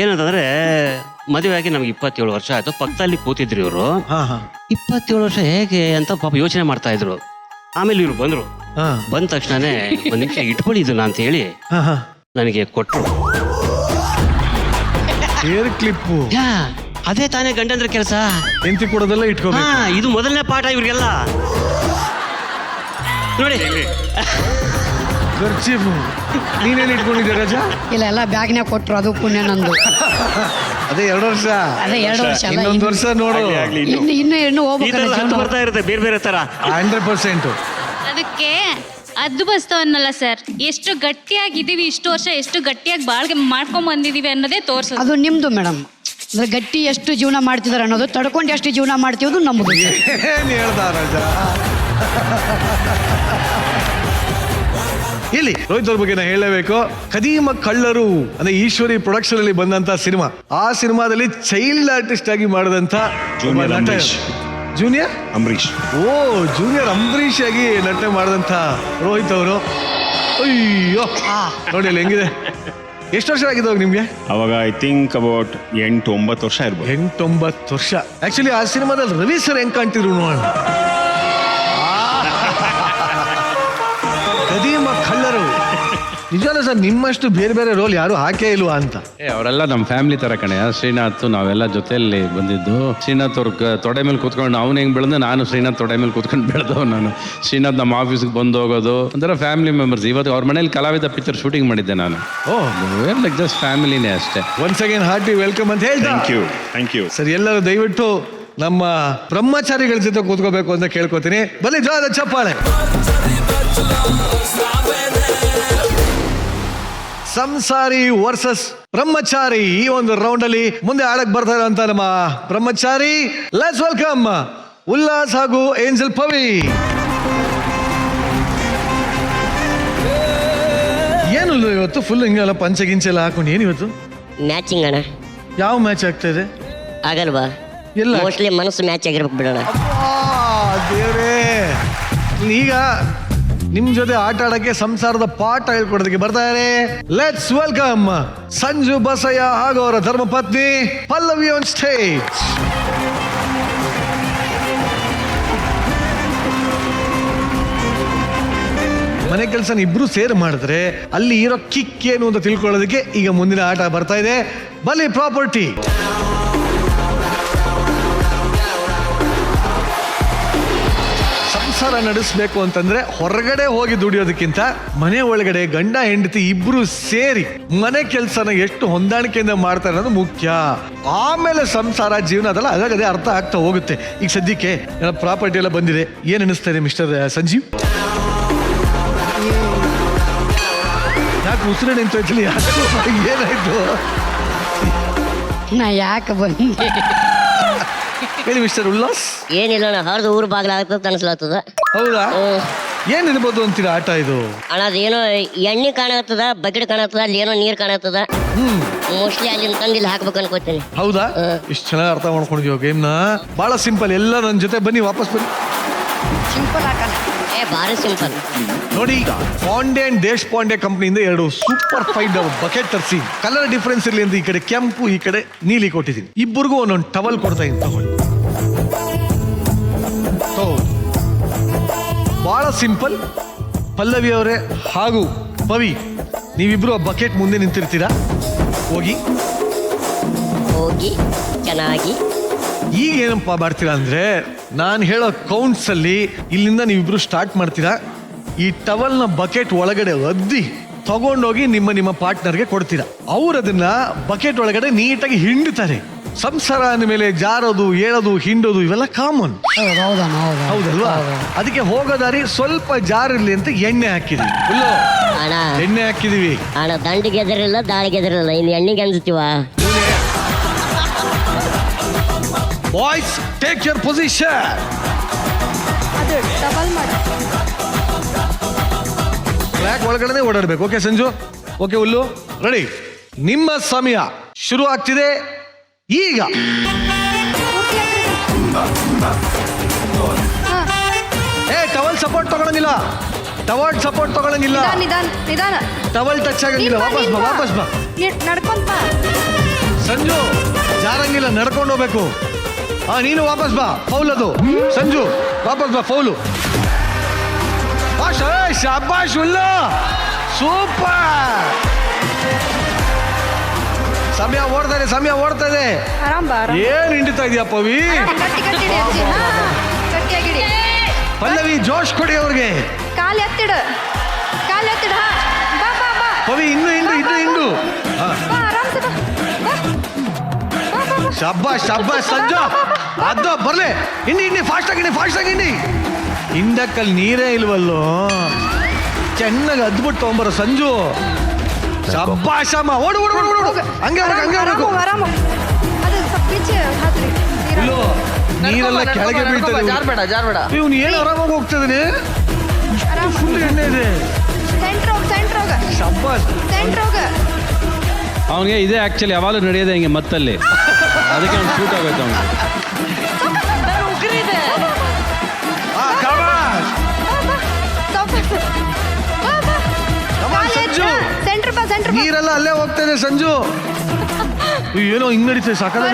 ಏನಂತಂದ್ರೆ ಮದುವೆ ಆಗಿ ನಮ್ಗೆ 27 ವರ್ಷ ಆಯ್ತು. ಪಕ್ಕದಲ್ಲಿ ಕೂತಿದ್ರು ಇವರು. 27 ವರ್ಷ ಹೇಗೆ ಅಂತ ಪಾಪ ಯೋಚನೆ ಮಾಡ್ತಾ ಇದ್ರು. ಆಮೇಲೆ ಇವ್ರು ಬಂದ್ರು. ಬಂದ ತಕ್ಷಣನೇ ಒಂದ್ ನಿಮಿಷ ಇಟ್ಕೊಳ್ಳಿ ಇದನ್ನ ಅಂತ ಹೇಳಿ ನನಗೆ ಕೊಟ್ರು. ಕ್ಲಿಪ್ಪು. ಅದೇ ತಾನೇ ಗಂಡಂದ್ರ ಕೆಲಸ. ಎಂತಿ ಕೊಡೋದೆಲ್ಲ ಇಟ್ಕೋಬೇಕು. ಇದು ಮೊದಲನೇ ಪಾಠ ಇವ್ರಿಗೆಲ್ಲ. ನೋಡಿ, ಖರ್ಚೀಫು ನೀನೇನು ಇಟ್ಕೊಂಡಿದ್ದೆ ರಜಾ? ಇಲ್ಲ, ಎಲ್ಲ ಬ್ಯಾಗ್ನಾಗ ಕೊಟ್ರು. ಅದು ಪುಣ್ಯ ನಂದು. ಅದೇ 2 ವರ್ಷ. ಅದೇ 2 ವರ್ಷ. ಇನ್ನೊಂದು ವರ್ಷ ನೋಡು, ಇನ್ನು ಹೋಗ್ಬೇಕು. ಬರ್ತಾ ಇರುತ್ತೆ ಬೇರೆ ಬೇರೆ ತರ. 100%. ಅದಕ್ಕೆ ಅದು ಬಸ್ತವನ್ನಲ್ಲ ಸರ್, ಎಷ್ಟು ಗಟ್ಟಿಯಾಗಿದ್ದೀವಿ ಇಷ್ಟು ವರ್ಷ, ಎಷ್ಟು ಗಟ್ಟಿಯಾಗಿ ಬಾಳ್ಗೆ ಮಾಡ್ಕೊಂಡ್ ಬಂದಿದೀವಿ ಅನ್ನೋದೇ ತೋರ್ಸೋದು. ಅದು ನಿಮ್ದು ಮೇಡಮ್. ಅಂದ್ರೆ ಗಟ್ಟಿ ಎಷ್ಟು ಜೀವನ ಮಾಡ್ತಿದಾರೆ ಅನ್ನೋದು, ತಡ್ಕೊಂಡು ಎಷ್ಟು ಜೀವನ ಮಾಡ್ತೀವದು ನಮ್ಮದು. ಏನ್ ಹೇಳ್ದ ರಜಾ? ಇಲ್ಲಿ ರೋಹಿತ್ ಅವ್ರ ಬಗ್ಗೆ ನಾ ಹೇಳಬೇಕು. ಕದೀಮ ಕಳ್ಳರು ಅಂದ್ರೆ ಈಶ್ವರಿ ಪ್ರೊಡಕ್ಷನ್ ಅಲ್ಲಿ ಬಂದಂತ ಸಿನಿಮಾ. ಆ ಸಿನಿಮಾದಲ್ಲಿ ಚೈಲ್ಡ್ ಆರ್ಟಿಸ್ಟ್ ಆಗಿ ಮಾಡಿದಂತ ಜೂನಿಯರ್ ಅಂಬರೀಶ್. ಜೂನಿಯರ್ ಅಂಬರೀಶ್ ಆಗಿ ನಟನೆ ಮಾಡಿದಂತ ರೋಹಿತ್ ಅವರು. ಅಯ್ಯೋ ನೋಡಿ ಅಲ್ಲಿ ಹೆಂಗಿದೆ. ಎಷ್ಟು ವರ್ಷ ಆಗಿದೆ ನಿಮ್ಗೆ? ಅವಾಗ ಐ ಥಿಂಕ್ ಅಬೌಟ್ 8-9 ವರ್ಷ ಇರ್ಬೋದು. 8-9 ವರ್ಷ. ಆಕ್ಚುಲಿ ಆ ಸಿನಿಮಾದಲ್ಲಿ ರವಿ ಸರ್ ಹೆಂಗ್ ಕಾಣ್ತಿದ್ರು ನೋಡೋಣ. ಕದೀಮ ಕಳ್ಳರು ನಿಜವಲ್ಲ ಸರ್, ನಿಮ್ಮಷ್ಟು ಬೇರೆ ಬೇರೆ ರೋಲ್ ಯಾರು ಹಾಕೇ ಇಲ್ವಾ ಅಂತ. ಅವರೆಲ್ಲ ನಮ್ಮ ಫ್ಯಾಮಿಲಿ ತರ ಕಣೆ. ಶ್ರೀನಾಥ್ ನಾವೆಲ್ಲ ಜೊತೆಯಲ್ಲಿ ಬಂದಿದ್ದು. ಶ್ರೀನಾಥ್ ಅವ್ರ ತೊಡೆ ಮೇಲೆ ಕೂತ್ಕೊಂಡು ಅವ್ನು ಹೆಂಗ್ ಬೆಳೆದ, ನಾನು ಶ್ರೀನಾಥ್ ತೊಡೆ ಮೇಲೆ ಕೂತ್ಕೊಂಡು ಬೆಳೆದವ್ ನಾನು. ಶ್ರೀನಾಥ್ ನಮ್ಮ ಆಫೀಸ್ಗೆ ಬಂದು ಹೋಗೋದು ಒಂಥರ ಫ್ಯಾಮಿಲಿ ಮೆಂಬರ್ಸ್. ಇವತ್ತು ಅವ್ರ ಮನೇಲಿ ಕಲಾವಿದ ಪಿಕ್ಚರ್ ಶೂಟಿಂಗ್ ಮಾಡಿದ್ದೆ ನಾನು. ಲೈಕ್ ಜಸ್ಟ್ ಫ್ಯಾಮಿಲಿನೇ ಅಷ್ಟೇ. ಒನ್ಸ್ ಅಗೇನ್ ಹಾರ್ಟಿ ವೆಲ್ಕಮ್ ಅಂತ ಹೇಳ್ತಾ ಥ್ಯಾಂಕ್ ಯು ಸರ್, ಎಲ್ಲರೂ ದಯವಿಟ್ಟು ನಮ್ಮ ಬ್ರಹ್ಮಚಾರಿಗಳ ಜೊತೆ ಕೂತ್ಕೋಬೇಕು ಅಂತ ಕೇಳ್ಕೊತೀನಿ. ಬನ್ನಿ ಜೋರಾದ ಚಪ್ಪಾಳೆ. ಸಂಸಾರಿ ವರ್ಸಸ್ ಬ್ರಹ್ಮಚಾರಿ ಈ ಒಂದು ರೌಂಡ್ ಅಲ್ಲಿ ಮುಂದೆ ಆಡಕ್ ಬರ್ತಾರೆ ಅಂತ ನಮ್ಮ ಬ್ರಹ್ಮಚಾರಿ. ಲೆಟ್ಸ್ ವೆಲ್ಕಮ್ ಉಲ್ಲಾಸ್ ಹಾಗೂ ಏಂಜಲ್ ಪವಿ. ಏನು ಇವತ್ತು ಫುಲ್ ಹಿಂಗೆಲ್ಲ ಪಂಚ ಗಿಂಚೆಲ್ಲ ಹಾಕೊಂಡು ಏನು ಇವತ್ತು ಮ್ಯಾಚಿಂಗ್ ಅಣ್ಣ? ಯಾವ ಮ್ಯಾಚ್ ಆಗ್ತಾ ಇದೆ? ಆಗಲ್ವಾ? ಎಲ್ಲ ಮೋಸ್ಟ್ಲಿ ಮನಸ್ಸು ಮ್ಯಾಚ್ ಆಗಿರ್ಬೇಕು ಬಿಡೋಣ. ದೇವ್ರೇ, ಈಗ ನಿಮ್ ಜೊತೆ ಆಟ ಆಡಕ್ಕೆ ಸಂಸಾರದ ಪಾಠ ಹೇಳ್ಕೊಡೋದಕ್ಕೆ ಬರ್ತಾರೆ. ಲೆಟ್ಸ್ ವೆಲ್ಕಮ್ ಸಂಜು ಬಸಯ್ಯ ಹಾಗೂ ಅವರ ಧರ್ಮಪತ್ನಿ ಪಲ್ಲವಿ ಆನ್ ಸ್ಟೇಜ್. ಮನೆ ಕೆಲಸ ಇಬ್ರು ಸೇರ್ ಮಾಡಿದ್ರೆ ಅಲ್ಲಿ ಇರೋ ಕಿಕ್ ಏನು ಅಂತ ತಿಳ್ಕೊಳ್ಳೋದಕ್ಕೆ ಈಗ ಮುಂದಿನ ಆಟ ಬರ್ತಾ ಇದೆ. ಬಲಿ ಪ್ರಾಪರ್ಟಿ. ಸಂಸಾರ ನಡೆಸಬೇಕು ಅಂತಂದ್ರೆ ಹೊರಗಡೆ ಹೋಗಿ ದುಡಿಯೋದಕ್ಕಿಂತ ಮನೆ ಒಳಗಡೆ ಗಂಡ ಹೆಂಡತಿ ಇಬ್ರು ಸೇರಿ ಮನೆ ಕೆಲಸನ ಎಷ್ಟು ಹೊಂದಾಣಿಕೆಯಿಂದ ಮಾಡ್ತಾರೆ ಅನ್ನೋದು ಮುಖ್ಯ. ಆಮೇಲೆ ಸಂಸಾರ ಜೀವನ ಅದಲ್ಲ, ಅದೇ ಅರ್ಥ ಆಗ್ತಾ ಹೋಗುತ್ತೆ. ಈಗ ಸದ್ಯಕ್ಕೆ ಪ್ರಾಪರ್ಟಿ ಎಲ್ಲ ಬಂದಿದೆ. ಏನ್ ಅನಿಸ್ತಾರೆ ಮಿಸ್ಟರ್ ಸಂಜೀವ್? ಯಾಕೆ ಉಸಿರು ನಿಂತೋಯ್ತಿಲ್ಲ? ಏನಾಯ್ತು? ನಾ ಯಾಕೆ ಬಂದೆ? ಹೇಳಿ ಮಿಸ್ಟರ್ ಉಲ್ಲಾಸ್. ಏನಿಲ್ಲ ಅಣ್ಣ, ಹರಿದು ಊರು ಬಾಗ್ಲಾಗ್ತದ ಅನ್ಸ್ಲಾಗ್ತದ. ಹೌದಾ? ಏನಿರ್ಬೋದು ಅಂತೀರಾ ಆಟ ಇದು? ಅಣ್ಣ ಅದೇನೋ ಎಣ್ಣೆ ಕಾಣತ್ತದ, ಬಕೆಟ್ ಕಾಣತ್ತದ, ಅಲ್ಲಿ ಏನೋ ನೀರ್ ಕಾಣತ್ತದ. ಮೋಸ್ಟ್ಲಿ ಅಲ್ಲಿಂದ ತಂದು ಇಲ್ಲಿ ಹಾಕ್ಬೇಕು ಅನ್ಕೋತೀನಿ. ಹೌದಾ? ಇಷ್ಟು ಚೆನ್ನಾಗಿ ಅರ್ಥ ಮಾಡ್ಕೊಂಡಿದ್ಯೋ ಗೇಮ್ನ. ಬಹಳ ಸಿಂಪಲ್. ಎಲ್ಲ ನನ್ನ ಜೊತೆ ಬನ್ನಿ, ವಾಪಸ್ ಬನ್ನಿ. ಸಿಂಪಲ್ ಹಾಕಣ. ಭಾರಿ ಸಿಂಪಲ್ ನೋಡಿ. ಈಗ ಪಾಂಡೆ ಅಂಡ್ ದೇಶ್ ಪಾಂಡೆ ಕಂಪ್ನಿಯಿಂದ 2 ಸೂಪರ್ ಫೈನ್ ಬಕೆಟ್ ತರಿಸಿ, ಕಲರ್ ಡಿಫ್ರೆನ್ಸ್ ಇರಲಿ ಅಂತ ಈ ಕಡೆ ಕೆಂಪು ಈ ಕಡೆ ನೀಲಿ ಕೊಟ್ಟಿದ್ದೀನಿ. ಇಬ್ಬರಿಗೂ ಒಂದೊಂದು ಟವಲ್ ಕೊಡ್ತಾ ಇದ್ದೀನಿ, ತಗೊಳ್ಳಿ. ಬಹಳ ಸಿಂಪಲ್. ಪಲ್ಲವಿ ಅವರೇ ಹಾಗೂ ಪವಿ, ನೀವಿಬ್ರು ಆ ಬಕೆಟ್ ಮುಂದೆ ನಿಂತಿರ್ತೀರಾ. ಹೋಗಿ ಚೆನ್ನಾಗಿ. ಈಗ ಏನಪ್ಪಾ ಮಾಡ್ತೀರಾ ಅಂದ್ರೆ, ನಾನು ಹೇಳೋ ಕೌಂಟ್ಸ್ ಅಲ್ಲಿ ಇಲ್ಲಿಂದ ನೀವಿಬ್ರು ಸ್ಟಾರ್ಟ್ ಮಾಡ್ತೀರಾ. ಈ ಟವಲ್ನ ಬಕೆಟ್ ಒಳಗಡೆ ಒದ್ದಿ ತಗೊಂಡೋಗಿ ನಿಮ್ಮ ಪಾರ್ಟ್ನರ್ಗೆ ಕೊಡ್ತೀರಾ. ಅವ್ರು ಅದನ್ನ ಬಕೆಟ್ ಒಳಗಡೆ ನೀಟಾಗಿ ಹಿಂಡ್ತಾರೆ. ಸಂಸಾರ ಅಂದಮೇಲೆ ಜಾರೋದು, ಏಳೋದು, ಹಿಂಡೋದು ಇವೆಲ್ಲ ಕಾಮನ್, ಹೌದಲ್ವಾ? ಅದಕ್ಕೆ ಹೋಗೋ ದಾರಿ ಸ್ವಲ್ಪ ಜಾರಿರ್ಲಿ ಅಂತ ಎಣ್ಣೆ ಹಾಕಿದ್ವಿ. ಎಣ್ಣೆ ಹಾಕಿದೀವಿ. ಅಣ್ಣ ದಂಡಿಗೆ ಎದರಿಲ್ಲ, ದಾಳಿಗೆ ಎದರಿಲ್ಲ, ಇನ್ನು ಎಣ್ಣೆಗೆ ಅನ್ಸುತ್ತೀವ. Boys take your position. Track ಒಳಗಡೆ ಓಡಾಡ್ಬೇಕು. ಓಕೆ ಸಂಜು? ಓಕೆ ಹುಲ್ಲು? ರೆಡಿ? ನಿಮ್ಮ ಸಮಯ ಶುರು ಆಗ್ತಿದೆ ಈಗ. ಟವಲ್ ಸಪೋರ್ಟ್ ತಗೊಳಂಗಿಲ್ಲ, ಟವಲ್ ಸಪೋರ್ಟ್ ತಗೊಳಂಗಿಲ್ಲ. ಟವಲ್ ಟಚ್ ಆಗಂಗಿಲ್ಲ. ವಾಪಸ್ ಬಾ. ಸಂಜು ಜಾರಂಗಿಲ್ಲ, ನಡ್ಕೊಂಡು ಹೋಗ್ಬೇಕು. ನೀನು ವಾಪಸ್ ಬಾ. ಫೌಲ್ ಅದು. ಸಂಜು ವಾಪಸ್ ಬಾ, ಫೌಲು. ಶಾಬಾಷ್ ಉಲ್ಲು, ಸೂಪರ್. ಸಮಯ ಓಡ್ತಾ ಇದೆ. ಏನ್ ಹಿಂಡಿತಾ ಇದೆಯಾ ಪವಿ? ಪಲ್ಲವಿ ಜೋಶ್ ಕೊಡಿ ಅವ್ರಿಗೆ. ಪವಿ ಇನ್ನು ಹಿಂಡು. ಶಾಬಾಷ್ ಸಂಜು. ಅದು ಬರ್ಲಿ. ಹಿಂಡಿ ಫಾಸ್ಟ್ ಆಗಿ ಹಿಂಡಿ. ಹಿಂಡಕ್ಕಲ್ಲಿ ನೀರೇ ಇಲ್ವಲ್ಲೋ. ಚೆನ್ನಾಗಿ ಅದ್ಬಿಟ್ಟು ತಗೊಂಬರೋ ಸಂಜು. ಶಾಬಾಷಮ್ಮ. ಓಡು. ಹಂಗೆ ಹೋಗ್ಬೇಕು. ನೀರೆಲ್ಲ ಕೆಳಗೆ ಬೀಳ್ತದೆ. ಇವ್ನು ಏನು ಆರಾಮಾಗಿ ಹೋಗ್ತದೆ. ಫುಲ್ ಎಣ್ಣೆ ಇದೆ. ಶಾಬಾಷ್. ಅವನಿಗೆ ಇದೇ ಆಕ್ಚುಲಿ ಯಾವಾಗಲೂ ನಡೆಯೋದೇ ಹಿಂಗೆ ಮತ್ತಲ್ಲಿ. ಅದಕ್ಕೆ ಅವ್ನು ಶೂಟ್ ಆಗೋಯ್ತು ಅವನು. ನೀರೆಲ್ಲ ಅಲ್ಲೇ ಹೋಗ್ತದೆ ಸಂಜು. ಏನೋ ಹಿಂಗ್ ನಡೀತದೆ. ಸಾಕಾಗ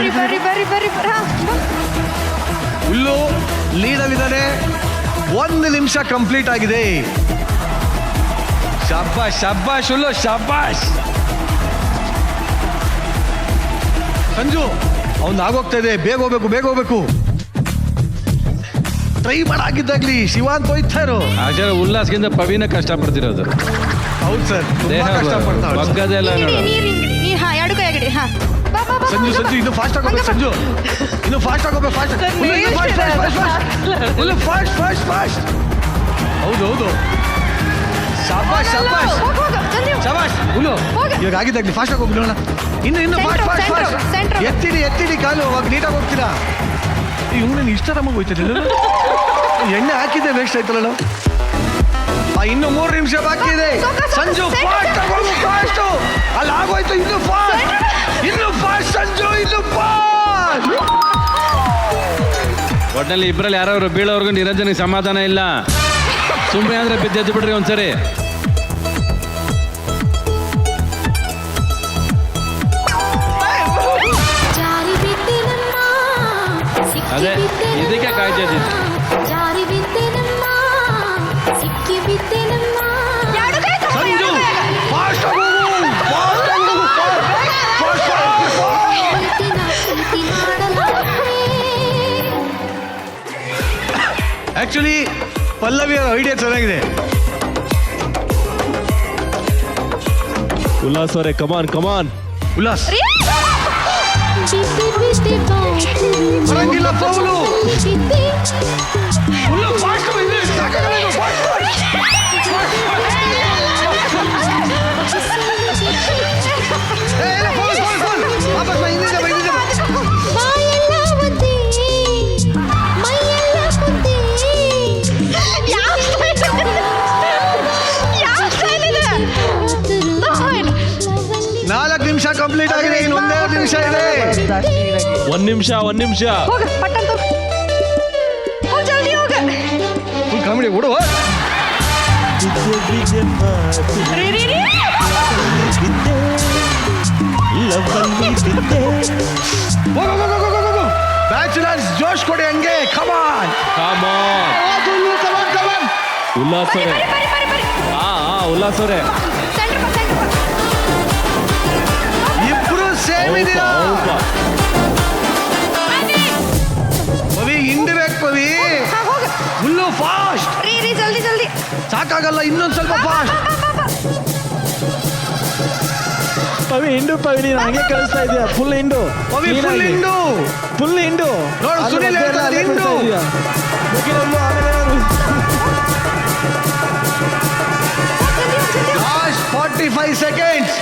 ಹುಲ್ಲು ಲೀಡಲ್ಲಿದ್ದಾನೆ. 1 ನಿಮಿಷ ಕಂಪ್ಲೀಟ್ ಆಗಿದೆ. ಶಾಬಾಷ್ ಶಾಬಾಷ್ ಉಲ್ಲು ಶಾಬಾಷ್. ಸಂಜು ಅವ್ನು ಆಗೋಗ್ತಾ ಇದೆ, ಬೇಗ ಹೋಗ್ಬೇಕು. ಟ್ರೈ ಮಾಡಾಗಿದ್ದಾಗ್ಲಿ ಶಿವ ಅಂತ ಹೋಯ್ತಾ ಇರೋ. ಆಚಾರ್ಯ ಉಲ್ಲಾಸ್ಗಿಂತ ಪವಿನ ಕಷ್ಟಪಡ್ತಿರೋದು. ಹೌದು ಸರ್, ದೇಹ ಬಗ್ಗದೆಲ್ಲ ನೋಡು. ಎರಡು ಕೈ ಅಗಡಿ. ಹಾ ಸಂಜು ಇನ್ನು ಫಾಸ್ಟ್ ಆಗೋಬೇಕು. ಸಂಜು ಇನ್ನು ಫಾಸ್ಟ್ ಆಗೋಬೇಕು. ಫಾಸ್ಟ್. ಹೌದು. ಶಾಬಾಷ್ ಹುಲ್ಲು. ಇವಾಗ ಆಗಿದ್ದಾಗ್ಲಿ ಫಾಸ್ಟ್ ಆಗಿ ಹೋಗ್ಬಿಡೋಣ. ಇನ್ನು ಫಾಸ್ಟ್. ಎತ್ತಿಡಿ ಕಾಲು, ಅವಾಗ ನೀಟಾಗಿ ಹೋಗ್ತೀರಾ. ಇವ್ನು ಇಷ್ಟ ನಮಗೆ ಹೋಯ್ತದೆ. ಎಣ್ಣೆ ಹಾಕಿದ್ದೆ ವೇಸ್ಟ್ ಆಯ್ತಲ್ಲ. ಇನ್ನು 3 ನಿಮಿಷ ಬಾಕಿ ಇದೆ. ಸಂಜು ಫಾಸ್ಟ್. ಅಲ್ಲಿ ಆಗೋಯ್ತು. ಇನ್ನು ಫಾಸ್ಟ್ ಸಂಜು, ಇನ್ನು ಫಾಸ್ಟ್. ಒಟ್ಟಿನಲ್ಲಿ ಇಬ್ಬರಲ್ಲಿ ಯಾರು ಬೀಳೋರ್ಗು ನಿರಂಜನಿಗೆ ಸಮಾಧಾನ ಇಲ್ಲ. ಸುಮ್ಮನೆ ಅಂದ್ರೆ ಬಿದ್ದೆದ್ದು ಬಿಡ್ರಿ ಒಂದ್ಸರಿ. ಅದೇ ಇದಕ್ಕೆ ಕಾಯ್ತಿದ್ದೆ. ಆಕ್ಚುಲಿ ಪಲ್ಲವಿ ಅವರ ಐಡಿಯಾ ಚೆನ್ನಾಗಿದೆ. ಉಲ್ಲಾಸ್ ಅವರೇ ಕಮಾನ್ ಉಲ್ಲಾಸ್ ಬರಂಗಿಲ್ಲ ಪೌಲು. ನಾಲ್ಕು ನಿಮಿಷ ಕಂಪ್ಲೀಟ್ ಆಗಿದೆ. ಇನ್ನು 1 ನಿಮಿಷ ಇದೆ. 1 ನಿಮಿಷ ಕಾಮಿಡಿ ಹುಡುಗ. ಬ್ಯಾಚುಲರ್ಸ್ ಜೋಶ್ ಕೊಡಿ ಹಂಗೆ. ಕಮಾನ್ ಉಲ್ಲಾಸ್ ಅವರೇ. ಉಲ್ಲಾಸ್ ಅವರೇ ಇಬ್ರು ಸೇಮ್ ಇದೀರಾ. ಪವಿ ಹಿಂಡ್ಬೇಕು. Pavi full fast. ಜಲ್ದಿ ಸಾಕಾಗಲ್ಲ, ಇನ್ನೊಂದು ಸ್ವಲ್ಪ ಫಾಸ್ಟ್. ಪವಿ ನೀನು ಹಂಗೆ ಕಳಿಸ್ತಾ ಇದೀಯ. ಫುಲ್ ಹಿಂಡು ಪವಿ, ಫುಲ್ ಹಿಂಡು. ನೋಡು ಸುನಿಲ್ ಹೇಳ್ತಾರೆ ಹಿಂಡು. Last 45 seconds.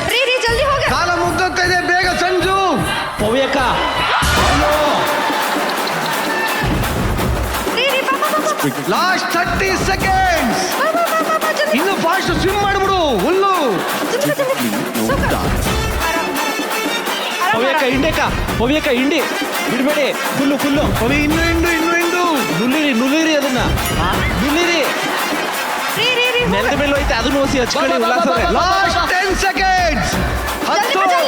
ಕಾಲ ಮುಗ್ದೋಗ್ತಾ ಇದೆ. ಬೇಗ ಸಂಜು. ಪವ್ಯಕ್ಕ ಲಾಸ್ಟ್ 30 ಸೆಕೆಂಡ್ಸ್. ಇನ್ನು ಫಾಸ್ಟ್ ಸ್ವಿಮ್ ಮಾಡ್ಬಿಡು ಹುಲ್ಲು. ಪವ್ಯಕ್ಕ ಹಿಂಡಿ ಬಿಡ್ಬೇಡಿ. ಫುಲ್ಲು ಪವಿ ಇನ್ನು ನುಲ್ಲಿರಿ ಅದನ್ನ ನುಲ್ಲಿರಿ. ನೆಲದ ಮೇಲೆ ಹೋಯ್ತು ಅದನ್ನು ಓಸಿ ಹಚ್ಕೊಳ್ಳಿ. ಉಲ್ಲಾಸ್ ಅವರೇ ಲಾಸ್ಟ್ 10 ಸೆಕೆಂಡ್ಸ್. 10 9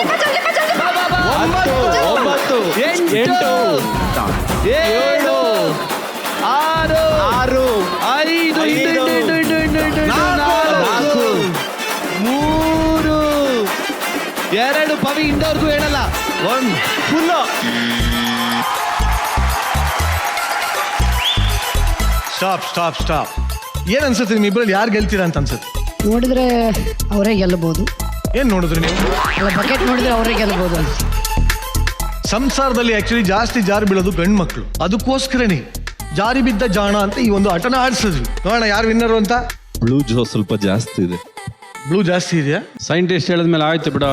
8 7 6 5 4 3 2 ಪವಿ ಇಂಡೋರ್ಗೂ ಹೇಳಲ್ಲ. 1 ಫುಲ್ಲು. ಸ್ಟಾಪ್. ಏನ್ ಅನ್ಸುತ್ತೆ ನಿಮ್ ಇಬ್ಬರಲ್ಲಿ ಯಾರು ಗೆಲ್ತೀರಾ ಅಂತ ಅನ್ಸುತ್ತೆ? ನೋಡಿದ್ರೆ ಅವರೇ ಗೆಲ್ಲಬಹುದು. ಏನ್ ನೋಡಿದ್ರಿ ನೀವು? ಬಕೆಟ್ ನೋಡಿದ್ರೆ ಅವರೇ ಗೆಲ್ಲಬಹುದು. ಸಂಸಾರದಲ್ಲಿ ಆಕ್ಚುಲಿ ಜಾಸ್ತಿ ಜಾರಿ ಬೀಳೋದು ಗಂಡು ಮಕ್ಕಳು. ಅದಕ್ಕೋಸ್ಕರನೇ ಜಾರಿ ಬಿದ್ದ ಜಾಣ ಅಂತ ಈ ಒಂದು ಆಟನ ಆಡಿಸಿದ್ವಿ. ನೋಡೋಣ ಯಾರು ವಿನ್ನರು ಅಂತ. ಬ್ಲೂ ಸ್ವಲ್ಪ ಜಾಸ್ತಿ ಇದೆ. ಬ್ಲೂ ಜಾಸ್ತಿ ಇದೆಯಾ? ಸೈಂಟಿಸ್ಟ್ ಹೇಳಿದ್ಮೇಲೆ ಆಯ್ತು ಬಿಡ.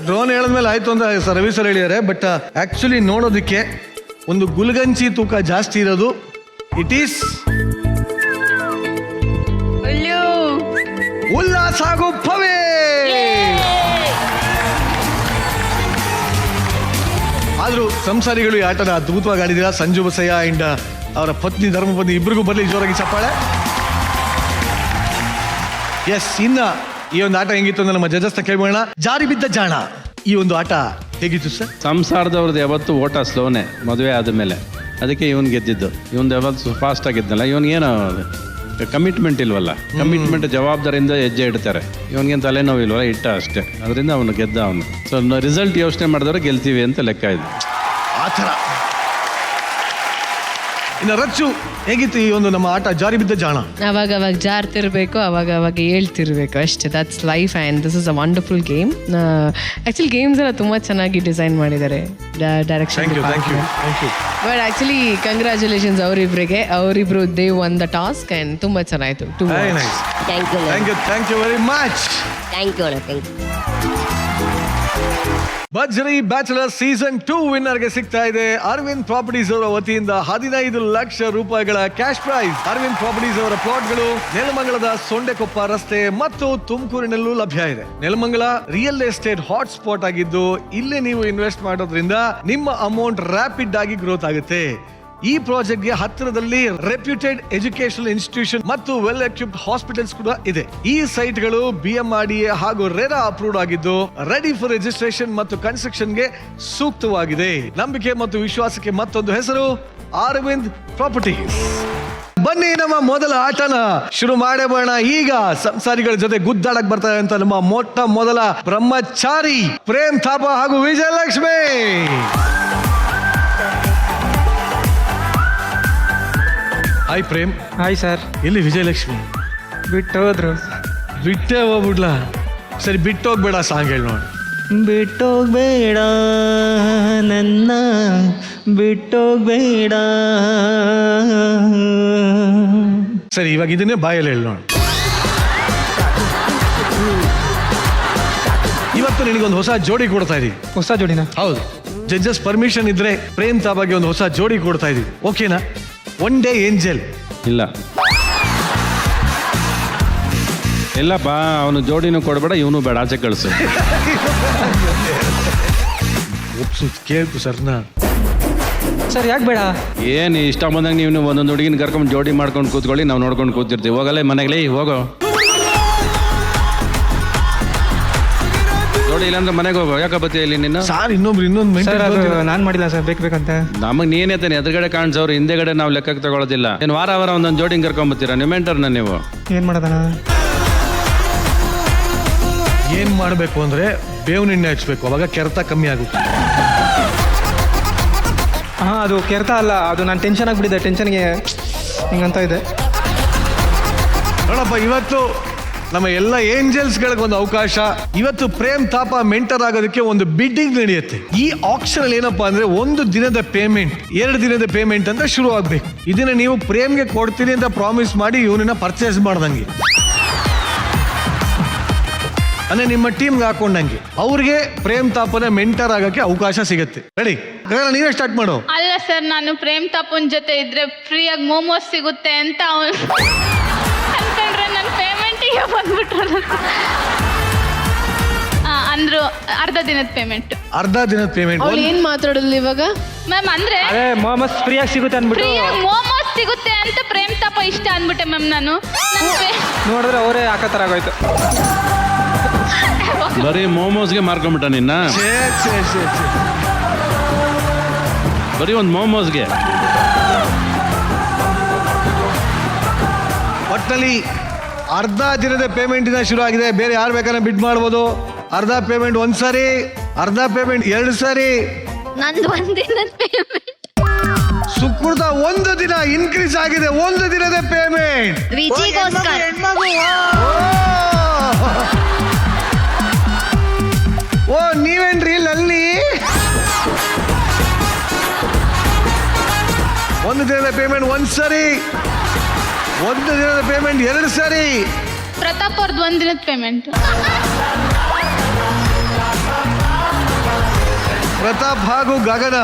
ಡ್ರೋನ್ ಹೇಳಿದ್ಮೇಲೆ ಆಯ್ತು ಅಂತ ರವಿ ಸರ್ ಹೇಳಿದ್ದಾರೆ. ಬಟ್ ಆಕ್ಚುಲಿ ನೋಡೋದಕ್ಕೆ ಒಂದು ಗುಲ್ಗಂಚಿ ತೂಕ ಜಾಸ್ತಿ ಇರೋದು ಇಟ್ ಈಸ್ ಉಲ್ಲಾಸ್ ಹಾಗೂ ಪವಿ. ಆದ್ರೂ ಸಂಸಾರಿಗಳು ಈ ಆಟನ ಅದ್ಭುತವಾಗಿ ಆಡಿದಿರ. ಸಂಜು ಬಸಯ್ಯ ಅಂಡ್ ಅವರ ಪತ್ನಿ ಧರ್ಮಪತ್ನಿ ಇಬ್ಬರಿಗೂ ಬರಲಿ ಜೋರಾಗಿ ಚಪ್ಪಾಳೆ. ಎಸ್, ಇನ್ನ ಈ ಒಂದು ಆಟ ಹೆಂಗಿತ್ತು ಅಂತ ನಮ್ಮ ಜಜಸ್ನ ಕೇಳೋಣ. ಜಾರಿ ಬಿದ್ದ ಜಾಣ ಈ ಒಂದು ಆಟ ಹೇಗಿತ್ತು ಸರ್? ಸಂಸಾರದವ್ರದ್ದು ಯಾವತ್ತು ಓಟ ಸ್ಲೋನೆ ಮದುವೆ ಆದಮೇಲೆ. ಅದಕ್ಕೆ ಇವನ್ ಗೆದ್ದಿದ್ದು. ಇವನ್ ಯಾವತ್ತು ಫಾಸ್ಟ್ ಆಗಿದ್ನಲ್ಲ. ಇವನ್ ಏನೋ ಕಮಿಟ್ಮೆಂಟ್ ಇಲ್ವಲ್ಲ, ಕಮಿಟ್ಮೆಂಟ್ ಜವಾಬ್ದಾರಿಯಿಂದ ಹೆಜ್ಜೆ ಇಡ್ತಾರೆ. ಇವನಿಗೆ ತಲೆನೋವು ಇಲ್ವಲ್ಲ, ಇಟ್ಟ ಅಷ್ಟೇ, ಅದರಿಂದ ಅವನು ಗೆದ್ದ. ಅವನು ಸೊ ರಿಸಲ್ಟ್ ಯೋಚನೆ ಮಾಡಿದವ್ರೆ ಗೆಲ್ತೀವಿ ಅಂತ ಲೆಕ್ಕ ಇದೆ. ಆ ಥರ. ಇನ್ನು ರಚ್ಚು, ಹೇಗಿತ್ತು ಈ ಒಂದು ನಮ್ಮ ಆಟ? ಜಾರಿ ಬಿದ್ದ ಜಾಣ. ಅವಾಗ ಜಾರ್ತಿರ್ಬೇಕು, ಅವಾಗ ಹೇಳ್ತಿರ್ಬೇಕು ಅಷ್ಟೇ. That's life and this is a wonderful game. Actually games ಎಲ್ಲ ತುಂಬ ಚೆನ್ನಾಗಿ ಡಿಸೈನ್ ಮಾಡಿದ್ದಾರೆ, ಡೈರೆಕ್ಷನ್. ಬಟ್ ಆ್ಯಕ್ಚುಲಿ ಕಂಗ್ರ್ಯಾಚುಲೇಷನ್ಸ್ ಅವರಿಬ್ರು they won the task and ತುಂಬ ಚೆನ್ನಾಯಿತು. Thank you very much. Thank you ಅಣ್ಣ, thank you. Bharjari bachelor season 2 ವಿನ್ನರ್ಗೆ ಸಿಗ್ತಾ ಇದೆ ಅರವಿಂದ್ ಪ್ರಾಪರ್ಟೀಸ್ ಅವರ ವತಿಯಿಂದ 15 ಲಕ್ಷ ರೂಪಾಯಿಗಳ ಕ್ಯಾಶ್ ಪ್ರೈಸ್. ಅರವಿಂದ್ ಪ್ರಾಪರ್ಟೀಸ್ ಅವರ ಪ್ಲಾಟ್ಗಳು ನೆಲಮಂಗಲದ ಸೊಂಡೆಕೊಪ್ಪ ರಸ್ತೆ ಮತ್ತು ತುಮಕೂರಿನಲ್ಲೂ ಲಭ್ಯ ಇದೆ. Nelamangala real estate hot spot ಆಗಿದ್ದು, ಇಲ್ಲೇ ನೀವು ಇನ್ವೆಸ್ಟ್ ಮಾಡೋದ್ರಿಂದ ನಿಮ್ಮ ಅಮೌಂಟ್ ರ್ಯಾಪಿಡ್ ಆಗಿ ಗ್ರೋತ್ ಆಗುತ್ತೆ. ಈ ಪ್ರಾಜೆಕ್ಟ್ಗೆ ಹತ್ತಿರದಲ್ಲಿ ರೆಪ್ಯೂಟೆಡ್ ಎಜುಕೇಶನಲ್ ಇನ್ಸ್ಟಿಟ್ಯೂಷನ್ ಮತ್ತು ವೆಲ್ ಎಕ್ವಿಪ್ಡ್ ಹಾಸ್ಪಿಟಲ್ಸ್ ಕೂಡ ಇದೆ. ಈ ಸೈಟ್ಗಳು BMRDA ಹಾಗೂ ರೆರಾ ಅಪ್ರೂವ್ಡ್ ಆಗಿದ್ದು, ರೆಡಿ ಫಾರ್ ರಿಜಿಸ್ಟ್ರೇಷನ್ ಮತ್ತು ಕನ್ಸ್ಟ್ರಕ್ಷನ್ಗೆ ಸೂಕ್ತವಾಗಿದೆ. ನಂಬಿಕೆ ಮತ್ತು ವಿಶ್ವಾಸಕ್ಕೆ ಮತ್ತೊಂದು ಹೆಸರು ಅರವಿಂದ್ ಪ್ರಾಪರ್ಟೀಸ್. ಬನ್ನಿ ನಮ್ಮ ಮೊದಲ ಆಟನ ಶುರು ಮಾಡಬೋಣ. ಈಗ ಸಂಸಾರಿಗಳ ಜೊತೆ ಗುದ್ದಾಡಕ್ ಬರ್ತಾರೆ ಅಂತ ನಮ್ಮ ಮೊಟ್ಟ ಮೊದಲ ಬ್ರಹ್ಮಚಾರಿ ಪ್ರೇಮ್ ಥಾಪ ಹಾಗೂ Vijayalakshmi. Hi Prem. Hi sir. ಎಲ್ಲಿ ವಿಜಯಲಕ್ಷ್ಮಿ? ಬಿಟ್ಟು ಹೋದ್ರು. ಬಿಟ್ಟೇ ಹೋಗ್ಬಿಡ್ಲಾ? ಸರಿ, ಬಿಟ್ಟೋಗ್ಬೇಡ ಸಾಂಗ್ ಹೇಳಿ ನೋಡಿ. ಬಿಟ್ಟೋಗ್ಬೇಡ ನನ್ನ, ಬಿಟ್ಟೋಗ್ಬೇಡ. ಸರಿ, ಇವಾಗ ಇದನ್ನೇ ಬಾಯಲ್ಲಿ ಹೇಳಿ ನೋಡಿ. ಇವತ್ತು ನಿನಗೊಂದು ಹೊಸ ಜೋಡಿ ಕೊಡ್ತಾ ಇದೀವಿ. ಹೊಸ ಜೋಡಿನ? ಹೌದು. ಜಡ್ಜಸ್ ಪರ್ಮಿಷನ್ ಇದ್ರೆ ಪ್ರೇಮ್ ತಾಬಾಗೆ ಒಂದು ಹೊಸ ಜೋಡಿ ಕೊಡ್ತಾ ಇದೀವಿ. ಓಕೆನಾ? One day angel. ಇಲ್ಲಪ್ಪ, ಅವನು ಜೋಡಿನೂ ಕೊಡಬೇಡ, ಇವನು ಬೇಡ, ಆಚೆ ಕಳಿಸು. ಕೇಳ್ತು ಸರ್ನ. ಸರ್ ಯಾಕೆ ಬೇಡ? ಏನು ಇಷ್ಟ ಬಂದಂಗೆ ನೀವು ಒಂದೊಂದು ಹುಡುಗಿನ ಕರ್ಕೊಂಡು ಜೋಡಿ ಮಾಡ್ಕೊಂಡು ಕೂತ್ಕೊಳ್ಳಿ, ನಾವು ನೋಡ್ಕೊಂಡು ಕೂತಿರ್ತೀವಿ. ಹೋಗಲ್ಲ ಮನೆಗಳೇ, ಹೋಗೋ. ಜೋಡಿ ಇಲ್ಲಾಂದ್ರೆ ಮನೆಗೆ ಹೋಗೋ. ಯಾಕೆ ಬತ್ತಿ ಇಲ್ಲಿ ನಿನ್ನ? ಸಾರ್ ಇನ್ನೊಂದು ನಾನು ಮಾಡಿಲ್ಲ ಸರ್, ಬೇಕಂತ. ನಮಗೆ ನೀನೇ ತಾನೆ ಎದುರುಗಡೆ ಕಾಣಿಸೋರು, ಹಿಂದೆಗಡೆ ನಾವು ಲೆಕ್ಕಕ್ಕೆ ತಗೊಳ್ಳೋದಿಲ್ಲ. ಏನು ವಾರ ಒಂದೊಂದು ಜೋಡಿ ಕರ್ಕೊಂಬತ್ತೀರಾ? ನೀವು ಮೆಂಟರ್ನ ನೀವು. ಏನು ಮಾಡೋದಣ್ಣ? ಏನ್ ಮಾಡಬೇಕು ಅಂದ್ರೆ ಬೇವಿನ ಎಣ್ಣೆ ಹಚ್ಬೇಕು, ಅವಾಗ ಕೆರೆತ ಕಮ್ಮಿ ಆಗುತ್ತೆ. ಹಾಂ, ಅದು ಕೆರೆತ ಅಲ್ಲ, ಅದು ನಾನು ಟೆನ್ಷನ್ ಆಗಿಬಿಟ್ಟಿದೆ. ಟೆನ್ಷನ್ಗೆ ಹಿಂಗಂತ ಇದೆ ನೋಡಪ್ಪ. ಇವತ್ತು ನಮ್ಮ ಎಲ್ಲ ಏಂಜಲ್ಸ್ಗಳಿಗೆ ಒಂದು ಅವಕಾಶ. ಇವತ್ತು ಪ್ರೇಮ್ ತಾಪ ಮೆಂಟರ್ ಆಗೋದಕ್ಕೆ ಒಂದು ಬಿಡ್ಡಿಂಗ್ ನಡೆಯುತ್ತೆ. ಈ ಆಕ್ಷನ್ ಅಲ್ಲಿ ಏನಪ್ಪಾ ಅಂದ್ರೆ 1 ದಿನದ ಪೇಮೆಂಟ್, 2 ದಿನದ ಪೇಮೆಂಟ್ ಅಂತ ಶುರು ಆಗ್ಬೇಕು. ಇದನ್ನ ನೀವು ಪ್ರೇಮ್ಗೆ ಕೊಡ್ತೀನಿ ಅಂತ ಪ್ರಾಮಿಸ್ ಮಾಡಿ ಇವನನ್ನ ಪರ್ಚೇಸ್ ಮಾಡ್ದಂಗೆ, ಅಂದ್ರೆ ನಿಮ್ಮ ಟೀಮ್ಗೆ ಹಾಕೊಂಡಂಗೆ ಅವ್ರಿಗೆ ಪ್ರೇಮ್ ತಾಪನ ಮೆಂಟರ್ ಆಗಕ್ಕೆ ಅವಕಾಶ ಸಿಗುತ್ತೆ. ರೆಡಿ? ನೀವೇ ಸ್ಟಾರ್ಟ್ ಮಾಡು. ಅಲ್ಲ ಸರ್, ನಾನು ಪ್ರೇಮ್ ತಾಪನ್ ಜೊತೆ ಇದ್ರೆ ಫ್ರೀಯಾಗಿ ಮೋಮೋಸ್ ಸಿಗುತ್ತೆ ಅಂತ ಅನ್ಕೊಂಡ್ರೆ ನನ್ನ ಪೇಮೆಂಟಿಗೆ ಬಂದ್ಬಿಟ್ರು. ಅಂದ್ರು ಅರ್ಧ ದಿನದ ಪೇಮೆಂಟ್. ಅರ್ಧ ದಿನದ ಪೇಮೆಂಟ್ ಅವ್ಳು ಏನ್ ಮಾತಾಡೋದು ಇವಾಗ? ಮ್ಯಾಮ್ ಅಂದ್ರೆ ಮೋಮೋಸ್ ಫ್ರೀಯಾಗಿ ಸಿಗುತ್ತೆ ಅಂದ್ಬಿಟ್ಟು, ಫ್ರೀಯಾಗಿ ಮೋಮೋಸ್ ಸಿಗುತ್ತೆ ಅಂತ ಪ್ರೇಮ್ ತಾಪ ಇಷ್ಟ ಅಂದ್ಬಿಟ್ಟೆ ಮ್ಯಾಮ್. ನಾನು ನೋಡಿದ್ರೆ ಅವರೇ ಹಾಕತ್ತರ ಆಗೋಯ್ತು. ಬರೀ ಮೋಮೋಸ್ಗೆ ಮಾರ್ಕೊಂಬಿಟ್ಟ ನಿನ್ನ? ಬರೀ ಒಂದು ಮೋಮೋಸ್ಗೆ? ಒಟ್ಟಲ್ಲಿ ಅರ್ಧ ದಿನದ ಪೇಮೆಂಟ್ ಇಂದ ಶುರು ಆಗಿದೆ. ಬೇರೆ ಯಾರು ಬೇಕಾದ್ರೆ ಬಿಡ್ ಮಾಡ್ಬೋದು. ಅರ್ಧ ಪೇಮೆಂಟ್ ಒಂದ್ಸರಿ, ಅರ್ಧ ಪೇಮೆಂಟ್ 2 ಸಾರಿ. ನಂದು ಒಂದಿನದ ಪೇಮೆಂಟ್. ಸುಕೃತ 1 ದಿನ ಇನ್ಕ್ರೀಸ್ ಆಗಿದೆ. 1 ದಿನದ ಪೇಮೆಂಟ್. ಓ, ನೀವೇನ್ರಿ ಅಲ್ಲಿ? 1 ದಿನದ ಪೇಮೆಂಟ್ 1 ಸರಿ, 1 ದಿನದ ಪೇಮೆಂಟ್ 2 ಸರಿ. ಪ್ರತಾಪ್ ಅವ್ರದ್ದು 1 ದಿನದ ಪೇಮೆಂಟ್. ಪ್ರತಾಪ್ ಹಾಗೂ ಗಗನ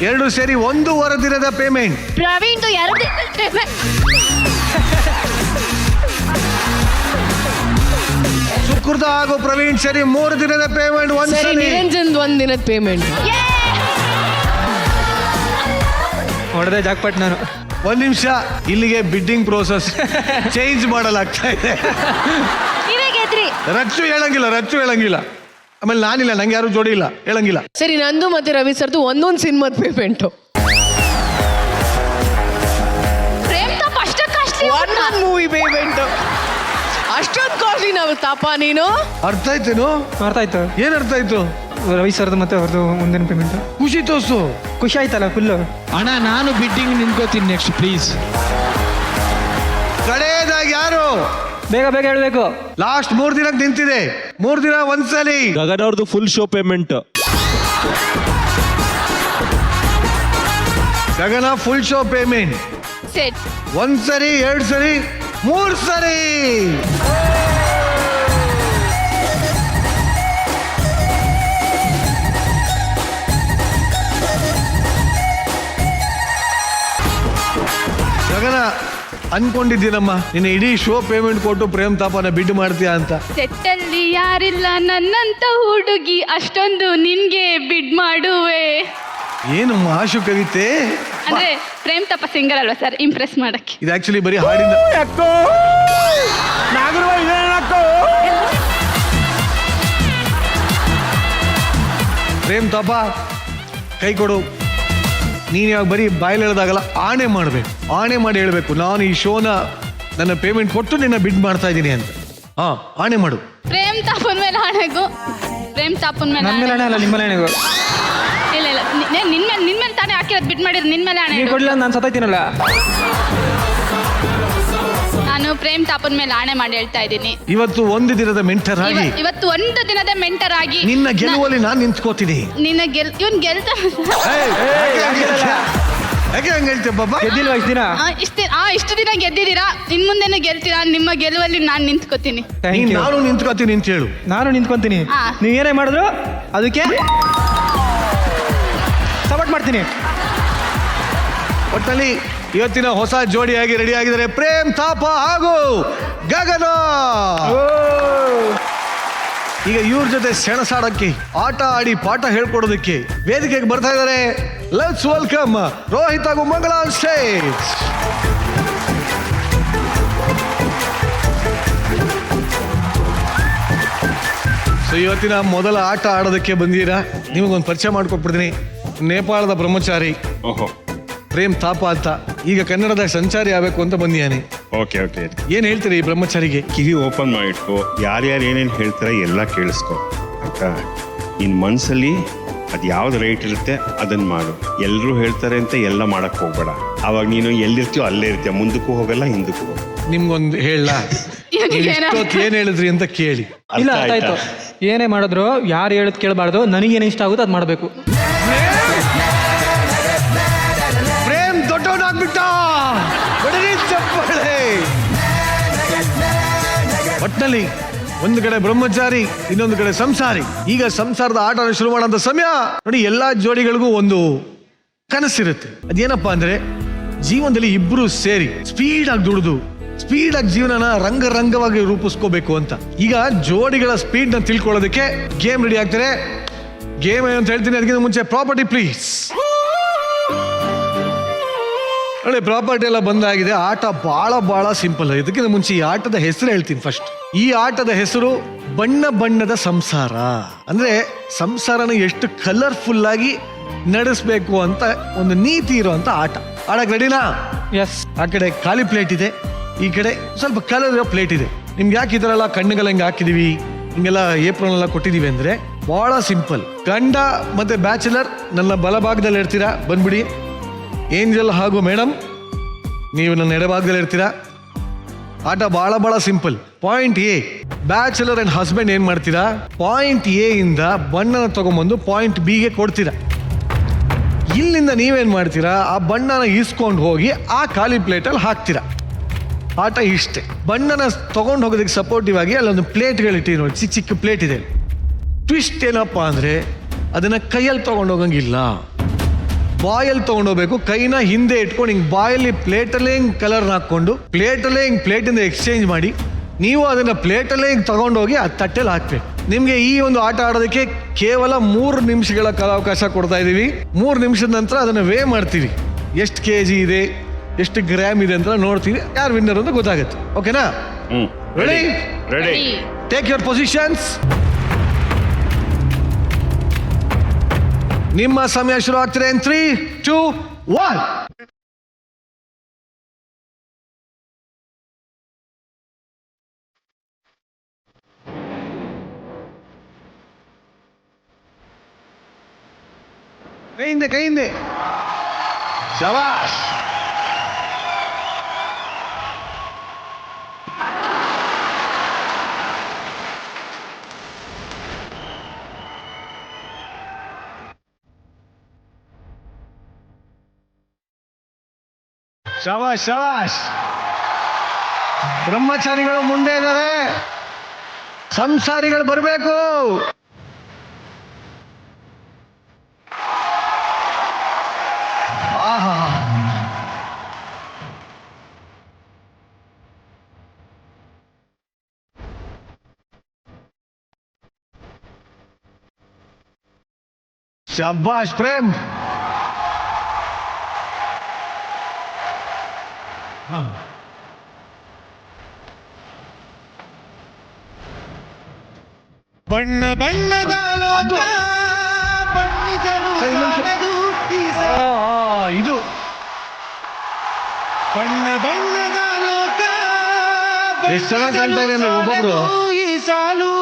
2 ಸೇರಿ 1.5 ದಿನದ ಪೇಮೆಂಟ್. ಪ್ರವೀಣ್ 2 ದಿನದ ಪೇಮೆಂಟ್. ಸುಕೃತ ಹಾಗೂ ಪ್ರವೀಣ್ ಸೇರಿ 3 ದಿನದ ಪೇಮೆಂಟ್. 1 ಸರಿ. ನಿರಂಜನ್ 1 ದಿನದ ಪೇಮೆಂಟ್. ಹೊಡೆದೆ ಜಾಕ್ಪಾಟ್ ನಾನು. 1 ನಿಮಿಷ, ಇಲ್ಲಿಗೆ ಬಿಡ್ಡಿಂಗ್ ಪ್ರೋಸೆಸ್ ಚೇಂಜ್ ಮಾಡಲಾಗ್ತಾ ಇದೆ. ರಚ್ಚು ಹೇಳಂಗಿಲ್ಲ. ಆಮೇಲೆ ನಾನಿಲ್ಲ, ನಂಗೆ ಯಾರು ಜೋಡಿ ಇಲ್ಲ, ಹೇಳಂಗಿಲ್ಲ. ಸರಿ, ನಂದು ಮತ್ತೆ ರವಿ ಸರ್ದು ಒಂದೊಂದು ಸಿನಿಮಾದ ಪೇಮೆಂಟು. ಪ್ರೇಮ್ ತಾಪ ಅಷ್ಟ ಕಾಸ್ಟ್ಲಿ ಒಂದೊಂದು ಮೂವಿ ಪೇಮೆಂಟ್ ಅಷ್ಟೊಂದು ಕಾಸ್ಟ್ಲಿ ನಾವು ತಾಪ ನೀನು. ಅರ್ಥ ಆಯ್ತೇನು? ಅರ್ಥ ಆಯ್ತು. ಏನ್ ಅರ್ಥ ಆಯ್ತು? ರವಿ ಸರ್ದು ಮತ್ತೆ ಅವ್ರದ್ದು ಮುಂದಿನ ಪೇಮೆಂಟ್. ಖುಷಿ ತೋರ್ಸು. ಖುಷಿ ಆಯ್ತಲ್ಲ ಫುಲ್ಲು. ಅಣ್ಣ ನಾನು ಬಿಡ್ಡಿಂಗ್ ನಿಂತ್ಕೋತೀನಿ ನೆಕ್ಸ್ಟ್ ಪ್ಲೀಸ್. ಕಡೆಯದಾಗಿ ಯಾರು ಬೇಗ ಬೇಗ ಹೇಳ್ಬೇಕು. ಲಾಸ್ಟ್ 3 ದಿನಕ್ಕೆ ನಿಂತಿದೆ. 3 ದಿನ ಒಂದ್ಸಲಿ. ಗಗನ್ ಅವ್ರದ್ದು ಫುಲ್ ಶೋ ಪೇಮೆಂಟ್. ಗಗನ ಫುಲ್ ಶೋ ಪೇಮೆಂಟ್. ಸೆಟ್. 1 ಸರಿ 2 ಸರಿ 3 ಸರಿ. ಗಗನ ಅನ್ಕೊಂಡಿದ್ದೀನಮ್ಮ ನಿನ್ನ ಇಡೀ ಶೋ ಪೇಮೆಂಟ್ ಕೊಟ್ಟು ಪ್ರೇಮ್ ತಾಪನ ಬಿಡ್ ಮಾಡ್ತೀಯಾ ಅಂತ. ಸೆಟ್ಟಲ್ಲಿ ಯಾರಿಲ್ಲ ನನ್ನಂತ ಹುಡುಗಿ ಅಷ್ಟೊಂದು ನಿನ್ಗೆ ಬಿಡ್ ಮಾಡುವೆ. ಏನು ಆಶು ಕವಿತೆ. ಅಂದ್ರೆ ಪ್ರೇಮ್ ತಪ್ಪ ಸಿಂಗರ್ ಅಲ್ವಾ ಸರ್, ಇಂಪ್ರೆಸ್ ಮಾಡಕ್ಕೆ. ಇದು ಆಕ್ಚುಲಿ ಬರೀ ಹಾಡಿಂದ. ಪ್ರೇಮ್ ತಾಪ ಕೈ ಕೊಡು. ನೀನು ಯಾವಾಗ ಬರೀ ಬಾಯಲ್ಲಿ ಹೇಳ್ದಾಗಲ್ಲ, ಆಣೆ ಮಾಡಬೇಕು. ಆಣೆ ಮಾಡಿ ಹೇಳ್ಬೇಕು, ನಾನು ಈ ಶೋನ ನನ್ನ ಪೇಮೆಂಟ್ ಕೊಟ್ಟು ನಿನ್ನ ಬಿಡ್ ಮಾಡ್ತಾ ಇದ್ದೀನಿ ಅಂತ. ಹಾ, ಆಣೆ ಮಾಡು. ಪ್ರೇಮ್ ತಾಪನ್ ಮೇಲೆ ಆಣೆಗೂ. ಪ್ರೇಮ್ ತಾಪನ್ ಮೇಲೆ ನನ್ನ ಮೇಲೆ ಹಣೆ ಅಲ್ಲ, ನಿಮ್ಮ ಮೇಲೆ ಹಣೆಗೂ. ಇಲ್ಲ ಇಲ್ಲ ನಿನ್ ಮೇಲೆ ತಾನೇ ಹಾಕಿರೋದು ಬಿಡ್ ಮಾಡಿರೋದು, ನಿನ್ ಮೇಲೆ ಆಣೆ. ನೀವು ಕೊಡ್ಲಿಲ್ಲ ನಾನು ಸತ್ತೈತೀನಲ್ಲ. ನಾನು ಪ್ರೇಮ್ ತಾಪನ್ ಮೇಲೆ ಆಣೆ ಮಾಡಿ ಹೇಳ್ತಾ ಇದ್ದೀನಿ. ಇವತ್ತು ಒಂದು ದಿನದ ಮೆಂಟರ್ ಆಗಿ, ಇವತ್ತು ಒಂದು ದಿನದ ಮೆಂಟರ್ ಆಗಿ ನಿನ್ನ ಗೆಲುವಲ್ಲಿ ನಾನು ನಿಂತ್ಕೋತೀನಿ. ನಿನ್ನ ಇವನ್ ಗೆಲ್ತಾನ. ಯಾಕೆ ಹಂಗ ಹೇಳ್ತೀಯ ಬಾಬಾ? ಗೆದ್ದಿಲ್ವಾ ಇಷ್ಟು ದಿನ? ಇಷ್ಟು ದಿನ ಗೆದ್ದಿದ್ದೀರಾ, ಇನ್ ಮುಂದೆನೂ ಗೆಲ್ತೀರಾ. ನಿಮ್ಮ ಗೆಲುವಲ್ಲಿ ನಾನು ನಿಂತ್ಕೋತೀನಿ. ನಾನು ನಿಂತ್ಕೋತೀನಿ ಅಂತ ಹೇಳು. ನಾನು ನಿಂತ್ಕೊಂತೀನಿ. ನೀವು ಏನೇ ಮಾಡಿದ್ರು ಅದಕ್ಕೆ ಸಪೋರ್ಟ್ ಮಾಡ್ತೀನಿ. ಒಟ್ಟಲ್ಲಿ ಇವತ್ತಿನ ಹೊಸ ಜೋಡಿಯಾಗಿ ರೆಡಿ ಆಗಿದ್ದಾರೆ ಪ್ರೇಮ್ ತಾಪ ಹಾಗೂ ಗಗನ. ಈಗ ಇವ್ರ ಜೊತೆ ಸೆಣಸಾಡಕ್ಕೆ, ಆಟ ಆಡಿ ಪಾಠ ಹೇಳ್ಕೊಡೋದಕ್ಕೆ ವೇದಿಕೆಗೆ ಬರ್ತಾ ಇದ್ದಾರೆ. ಲೆಟ್ಸ್ ವೆಲ್ಕಮ್ ರೋಹಿತ್ ಹಾಗೂ ಮಂಗಳ ಆನ್ ಸ್ಟೇಜ್. ಸೊ ಇವತ್ತಿನ ಮೊದಲ ಆಟ ಆಡೋದಕ್ಕೆ ಬಂದಿರಾ. ನಿಮಗೊಂದು ಪರಿಚಯ ಮಾಡ್ಕೊಟ್ಬಿಡ್ತೀನಿ. ನೇಪಾಳದ ಬ್ರಹ್ಮಚಾರಿ ಪ್ರೇಮ್ ತಾಪ ಅಂತ, ಈಗ ಕನ್ನಡದ ಸಂಚಾರಿ ಆಗಬೇಕು ಅಂತ ಬಂದಿಯಾನೆ. Okay okay. ಏನ್ ಹೇಳ್ತೀರಿ ಈ ಬ್ರಹ್ಮಚಾರಿಗೆ? ಕಿವಿ ಓಪನ್ ಮಾಡಿಟ್ಕೋ, ಯಾರ್ಯಾರು ಏನೇನು ಹೇಳ್ತಾರೆ ಎಲ್ಲ ಕೇಳಿಸ್ಕೊ ಆಯ್ತಾ. ನಿನ್ನ ಮನಸ್ಸಲ್ಲಿ ಅದು ಯಾವ್ದು ರೈಟ್ ಇರುತ್ತೆ ಅದನ್ನ ಮಾಡು. ಎಲ್ಲರೂ ಹೇಳ್ತಾರೆ ಅಂತ ಎಲ್ಲ ಮಾಡಕ್ ಹೋಗ್ಬೇಡ. ಅವಾಗ ನೀನು ಎಲ್ಲಿರ್ತೀಯೋ ಅಲ್ಲೇ ಇರ್ತೀಯ, ಮುಂದಕ್ಕೂ ಹೋಗಲ್ಲ ಹಿಂದಕ್ಕೂ ಹೋಗಲ್ಲ. ನಿಮ್ಗೊಂದು ಹೇಳ, ಏನ್ ಹೇಳಿದ್ರಿ ಅಂತ ಕೇಳಿ. ಇಲ್ಲ, ಅರ್ಥ ಆಯ್ತು. ಏನೇ ಮಾಡಿದ್ರು ಯಾರು ಹೇಳೋದು ಕೇಳಬಾರ್ದು. ನನಗೇನು ಇಷ್ಟ ಆಗುತ್ತೋ ಅದು ಮಾಡಬೇಕು. ಪ್ರೇಮ್ ದೊಡ್ಡವನಾಗ್ಬಿಟ್ಟ. ಒಟ್ಟಿನಲ್ಲಿ ಒಂದು ಕಡೆ ಬ್ರಹ್ಮಚಾರಿ, ಇನ್ನೊಂದು ಕಡೆ ಸಂಸಾರಿ. ಈಗ ಸಂಸಾರದ ಆಟ ಶುರು ಮಾಡೋಂಥ ಸಮಯ. ನೋಡಿ, ಎಲ್ಲಾ ಜೋಡಿಗಳಿಗೂ ಒಂದು ಕನಸಿರುತ್ತೆ. ಅದೇನಪ್ಪಾ ಅಂದ್ರೆ ಜೀವನದಲ್ಲಿ ಇಬ್ರು ಸೇರಿ ಸ್ಪೀಡ್ ಆಗಿ ದುಡಿದು ಸ್ಪೀಡ್ ಆಗಿ ಜೀವನನ ರಂಗರಂಗವಾಗಿ ರೂಪಿಸ್ಕೋಬೇಕು ಅಂತ. ಈಗ ಜೋಡಿಗಳ ಸ್ಪೀಡ್ ನ ತಿಳ್ಕೊಳ್ಳೋದಕ್ಕೆ ಗೇಮ್ ರೆಡಿ ಆಗ್ತಾರೆ. ಗೇಮ್ ಏನಂತ ಹೇಳ್ತೀನಿ, ಅದಕ್ಕಿಂತ ಮುಂಚೆ ಪ್ರಾಪರ್ಟಿ ಪ್ಲೀಸ್. ನೋಡಿ, ಪ್ರಾಪರ್ಟಿ ಎಲ್ಲ ಬಂದಾಗಿದೆ. ಆಟ ಬಹಳ ಸಿಂಪಲ್. ಇದಕ್ಕಿಂತ ಮುಂಚೆ ಈ ಆಟದ ಹೆಸರು ಹೇಳ್ತೀನಿ ಫಸ್ಟ್. ಈ ಆಟದ ಹೆಸರು ಬಣ್ಣ ಬಣ್ಣದ ಸಂಸಾರ. ಅಂದ್ರೆ ಸಂಸಾರನ ಎಷ್ಟು ಕಲರ್ಫುಲ್ ಆಗಿ ನಡೆಸಬೇಕು ಅಂತ ಒಂದು ನೀತಿ ಇರುವಂತ ಆಟ. ಆಡಕ್ ರೆಡಿನಾ? ಎಸ್. ಆ ಕಡೆ ಖಾಲಿ ಪ್ಲೇಟ್ ಇದೆ, ಈ ಕಡೆ ಸ್ವಲ್ಪ ಕಲರ್ ಇರೋ ಪ್ಲೇಟ್ ಇದೆ. ನಿಮ್ಗೆ ಯಾಕೆ ಈ ತರ ಎಲ್ಲ ಕಣ್ಣುಗಳ ಹಿಂಗೆ ಹಾಕಿದೀವಿ, ಹಿಂಗೆಲ್ಲ ಏಪ್ರಿಲ್ ಎಲ್ಲ ಕೊಟ್ಟಿದೀವಿ ಅಂದ್ರೆ ಬಹಳ ಸಿಂಪಲ್. ಗಂಡ ಮತ್ತೆ ಬ್ಯಾಚುಲರ್ ನನ್ನ ಬಲಭಾಗದಲ್ಲಿ ಇರ್ತೀರಾ, ಬಂದ್ಬಿಡಿ. ಏಂಜಲ್ ಹಾಗೂ ಮೇಡಮ್ ನೀವು ನನ್ನ ಎಡಭಾಗದಲ್ಲಿ ಇರ್ತೀರಾ. ಆಟ ಬಹಳ simple. Point A, bachelor and husband ಏನ್ ಮಾಡ್ತೀರಾ, ಪಾಯಿಂಟ್ ಎ ಇಂದ ಬಣ್ಣನ ತಗೊಂಡ್ಬಂದು ಪಾಯಿಂಟ್ ಬಿ ಗೆ ಕೊಡ್ತೀರಾ. ಇಲ್ಲಿಂದ ನೀವೇನ್ ಮಾಡ್ತೀರಾ, ಆ ಬಣ್ಣನ ಇಸ್ಕೊಂಡು ಹೋಗಿ ಆ ಖಾಲಿ ಪ್ಲೇಟಲ್ಲಿ ಹಾಕ್ತೀರಾ. ಆಟ ಇಷ್ಟೇ. ಬಣ್ಣನ ತಗೊಂಡು ಹೋಗೋದಕ್ಕೆ ಸಪೋರ್ಟಿವ್ ಆಗಿ ಅಲ್ಲೊಂದು ಪ್ಲೇಟ್ಗಳಿಟ್ಟಿವಿ ನೋಡಿ, ಚಿಕ್ಕ ಚಿಕ್ಕ ಪ್ಲೇಟ್ ಇದೆ. ಟ್ವಿಸ್ಟ್ ಏನಪ್ಪಾ ಅಂದ್ರೆ ಅದನ್ನ ಕೈಯಲ್ಲಿ ತಗೊಂಡು ಹೋಗಂಗಿಲ್ಲ, ಬಾಯಲ್ಲಿ ತಗೊಂಡೋಗ್ಬೇಕು. ಕೈನ ಹಿಂದೆ ಇಟ್ಕೊಂಡು ಹಿಂಗ್ ಬಾಯಲ್ಲಿ ಪ್ಲೇಟಲ್ಲೇ ಹಿಂಗ್ ಕಲರ್ ಹಾಕೊಂಡು ಪ್ಲೇಟಲ್ಲೇ ಹಿಂಗ್ ಪ್ಲೇಟಿಂದ ಎಕ್ಸ್ಚೇಂಜ್ ಮಾಡಿ ನೀವು ಅದನ್ನ ಪ್ಲೇಟಲ್ಲೇ ಹಿಂಗ್ ತಗೊಂಡೋಗಿ ಆ ತಟ್ಟೆಲ್ಲಿ ಹಾಕ್ಬೇಕು. ನಿಮ್ಗೆ ಈ ಒಂದು ಆಟ ಆಡೋದಕ್ಕೆ ಕೇವಲ 3 ನಿಮಿಷಗಳ ಕಾಲಾವಕಾಶ ಕೊಡ್ತಾ ಇದೀವಿ. 3 ನಿಮಿಷದ ನಂತರ ಅದನ್ನ ವೇ ಮಾಡ್ತೀವಿ. ಎಷ್ಟು kg ಇದೆ, ಎಷ್ಟು ಗ್ರಾಮ್ ಇದೆ ಅಂತ ನೋಡ್ತೀವಿ. ಯಾರು ವಿನ್ನರ್ ಅಂತ ಗೊತ್ತಾಗುತ್ತೆ. ಓಕೆನಾ? Ready? Ready. Take your positions. ನಿಮ್ಮ ಸಮಯ ಶುರು ಆಗ್ತಿದೆ. 3, 2, 1. ಕೈ ಹಿಂದೆ ಶಬಾಷ್. ಶಬಾಷ್ ಶಬಾಷ್. ಬ್ರಹ್ಮಚಾರಿಗಳು ಮುಂದೆ ಇದ್ದಾರೆ, ಸಂಸಾರಿಗಳು ಬರಬೇಕು. ಆಹಾ, ಶಬ್ಬಾಷ್ ಪ್ರೇಮ್. ಬಣ್ಣ ಬಣ್ಣದ ಲೋಕ ಬಣ್ಣಿಸಲು ಸಾಲದು ಈ ಇದು ಬಣ್ಣ ಬಣ್ಣದ ಲೋಕ ಎಷ್ಟು ಚೆನ್ನಾಗಿ ಕಾಣ್ತಾ ಇದೆ ಅಂದ್ರೆ ಒಬ್ಬೊಬ್ರು ಈ ಸಾಲು.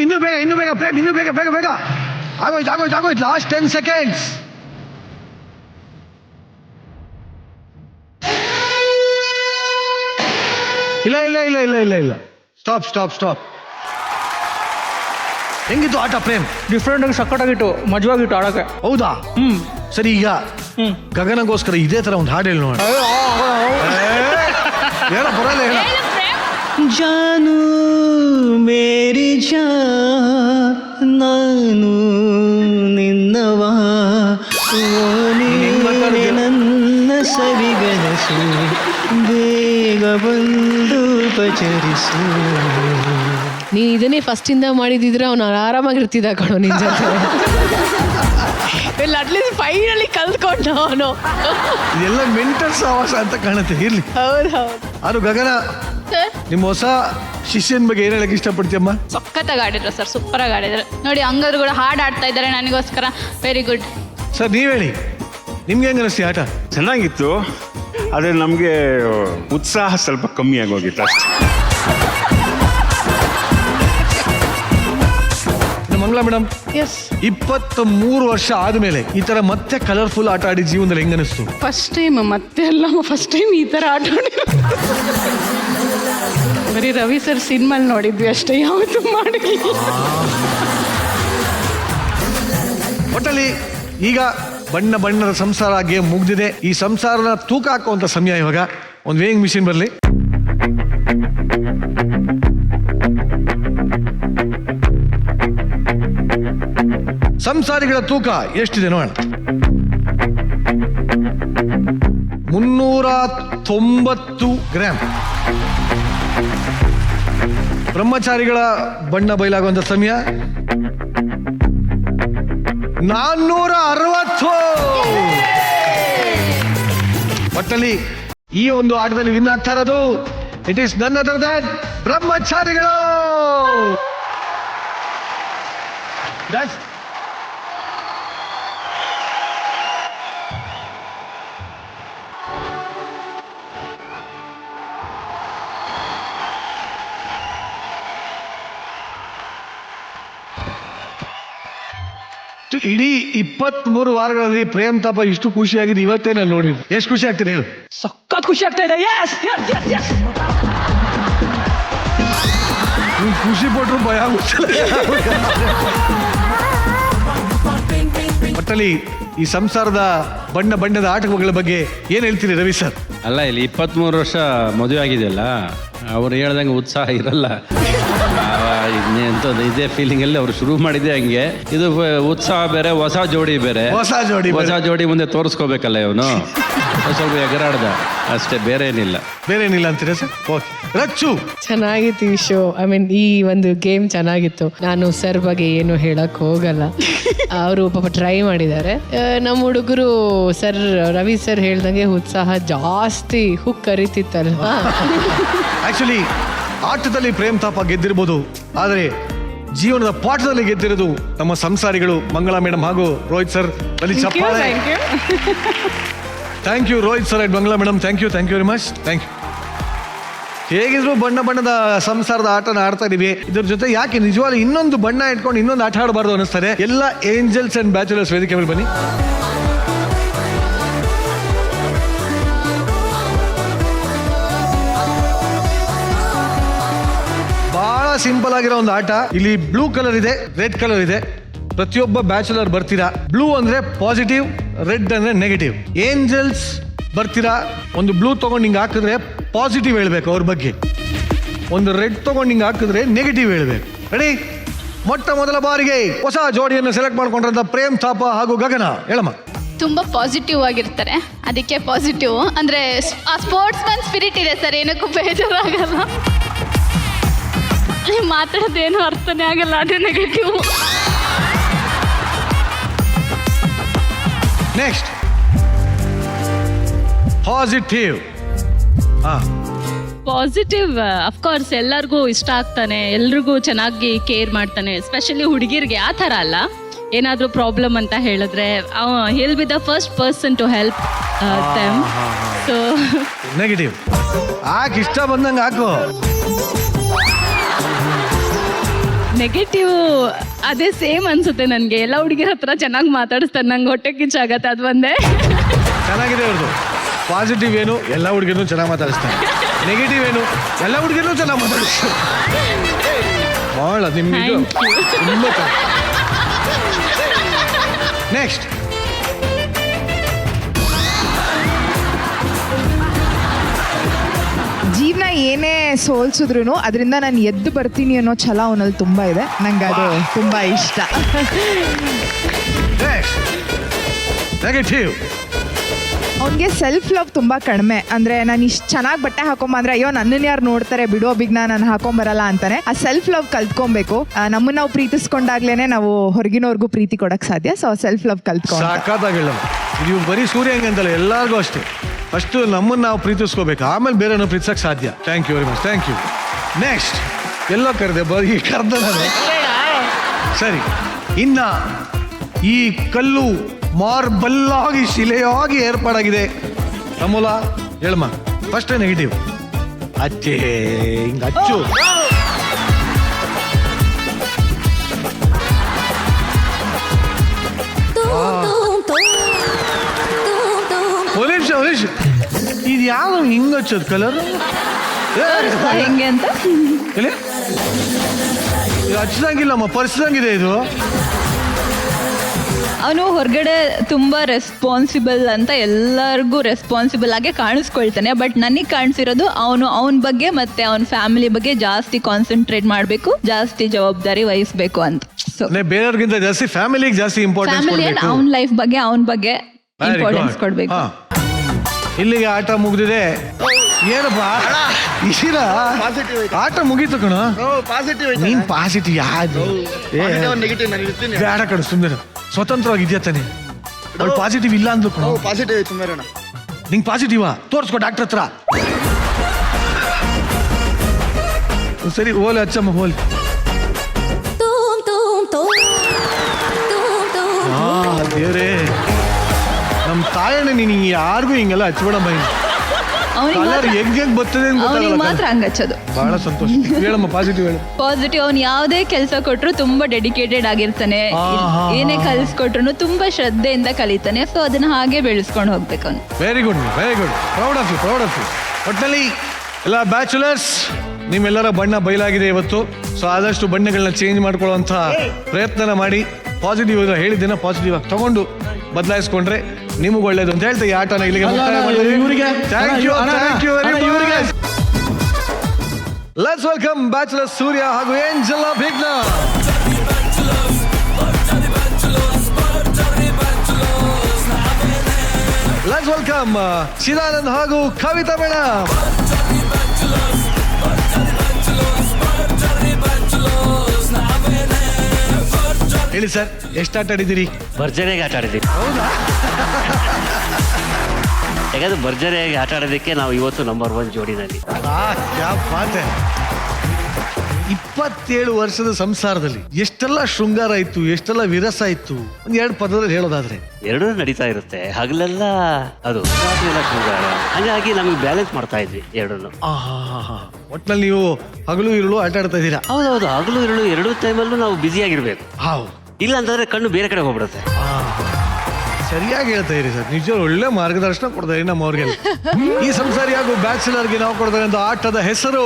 ಇನ್ನೂ ಬೇಗ ಪ್ರೇಮ್, ಇನ್ನೂ ಬೇಗ ಬೇಗ ಬೇಗ. ಆಗೋಯ್ತು ಲಾಸ್ಟ್ 10 seconds. ಇಲ್ಲ ಸ್ಟಾಪ್. ಹೆಂಗಿತ್ತು ಆಟ ಪ್ರೇಮ್? ಡಿಫ್ರೆಂಟ್ ಆಗಿ ಸಕ್ಕತ್ತಾಗಿತ್ತು, ಮಜವಾಗಿತ್ತು ಆಡಕ್ಕೆ. ಹೌದಾ? ಸರಿ, ಈಗ ಗಗನಗೋಸ್ಕರ ಇದೇ ತರ ಒಂದು ಹಾಡು ಹೇಳಿ ನೋಡ. ಹೇಳ ಬರಲ್ಲ, ಹೇಳ. ಜಾನು ಮೇರಿ ಜಾನ್, ನಾನು ನಿನ್ನವ, ನನ್ನ ಸವಿಗನಸು, ಬೇಗ ಬಂದು ಪಚರಿಸು. ನೀ ಇದನ್ನೇ ಫಸ್ಟ್ ಇಂದ ಮಾಡಿದಿದ್ರೆ ಅವನು ಆರಾಮಾಗಿರ್ತಿದ್ದ ಕಣೋ ನಿನ್ ಜೊತೆ. ಇಲ್ಲ ಅಟ್ಲೀಸ್ಟ್ ಫೈನಲಿ ಕಲ್ತ್ಕೊಂಡ ಅವನು. ಇದೆಲ್ಲ ಮೆಂಟಲ್ ಸವಾಸ ಅಂತ ಕಾಣುತ್ತೆ. ಇರ್ಲಿ. ಹೌದು. ಅದು ಗಗನ, ನಿಮ್ಮ ಹೊಸ ಶಿಷ್ಯನ ಬಗ್ಗೆ ಏನ್ ಹೇಳಕ್ ಇಷ್ಟಪಡ್ತೀಯಮ್ಮ? ಸಖತ್ತಾಗಿ ಆಡಿದ್ರು ಸರ್, ಸೂಪರ್ ಆಗಿ ಆಡಿದ್ರು ನೋಡಿ. ಹಂಗಾದ್ರು ಕೂಡ ಹಾಡು ಆಡ್ತಾ ಇದ್ದಾರೆ ನನಗೋಸ್ಕರ. Very good sir. ನೀವ್ ಹೇಳಿ, ನಿಮ್ಗೆ ಹೆಂಗ ಅನಿಸ್ತಿ ಆಟ? ಚೆನ್ನಾಗಿತ್ತು, ಆದರೆ ನಮಗೆ ಉತ್ಸಾಹ ಸ್ವಲ್ಪ ಕಮ್ಮಿ ಆಗೋಗಿತ್ತು ಅಷ್ಟೇ. ಮಂಗಳಾ ಮೇಡಮ್, 23 ವರ್ಷ ಆದ್ಮೇಲೆ ಈ ತರ ಮತ್ತೆ ಕಲರ್ಫುಲ್ ಆಟ ಆಡಿ ಜೀವನದಲ್ಲಿ ಹೆಂಗ ಅನಿಸ್ತು? ಫಸ್ಟ್ ಟೈಮ್, ಮತ್ತೆ ಅಲ್ಲ ಫಸ್ಟ್ ಟೈಮ್ ಈ ಥರ ಆಟ ಬರೀ ರವಿ ಸರ್ ಸಿನಿಮಲ್ಲಿ ನೋಡಿದ್ವಿ ಅಷ್ಟೇ, ಯಾವತ್ತೂ ಮಾಡಿಲ್ಲ. ಒಟ್ಟಲ್ಲಿ ಈಗ ಬಣ್ಣ ಬಣ್ಣದ ಸಂಸಾರ ಗೇಮ್ ಮುಗ್ದಿದೆ. ಈ ಸಂಸಾರನ ತೂಕ ಹಾಕುವಂತ ಸಮಯ ಇವಾಗ. ಒಂದು ವೇಯಿಂಗ್ ಮಿಷಿನ್ ಬರಲಿ. ಸಂಸಾರಿಗಳ ತೂಕ ಎಷ್ಟಿದೆ ನೋಡೋಣ. 390 ಗ್ರಾಮ್. ಬ್ರಹ್ಮಚಾರಿಗಳ ಬಣ್ಣ ಬಯಲಾಗುವಂತ ಸಮಯ 460. ಒಟ್ಟಲ್ಲಿ ಈ ಒಂದು ಆಟದಲ್ಲಿ ವಿನ್ ಆಗ್ತಾ ಇರೋದು it is none other than ಬ್ರಹ್ಮಚಾರಿಗಳು. ಇಡೀ 23 ವಾರಗಳಲ್ಲಿ ಪ್ರೇಮ್ ತಾಪ ಇಷ್ಟು ಖುಷಿಯಾಗಿದೆ ಇವತ್ತೇ ನಾನು ನೋಡಿದ್ದು. ಎಷ್ಟು ಖುಷಿ ಆಗ್ತಿದೆ ಹೇಳು? ಸಖತ್ ಖುಷಿ ಆಗ್ತಾ ಇದೆ. ನೀವು ಖುಷಿ ಪಟ್ರು ಭಯ ಆಗುತ್ತೆ. ಒಟ್ಟಲ್ಲಿ ಈ ಸಂಸಾರದ ಬಣ್ಣ ಬಣ್ಣದ ಆಟಗಳ ಬಗ್ಗೆ ಏನ್ ಹೇಳ್ತೀರಿ ರವಿ ಸರ್? ಅಲ್ಲ, ಇಲ್ಲಿ 23 ವರ್ಷ ಮದುವೆ ಆಗಿದೆಯಲ್ಲ, ಅವ್ರು ಹೇಳ್ದಂಗೆ ಉತ್ಸಾಹ ಇರಲ್ಲ. ಇದೇ ಫೀಲಿಂಗ್ ಅಲ್ಲಿ ಅವ್ರು ಶುರು ಮಾಡಿದೆ ಹಂಗೆ. ಇದು ಉತ್ಸಾಹ ಬೇರೆ, ಹೊಸ ಜೋಡಿ ಬೇರೆ. ಹೊಸ ಜೋಡಿ ಮುಂದೆ ತೋರಿಸ್ಕೋಬೇಕಲ್ಲ ಇವನು. ಸ್ವಲ್ಪ ಎಗರಾಡ್ದ ಅಷ್ಟೇ, ಬೇರೆ ಏನಿಲ್ಲ ಅಂತೀರಾ ಸರ್? ಓಕೆ. ರಚ್ಚು, ಚೆನ್ನಾಗಿತ್ತು ಈ ಶೋ. ಐ ಮೀನ್ ಈ ಒಂದು ಗೇಮ್ ಚೆನ್ನಾಗಿತ್ತು. ನಾನು ಸರ್ ಬಗ್ಗೆ ಏನು ಹೇಳಕ್ ಹೋಗಲ್ಲ. ಅವರು ಪಾಪ ಟ್ರೈ ಮಾಡಿದ್ದಾರೆ. ನಮ್ಮ ಹುಡುಗರು ಸರ್ ರವಿ ಸರ್ ಹೇಳ್ದಂಗೆ ಉತ್ಸಾಹ ಜಾಸ್ತಿ ಹುಕ್ ಕರಿತಿತ್ತಲ್ವಾ. ಆಕ್ಚುಲಿ ಆಟದಲ್ಲಿ ಪ್ರೇಮ್ ತಾಪ ಗೆದ್ದಿರ್ಬೋದು, ಆದರೆ ಜೀವನದ ಪಾಠದಲ್ಲಿ ಗೆದ್ದಿರೋದು ನಮ್ಮ ಸಂಸಾರಿಗಳು ಮಂಗಳಾ ಮೇಡಮ್ ಹಾಗೂ ರೋಹಿತ್ ಸರ್. ಬಲಿ ಚಪ್ಪಾಳೆ. Thank you Rohit sir and Bangla madam, thank you very much, thank you. ಹೇಗಿದ್ರು ಬಣ್ಣ ಬಣ್ಣದ ಸಂಸಾರದ ಆಟನ ಆಡ್ತಾ ಇದೀವಿ, ಇದ್ರ ಜೊತೆ ಯಾಕೆ ನಿಜವಾಗ್ಲೂ ಇನ್ನೊಂದು ಬಣ್ಣ ಇಟ್ಕೊಂಡು ಇನ್ನೊಂದು ಆಟ ಆಡಬಾರ್ದು ಅನಿಸ್ತಾರೆ. ಎಲ್ಲ ಏಂಜಲ್ಸ್ ಅಂಡ್ ಬ್ಯಾಚುಲರ್ಸ್ ವೇದಿಕೆ ಮೇಲೆ ಬನ್ನಿ. ಬಹಳ ಸಿಂಪಲ್ ಆಗಿರೋ ಒಂದು ಆಟ. ಇಲ್ಲಿ ಬ್ಲೂ ಕಲರ್ ಇದೆ, ರೆಡ್ ಕಲರ್ ಇದೆ. ಪ್ರತಿಯೊಬ್ಬ ಬ್ಯಾಚುಲರ್ ಬರ್ತೀರಾ, ಬ್ಲೂ ಅಂದ್ರೆ ಪಾಸಿಟಿವ್, ರೆಡ್ ಅಂದ್ರೆ ನೆಗೆಟಿವ್. ಏಂಜಲ್ಸ್ ಬರ್ತೀರಾ, ಒಂದು ಬ್ಲೂ ತಗೊಂಡು ಹಿಂಗೆ ಹಾಕಿದ್ರೆ ಪಾಸಿಟಿವ್ ಹೇಳ್ಬೇಕು ಅವ್ರ ಬಗ್ಗೆ, ಒಂದು ರೆಡ್ ತಗೊಂಡು ಹಿಂಗೆ ಹಾಕಿದ್ರೆ ನೆಗೆಟಿವ್ ಹೇಳ್ಬೇಕು. ರೆಡಿ? ಮೊಟ್ಟ ಮೊದಲ ಬಾರಿಗೆ ಹೊಸ ಜೋಡಿಯನ್ನು ಸೆಲೆಕ್ಟ್ ಮಾಡ್ಕೊಂಡ್ರಂತ ಪ್ರೇಮ್ ಥಾಪ ಹಾಗೂ ಗಗನ, ಹೇಳಮ್ಮ. ತುಂಬ ಪಾಸಿಟಿವ್ ಆಗಿರ್ತಾರೆ, ಅದಕ್ಕೆ ಪಾಸಿಟಿವ್. ಅಂದರೆ ಆ ಸ್ಪೋರ್ಟ್ಸ್ ಮ್ಯಾನ್ ಸ್ಪಿರಿಟ್ ಇದೆ ಸರ್, ಏನಕ್ಕೂ ಬೇಜಾರಾಗಲ್ಲ. ನೀವು ಮಾತಾಡೋದೇನು ಅರ್ಥನೇ ಆಗಲ್ಲ, ಅದೇ negative. Next positive. Positive of course ಎಲ್ಲರಿಗೂ ಇಷ್ಟ ಆಗ್ತಾನೆ, ಎಲ್ರಿಗೂ ಚೆನ್ನಾಗಿ ಕೇರ್ ಮಾಡ್ತಾನೆ, ಎಸ್ಪೆಷಲಿ ಹುಡುಗಿರಿಗೆ. ಆ ಥರ ಅಲ್ಲ, ಏನಾದರೂ ಪ್ರಾಬ್ಲಮ್ ಅಂತ ಹೇಳಿದ್ರೆ he'll be the first person to help them. So negative ಹಾಕಿ, ಇಷ್ಟ ಬಂದಂಗೆ ಹಾಕು. ನೆಗೆಟಿವ್ ಅದೇ ಸೇಮ್ ಅನ್ಸುತ್ತೆ ನನಗೆ. ಎಲ್ಲ ಹುಡುಗಿರ ಹತ್ರ ಚೆನ್ನಾಗಿ ಮಾತಾಡಿಸ್ತಾರೆ, ನಂಗೆ ಹೊಟ್ಟೆ ಕಿಚ್ಚಾಗತ್ತೆ, ಅದು ಒಂದೇ. ಚೆನ್ನಾಗಿದೆ ಅವ್ರದ್ದು. ಪಾಸಿಟಿವ್ ಏನು, ಎಲ್ಲ ಹುಡುಗಿರ್ನು ಚೆನ್ನಾಗಿ ಮಾತಾಡಿಸ್ತಾರೆ. ನೆಗೆಟಿವ್ ಏನು, ಎಲ್ಲ ಹುಡುಗಿರ್ನು ಚೆನ್ನಾಗಿ ಮಾತಾಡಿಸ್ತಾರೆ. ಭಾಳ ನಿಮ್ಗೆ ತುಂಬ ನೆಕ್ಸ್ಟ್ ಜೀವನ ಏನೇ ಸೋಲ್ಸಿದ್ರು ಅದರಿಂದ ನಾನು ಎದ್ದು ಬರ್ತೀನಿ ಅನ್ನೋ ಛಲ ಅವನಲ್ಲಿ ತುಂಬ ಇದೆ. ನಂಗೆ ಅದು ತುಂಬ ಇಷ್ಟ. ನೆಗೆಟಿವ್ ಅವನಿಗೆ ಸೆಲ್ಫ್ ಲವ್ ತುಂಬ ಕಡಿಮೆ. ಅಂದರೆ ನಾನು ಇಷ್ಟು ಚೆನ್ನಾಗಿ ಬಟ್ಟೆ ಹಾಕೊಂಬಂದ್ರೆ ಅಯ್ಯೋ ನನ್ನನ್ನು ಯಾರು ನೋಡ್ತಾರೆ ಬಿಡೋ ಬಿಗ್ನ ನಾನು ಹಾಕೊಂಬರಲ್ಲ ಅಂತಾನೆ. ಆ ಸೆಲ್ಫ್ ಲವ್ ಕಲ್ತ್ಕೊಬೇಕು. ನಮ್ಮನ್ನು ನಾವು ಪ್ರೀತಿಸ್ಕೊಂಡಾಗ್ಲೇ ನಾವು ಹೊರಗಿನವ್ರಿಗೂ ಪ್ರೀತಿ ಕೊಡೋಕ್ಕೆ ಸಾಧ್ಯ. ಸೊ ಸೆಲ್ಫ್ ಲವ್ ಕಲ್ತ್ಕೊಂಡು ಸಾಕಾಗಿಲ್ಲ. ಇದು ಬರೀ ಸೂರ್ಯ ಹಂಗಂತಲ್ಲ, ಎಲ್ಲರಿಗೂ ಅಷ್ಟೇ. ಫಸ್ಟು ನಮ್ಮನ್ನು ನಾವು ಪ್ರೀತಿಸ್ಕೋಬೇಕು, ಆಮೇಲೆ ಬೇರೆಯವ್ರನ್ನ ಪ್ರೀತಿಸಕ್ಕೆ ಸಾಧ್ಯ. Thank you very much, thank you. Next ಎಲ್ಲ ಕರೆದೆ ಬರೀ ಕರೆದ ನಾನು. ಸರಿ, ಇನ್ನ ಈ ಕಲ್ಲು ಮಾರ್ಬಲ್ಲಾಗಿ ಶಿಲೆಯಾಗಿ ಏರ್ಪಾಡಾಗಿದೆ. ಅಮೂಲ ಹೇಳಮ್ಮ. First negative. ಅಚ್ಚೇ ಹಿಂಗ ಅಚ್ಚು. ಒಲಿಶ್ ಇದು ಯಾವ ಹಿಂಗ ಹಚ್ಚೋದು ಕಲರ್ ಹೆಂಗೆ ಅಂತ ಇದು ಹಚ್ಚದಂಗಿಲ್ಲಮ್ಮ, ಪರಿಸದಂಗಿದೆ ಇದು. ಅವನು ಹೊರಗಡೆ ತುಂಬ ರೆಸ್ಪಾನ್ಸಿಬಲ್ ಅಂತ ಎಲ್ಲರಿಗೂ ರೆಸ್ಪಾನ್ಸಿಬಲ್ ಆಗಿ ಕಾಣಿಸ್ಕೊಳ್ತಾನೆ. ಬಟ್ ನನಗೆ ಕಾಣಿಸಿರೋದು ಅವನ ಬಗ್ಗೆ ಮತ್ತೆ ಅವನ ಫ್ಯಾಮಿಲಿ ಬಗ್ಗೆ ಜಾಸ್ತಿ ಕಾನ್ಸಂಟ್ರೇಟ್ ಮಾಡಬೇಕು, ಜಾಸ್ತಿ ಜವಾಬ್ದಾರಿ ವಹಿಸ್ಬೇಕು ಅಂತ. ಸೊ ಬೇರೆಯವ್ರಿಗಿಂತ ಜಾಸ್ತಿ ಫ್ಯಾಮಿಲಿಗೆ ಜಾಸ್ತಿ ಇಂಪಾರ್ಟೆನ್ಸ್ ಕೊಡಬೇಕು. ಅವನ ಲೈಫ್ ಬಗ್ಗೆ ಅವನ ಬಗ್ಗೆ ಇಂಪಾರ್ಟೆನ್ಸ್ ಕೊಡಬೇಕು. ಇಲ್ಲಿಗೆ ಆಟ ಮುಗ್ದಿದೆ. ಏನಪ್ಪ ಇಶಿರ ಆಟ ಮುಗೀತು ಕಣ. ನೀನ್ ಪಾಸಿಟಿವ್ ಯಾವ್ದು ಬೇಡ ಕಣ, ಸುಮ್ಮನೆ ಸ್ವತಂತ್ರವಾಗಿದ್ಯಾ ತಾನೆ. ಅವಳು ಪಾಸಿಟಿವ್ ಇಲ್ಲ ಅಂದ್ಲು ಕಣ. ನಿಂಗೆ ಪಾಸಿಟಿವಾ ತೋರಿಸ್ಕೊ ಡಾಕ್ಟರ್ ಹತ್ರ. ಸರಿ ಹೋಲಿ ಹಚ್ಚಮ್ಮ, ಹೋಲಿ. ದೇವ್ರೇ, ನಮ್ಮ ತಾಯಣ್ಣ ನೀನು ಯಾರಿಗೂ ಹಿಂಗೆಲ್ಲ ಹಚ್ಬೇಡಮ್ಮ. ಕಲರ್ ಹೆಂಗ್ ಬರ್ತದೆ ಮಾತ್ರ ಹಂಗ ಹಚ್ಚೋದು. ಬಹಳ ಸಂತೋಷ. ಹೇಳಮ್ಮ ಪಾಸಿಟಿವ್ ಹೇಳು. ಪಾಸಿಟಿವ್. ಅವ್ನು ಯಾವುದೇ ಕೆಲಸ ಕೊಟ್ಟರು ತುಂಬಾ ಡೆಡಿಕೇಟೆಡ್ ಆಗಿರ್ತಾನೆ. ಏನೇ ಕಲಿಸ್ಕೊಟ್ರು ತುಂಬಾ ಶ್ರದ್ಧೆಯಿಂದ ಕಲಿತಾನೆ. ಸೊ ಅದನ್ನ ಹಾಗೆ ಬೆಳೆಸ್ಕೊಂಡು ಹೋಗ್ಬೇಕು ಅವನು. Very good, very good. Proud of you, proud of you. ಒಟ್ಟಿನಲ್ಲಿ ಎಲ್ಲ ಬ್ಯಾಚುಲರ್ಸ್ ನಿಮ್ಮೆಲ್ಲರ ಬಣ್ಣ ಬಯಲಾಗಿದೆ ಇವತ್ತು. ಸೊ ಆದಷ್ಟು ಬಣ್ಣಗಳನ್ನ ಚೇಂಜ್ ಮಾಡ್ಕೊಳ್ಳುವಂಥ ಪ್ರಯತ್ನ ಮಾಡಿ ಪಾಸಿಟಿವ್ ಹೇಳಿದ್ದೇನೆ, ಪಾಸಿಟಿವ್ ಆಗಿ ತಗೊಂಡು ಬದಲಾಯಿಸ್ಕೊಂಡ್ರೆ ನಿಮಗೆ ಒಳ್ಳೇದು ಅಂತ ಹೇಳ್ತಾ ಈ ಆಟನ ಇಲ್ಲಿಗೆ thank you, thank you very much. Let's welcome bachelor Surya ಹಾಗೂ ಏಂಜೆಲಾ ಬೇಗ್ನಾ. ಲೆಟ್ಸ್ ವೆಲ್ಕಮ್ ಚಿದಾನಂದ್ ಹಾಗೂ ಕವಿತಾ ಮೇಡಮ್. ಹೇಳಿ ಸರ್, ಎಷ್ಟು ಆಟ ಆಡಿದ್ದೀರಿ? ಭರ್ಜರಿಯಾಗಿ ಆಟ ಆಡಿದ್ದೀವಿ. ಯಾಕಂದ್ರೆ ಭರ್ಜರಿಯಾಗಿ ಆಟ ಆಡೋದಕ್ಕೆ ನಾವು ಇವತ್ತು ನಂಬರ್ 1 ಜೋಡಿನಲ್ಲಿ. 27 ವರ್ಷದ ಸಂಸಾರದಲ್ಲಿ ಎಷ್ಟೆಲ್ಲ ಶೃಂಗಾರ ಇತ್ತು, ಎಷ್ಟೆಲ್ಲ ವಿರಸ ಇತ್ತು, ಒಂದ್ 2 ಪದದಲ್ಲಿ ಹೇಳೋದಾದ್ರೆ? ಎರಡೂ ನಡೀತಾ ಇರುತ್ತೆ. ಹಗಲೆಲ್ಲ ಅದು, ರಾತ್ರಿಯೆಲ್ಲ ಶೃಂಗಾರ. ಹಾಗಾಗಿ ನಮಗೆ ಬ್ಯಾಲೆನ್ಸ್ ಮಾಡ್ತಾ ಇದ್ವಿ ಎರಡನ್ನು. ಒಟ್ನಲ್ಲಿ ನೀವು ಹಗಲು ಇರುಳು ಆಟ ಆಡ್ತಾ ಇದ್ದೀರಾ? ಹೌದೌದು, ಹಗಲು ಇರಳು ಎರಡೂ ಟೈಮಲ್ಲೂ ನಾವು ಬ್ಯುಸಿಯಾಗಿರ್ಬೇಕು. ಹೌದು. ಇಲ್ಲ ಅಂತಂದ್ರೆ ಕಣ್ಣು ಬೇರೆ ಕಡೆ ಹೋಗ್ಬಿಡುತ್ತೆ. ಸರಿಯಾಗಿ ಹೇಳ್ತಾ ಇರಿ ಸರ್, ನಿಜ ಒಳ್ಳೆ ಮಾರ್ಗದರ್ಶನ ಕೊಡ್ತಾ ಇರಿ ನಮ್ಮವ್ರಿಗೆಲ್ಲ. ಈ ಸಂಸಾರಿ ಹಾಗೂ ಬ್ಯಾಚುಲರ್ಗೆ ನಾವು ಕೊಡ್ತಕ್ಕಂಥ ಆಟದ ಹೆಸರು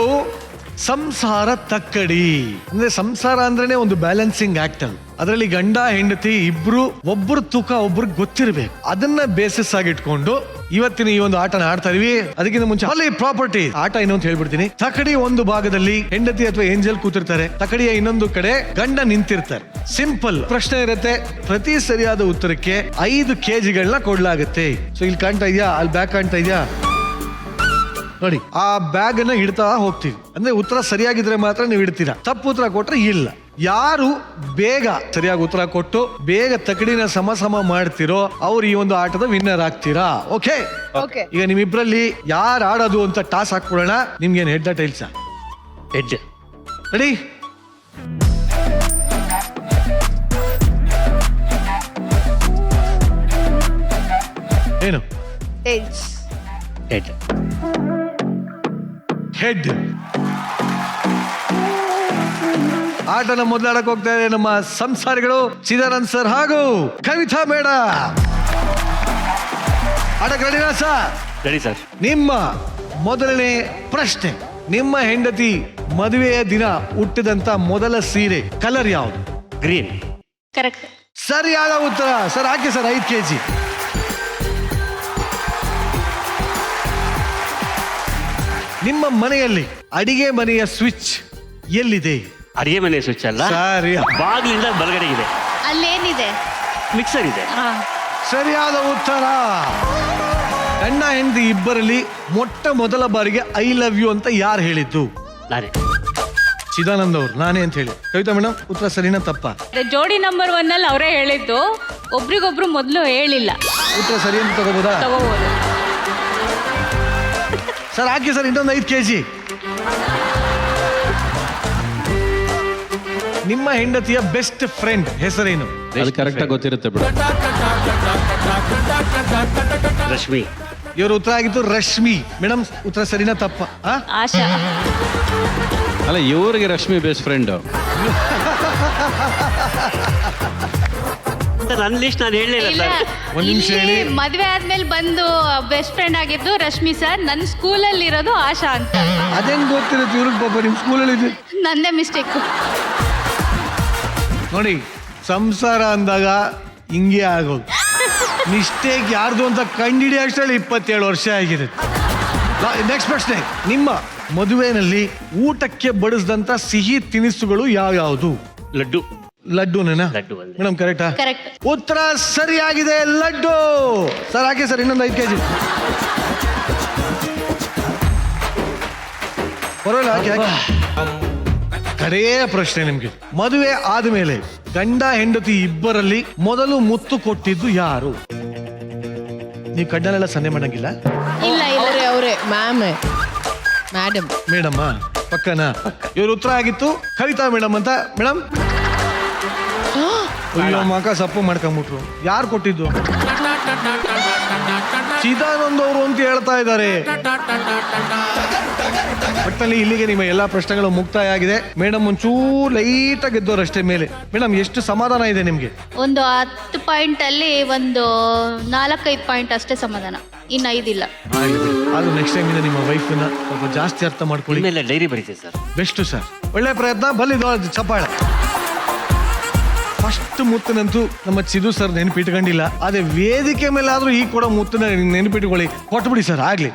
ಸಂಸಾರ ತಕ್ಕಡಿ. ಅಂದ್ರೆ ಸಂಸಾರ ಅಂದ್ರೇನೆ ಒಂದು ಬ್ಯಾಲೆನ್ಸಿಂಗ್ ಆಕ್ಟ್. ಅದರಲ್ಲಿ ಗಂಡ ಹೆಂಡತಿ ಇಬ್ರು ಒಬ್ರು ತೂಕ ಒಬ್ರಿಗೆ ಗೊತ್ತಿರ್ಬೇಕು. ಅದನ್ನ ಬೇಸಿಸ್ ಆಗಿ ಇಟ್ಕೊಂಡು ಇವತ್ತಿನ ಈ ಒಂದು ಆಟನ ಆಡ್ತಾ ಇದೀವಿ. ಅದಕ್ಕಿಂತ ಮುಂಚೆ ಅಲ್ಲಿ ಪ್ರಾಪರ್ಟಿ ಆಟ ಇನ್ನೊಂದು ಹೇಳ್ಬಿಡ್ತೀನಿ. ತಕಡಿ ಒಂದು ಭಾಗದಲ್ಲಿ ಹೆಂಡತಿ ಅಥವಾ ಏಂಜಲ್ ಕೂತಿರ್ತಾರೆ, ತಕಡಿಯ ಇನ್ನೊಂದು ಕಡೆ ಗಂಡ ನಿಂತಿರ್ತಾರೆ. ಸಿಂಪಲ್ ಪ್ರಶ್ನೆ ಇರುತ್ತೆ. ಪ್ರತಿ ಸರಿಯಾದ ಉತ್ತರಕ್ಕೆ 5 kgಗಳನ್ನ ಕೊಡ್ಲಾಗತ್ತೆ. ಸೊ ಇಲ್ಲಿ ಕಾಣ್ತಾ ಇದೆಯಾ, ಅಲ್ಲಿ ಬ್ಯಾಗ್ ಕಾಣ್ತಾ ಇದೆಯಾ ನೋಡಿ, ಆ ಬ್ಯಾಗ್ ಅನ್ನ ಇಡ್ತಾ ಹೋಗ್ತೀವಿ. ಅಂದ್ರೆ ಉತ್ತರ ಸರಿಯಾಗಿದ್ರೆ ಮಾತ್ರ ನೀವು ಇಡ್ತೀರಾ, ತಪ್ಪು ಉತ್ತರ ಕೊಟ್ರೆ ಇಲ್ಲ. ಯಾರು ಬೇಗ ಸರಿಯಾಗಿ ಉತ್ತರ ಕೊಟ್ಟು ಬೇಗ ತಕಡಿನ ಸಮ ಮಾಡ್ತಿರೋ ಅವ್ರು ಈ ಒಂದು ಆಟದ ವಿನ್ನರ್ ಆಗ್ತೀರಾ. ಓಕೆ, ಈಗ ನಿಮ್ಮಿಬ್ರಲ್ಲಿ ಯಾರು ಆಡೋದು ಅಂತ ಟಾಸ್ ಹಾಕ್ಬಿಡೋಣ. ನಿಮ್ಗೇನು ಹೆಡ್ ಟೈಲ್ಸ್? ಹೆಡ್. ರೆಡಿ? ಏನು? ಹೆಡ್. ಹೆಡ್. ಆಟನ ಮೊದಲಾಡಕ್ ಹೋಗ್ತಾ ಇದೆ ನಮ್ಮ ಸಂಸಾರಿಗಳು ಚಿದಾನಂದ್ ಸರ್ ಹಾಗೂ ಕವಿತಾ ಮೇಡಮ್. ಆಟಕ್ಕೆ ರೆಡಿನಾ ಸರ್? Ready sir. ನಿಮ್ಮ ಮೊದಲನೇ ಪ್ರಶ್ನೆ, ನಿಮ್ಮ ಹೆಂಡತಿ ಮದುವೆಯ ದಿನ ಹುಟ್ಟಿದಂತ ಮೊದಲ ಸೀರೆ ಕಲರ್ ಯಾವುದು? ಗ್ರೀನ್. ಕರೆಕ್ಟ್. ಸರಿಯಾದ ಉತ್ತರ ಸರ್. ಹಾಕಿ ಸರ್ 5 kg. ನಿಮ್ಮ ಮನೆಯಲ್ಲಿ ಅಡಿಗೆ ಮನೆಯ ಸ್ವಿಚ್ ಎಲ್ಲಿದೆ? ಅಡಿಗೆ ಮನೆ ಸ್ವಿಚ್ ಅಲ್ಲ, ಸರಿ. ಬಾಗಿಲಿಂದ ಬಲಗಡೆ ಇದೆ. ಅಲ್ಲೇನಿದೆ? ಮಿಕ್ಸರ್ ಇದೆ. ಸರಿಯಾದ ಉತ್ತರ. ಗಂಡ ಹೆಂಡತಿ ಇಬ್ಬರಲ್ಲಿ ಮೊಟ್ಟ ಮೊದಲ ಬಾರಿಗೆ ಐ ಲವ್ ಯು ಅಂತ ಯಾರು ಹೇಳಿದ್ದು? ನಾನೇ. ಚಿದಾನಂದ್ ಅವ್ರು ನಾನೇ ಅಂತ ಹೇಳಿ. ಕವಿತಾ ಮೇಡಮ್ ಉತ್ತರ ಸರಿನಾ ತಪ್ಪಾ? ಜೋಡಿ ನಂಬರ್ 1 ಅಲ್ಲಿ ಅವರೇ ಹೇಳಿದ್ದು, ಒಬ್ರಿಗೊಬ್ರು ಮೊದಲು ಹೇಳಿಲ್ಲ. ಉತ್ತರ ಸರಿ ಅಂತ ತಗೋಬೋದಾ? ತಗೋಬಹುದು ಸರ್. ಹಾಕಿ ಸರ್ ಇನ್ನೊಂದು 5 kg. ನಿಮ್ಮ ಹೆಂಡತಿಯ ಬೆಸ್ಟ್ ಫ್ರೆಂಡ್ ಹೆಸರೇನು? ಅದು ಕರೆಕ್ಟಾಗಿ ಗೊತ್ತಿರುತ್ತೆ ಬಿಡು. ರಶ್ಮಿ. ಇವರು ಉತ್ತರ ಆಗಿತ್ತು ರಶ್ಮಿ. ಮೇಡಮ್ ಉತ್ತರ ಸರಿನಾ ತಪ್ಪ? ಆಶಾ. ಅಲ್ಲ, ಇವ್ರಿಗೆ ರಶ್ಮಿ ಬೆಸ್ಟ್ ಫ್ರೆಂಡ್. ನನ್ನ ಲಿಸ್ಟ್ ನಾನು ಹೇಳಲಿಲ್ಲ ಸರ್. ಒಂದ್ ನಿಮಿಷ ಹೇಳಿ. ಮದ್ವೆ ಆದ್ಮೇಲೆ ಬಂದು ಬೆಸ್ಟ್ ಫ್ರೆಂಡ್ ಆಗಿದ್ದು ರಶ್ಮಿ ಸರ್. ನನ್ನ ಸ್ಕೂಲಲ್ಲಿ ಇರೋದು ಆಶಾ ಅಂತ. ಅದೇನ್ ಗೊತ್ತಿರುತ್ತೆ ಇವ್ರಿಗೆ? ಪಾಪ ನಿಮ್ ಸ್ಕೂಲಲ್ಲಿ ಇದೆ. ನಂದೇ ಮಿಸ್ಟೇಕ್ ನೋಡಿ, ಸಂಸಾರ ಅಂದಾಗ ಹಿಂಗೆ ಆಗೋದು. ಮಿಸ್ಟೇಕ್ ಯಾರ್ದು ಅಂತ ಕಂಡಿಡಿ ಅಷ್ಟರಲ್ಲಿ 27 ವರ್ಷ ಆಗಿದೆ. ನೆಕ್ಸ್ಟ್ ಪ್ರಶ್ನೆ, ನಿಮ್ಮ ಮದುವೆನಲ್ಲಿ ಊಟಕ್ಕೆ ಬಡಿಸಿದಂತ ಸಿಹಿ ತಿನಿಸುಗಳು ಯಾವ್ಯಾವುದು? ಲಡ್ಡು. ಲಡ್ಡುನೇನಾ? ಲಡ್ಡು ಒಂದೇ. ಮೇಡಮ್ ಕರೆಕ್ಟಾ? ಕರೆಕ್ಟ್. ಉತ್ತರ ಸರಿಯಾಗಿದೆ, ಲಡ್ಡು. ಸರ್ ಹಾಕಿ ಸರ್ ಇನ್ನೊಂದು 5 kg. ಪರವಾಗಿಲ್ಲ, ಹಾಕಿ ಹಾಕಿ. ಕಡೆಯ ಪ್ರಶ್ನೆ ನಿಮ್ಗೆ. ಮದುವೆ ಆದ್ಮೇಲೆ ಗಂಡ ಹೆಂಡತಿ ಇಬ್ಬರಲ್ಲಿ ಮೊದಲು ಮುತ್ತು ಕೊಟ್ಟಿದ್ದು ಯಾರು? ನೀವು ಕಣ್ಣಲ್ಲೆಲ್ಲ ಸನ್ನೆ ಮಾಡಂಗಿಲ್ಲ? ಇಲ್ಲ, ಅವರೇ ಮೇಡಮ್. ಮೇಡಮ್ಮ ಪಕ್ಕನಾ? ಇವ್ರ ಉತ್ತರ ಆಗಿತ್ತು ಕವಿತಾ ಮೇಡಮ್ ಅಂತ. ಮೇಡಮ್ ಅಯ್ಯೋ ಮಕ ಸಪ್ಪು ಮಾಡ್ಕೊಂಬಿಟ್ರು. ಯಾರು ಕೊಟ್ಟಿದ್ದು? ಚಿದಾನಂದ್ ಅವರು ಅಂತ ಹೇಳ್ತಾ ಇದ್ದಾರೆ. ಒಟ್ಟಲ್ಲಿ ಇಲ್ಲಿಗೆ ನಿಮ್ಮ ಎಲ್ಲಾ ಪ್ರಶ್ನೆಗಳು ಮುಕ್ತಾಯ ಆಗಿದೆ. ಮೇಡಮ್ ಒಂಚೂರು ಲೈಟ್ ಆಗಿ ಗೆದ್ದವ್ರು ಅಷ್ಟೇ ಮೇಲೆ. ಮೇಡಮ್ ಎಷ್ಟು ಸಮಾಧಾನ ಇದೆ ನಿಮ್ಗೆ? ಒಂದು 10 ಪಾಯಿಂಟ್ ಅಲ್ಲಿ ಒಂದು 4-5 ಪಾಯಿಂಟ್ ಅಷ್ಟೇ ಸಮಾಧಾನ, ಇನ್ನು 5 ಇಲ್ಲ. ಅದು ನೆಕ್ಸ್ಟ್ ಟೈಮ್ ಇಂದ ನಿಮ್ಮ ವೈಫ್ನ ಸ್ವಲ್ಪ ಜಾಸ್ತಿ ಅರ್ಥ ಮಾಡ್ಕೊಳ್ಳಿ. ಮೇಲೆ ಡೈರಿ ಬರೀತೀವಿ ಸರ್. ಬೆಸ್ಟ್ ಸರ್, ಒಳ್ಳೆ ಪ್ರಯತ್ನ. ಬಲ್ಲಿದ್ದು ಚಪ್ಪಾಳೆ. ಫಸ್ಟ್ ಮುತ್ತನಂತೂ ನಮ್ಮ ಚಿದು ಸರ್ ನೆನಪಿಟ್ಕೊಂಡಿಲ್ಲ. ಅದೇ ವೇದಿಕೆ ಮೇಲೆ ಆದ್ರೂ ಈ ಕೊಡೋ ಮುತ್ತನ ನೆನಪಿಟ್ಕೊಳ್ಳಿ. ಕೊಟ್ಬಿಡಿ ಸರ್ ಆಗ್ಲಿ.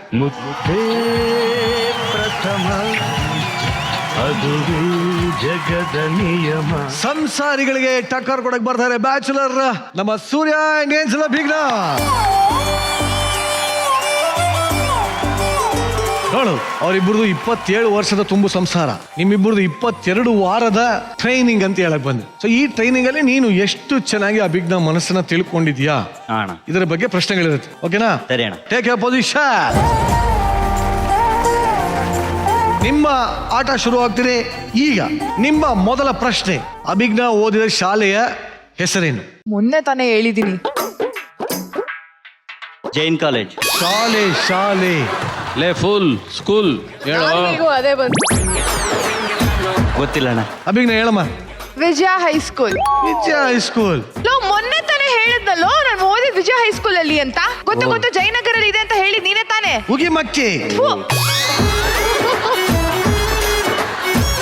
ಸಂಸಾರಿಗಳಿಗೆ ಟಕ್ಕರ್ ಕೊಡಕ್ ಬರ್ತಾರೆ ಬ್ಯಾಚುಲರ್ ನಮ್ಮ ಸೂರ್ಯ ಅಂಡ್ ಏಂಜಲ ಬಿಗ್ನ. ನೋಡು, ಅವರಿಬ್ಬರದು 27 ವರ್ಷದ ತುಂಬು ಸಂಸಾರ, ನಿಮ್ಮಿಬ್ಬರದು 22 ವಾರದ ಟ್ರೈನಿಂಗ್ ಅಂತ ಹೇಳಕ್ ಬಂದೆ. ಸೊ ಈ ಟ್ರೈನಿಂಗ್ ಅಲ್ಲಿ ನೀನು ಎಷ್ಟು ಚೆನ್ನಾಗಿ ಆ ಬಿಗ್ನ ಮನಸ್ಸನ್ನ ತಿಳ್ಕೊಂಡಿದ್ಯಾ, ಇದರ ಬಗ್ಗೆ ಪ್ರಶ್ನೆಗಳಿರುತ್ತೆ. ಓಕೆನಾ? ಸರಿ ಅಣ್ಣ. Take A position. ನಿಮ್ಮ ಆಟ ಶುರು ಆಗ್ತಿದೆ ಈಗ. ನಿಮ್ಮ ಮೊದಲ ಪ್ರಶ್ನೆ, ಅಭಿಜ್ಞಾ ಓದಿದ ಶಾಲೆಯ ಹೆಸರೇನು? ಮೊನ್ನೆ ತಾನೇ ಹೇಳಿದೀನಿ. ಜೈನ್ ಕಾಲೇಜ್. ಶಾಲೆ ಲೇ ಫುಲ್ ಸ್ಕೂಲ್ ಹೇಳು. ನನಗೂ ಅದೇ ಬಂತು. ಗೊತ್ತಿಲ್ಲ ಅಣ್ಣ. ಅಭಿಜ್ಞಾ ಹೇಳಮ್ಮ. ವಿಜಯ ಹೈಸ್ಕೂಲ್. ವಿಜಯ ಹೈಸ್ಕೂಲ್. ಮೊನ್ನೆ ತಾನೇ ಹೇಳಿದ್ನಲ್ಲೋ ನಾನು ಓದಿದ್ ವಿಜಯ ಹೈಸ್ಕೂಲ್ ಅಲ್ಲಿ ಅಂತ. ಗೊತ್ತು ಜಯನಗರಲ್ಲಿ ಇದೆ ಅಂತ ಹೇಳಿದ್ ನೀನೇ ತಾನೇ. ಉಗಿ ಮಕ್ಕಿ.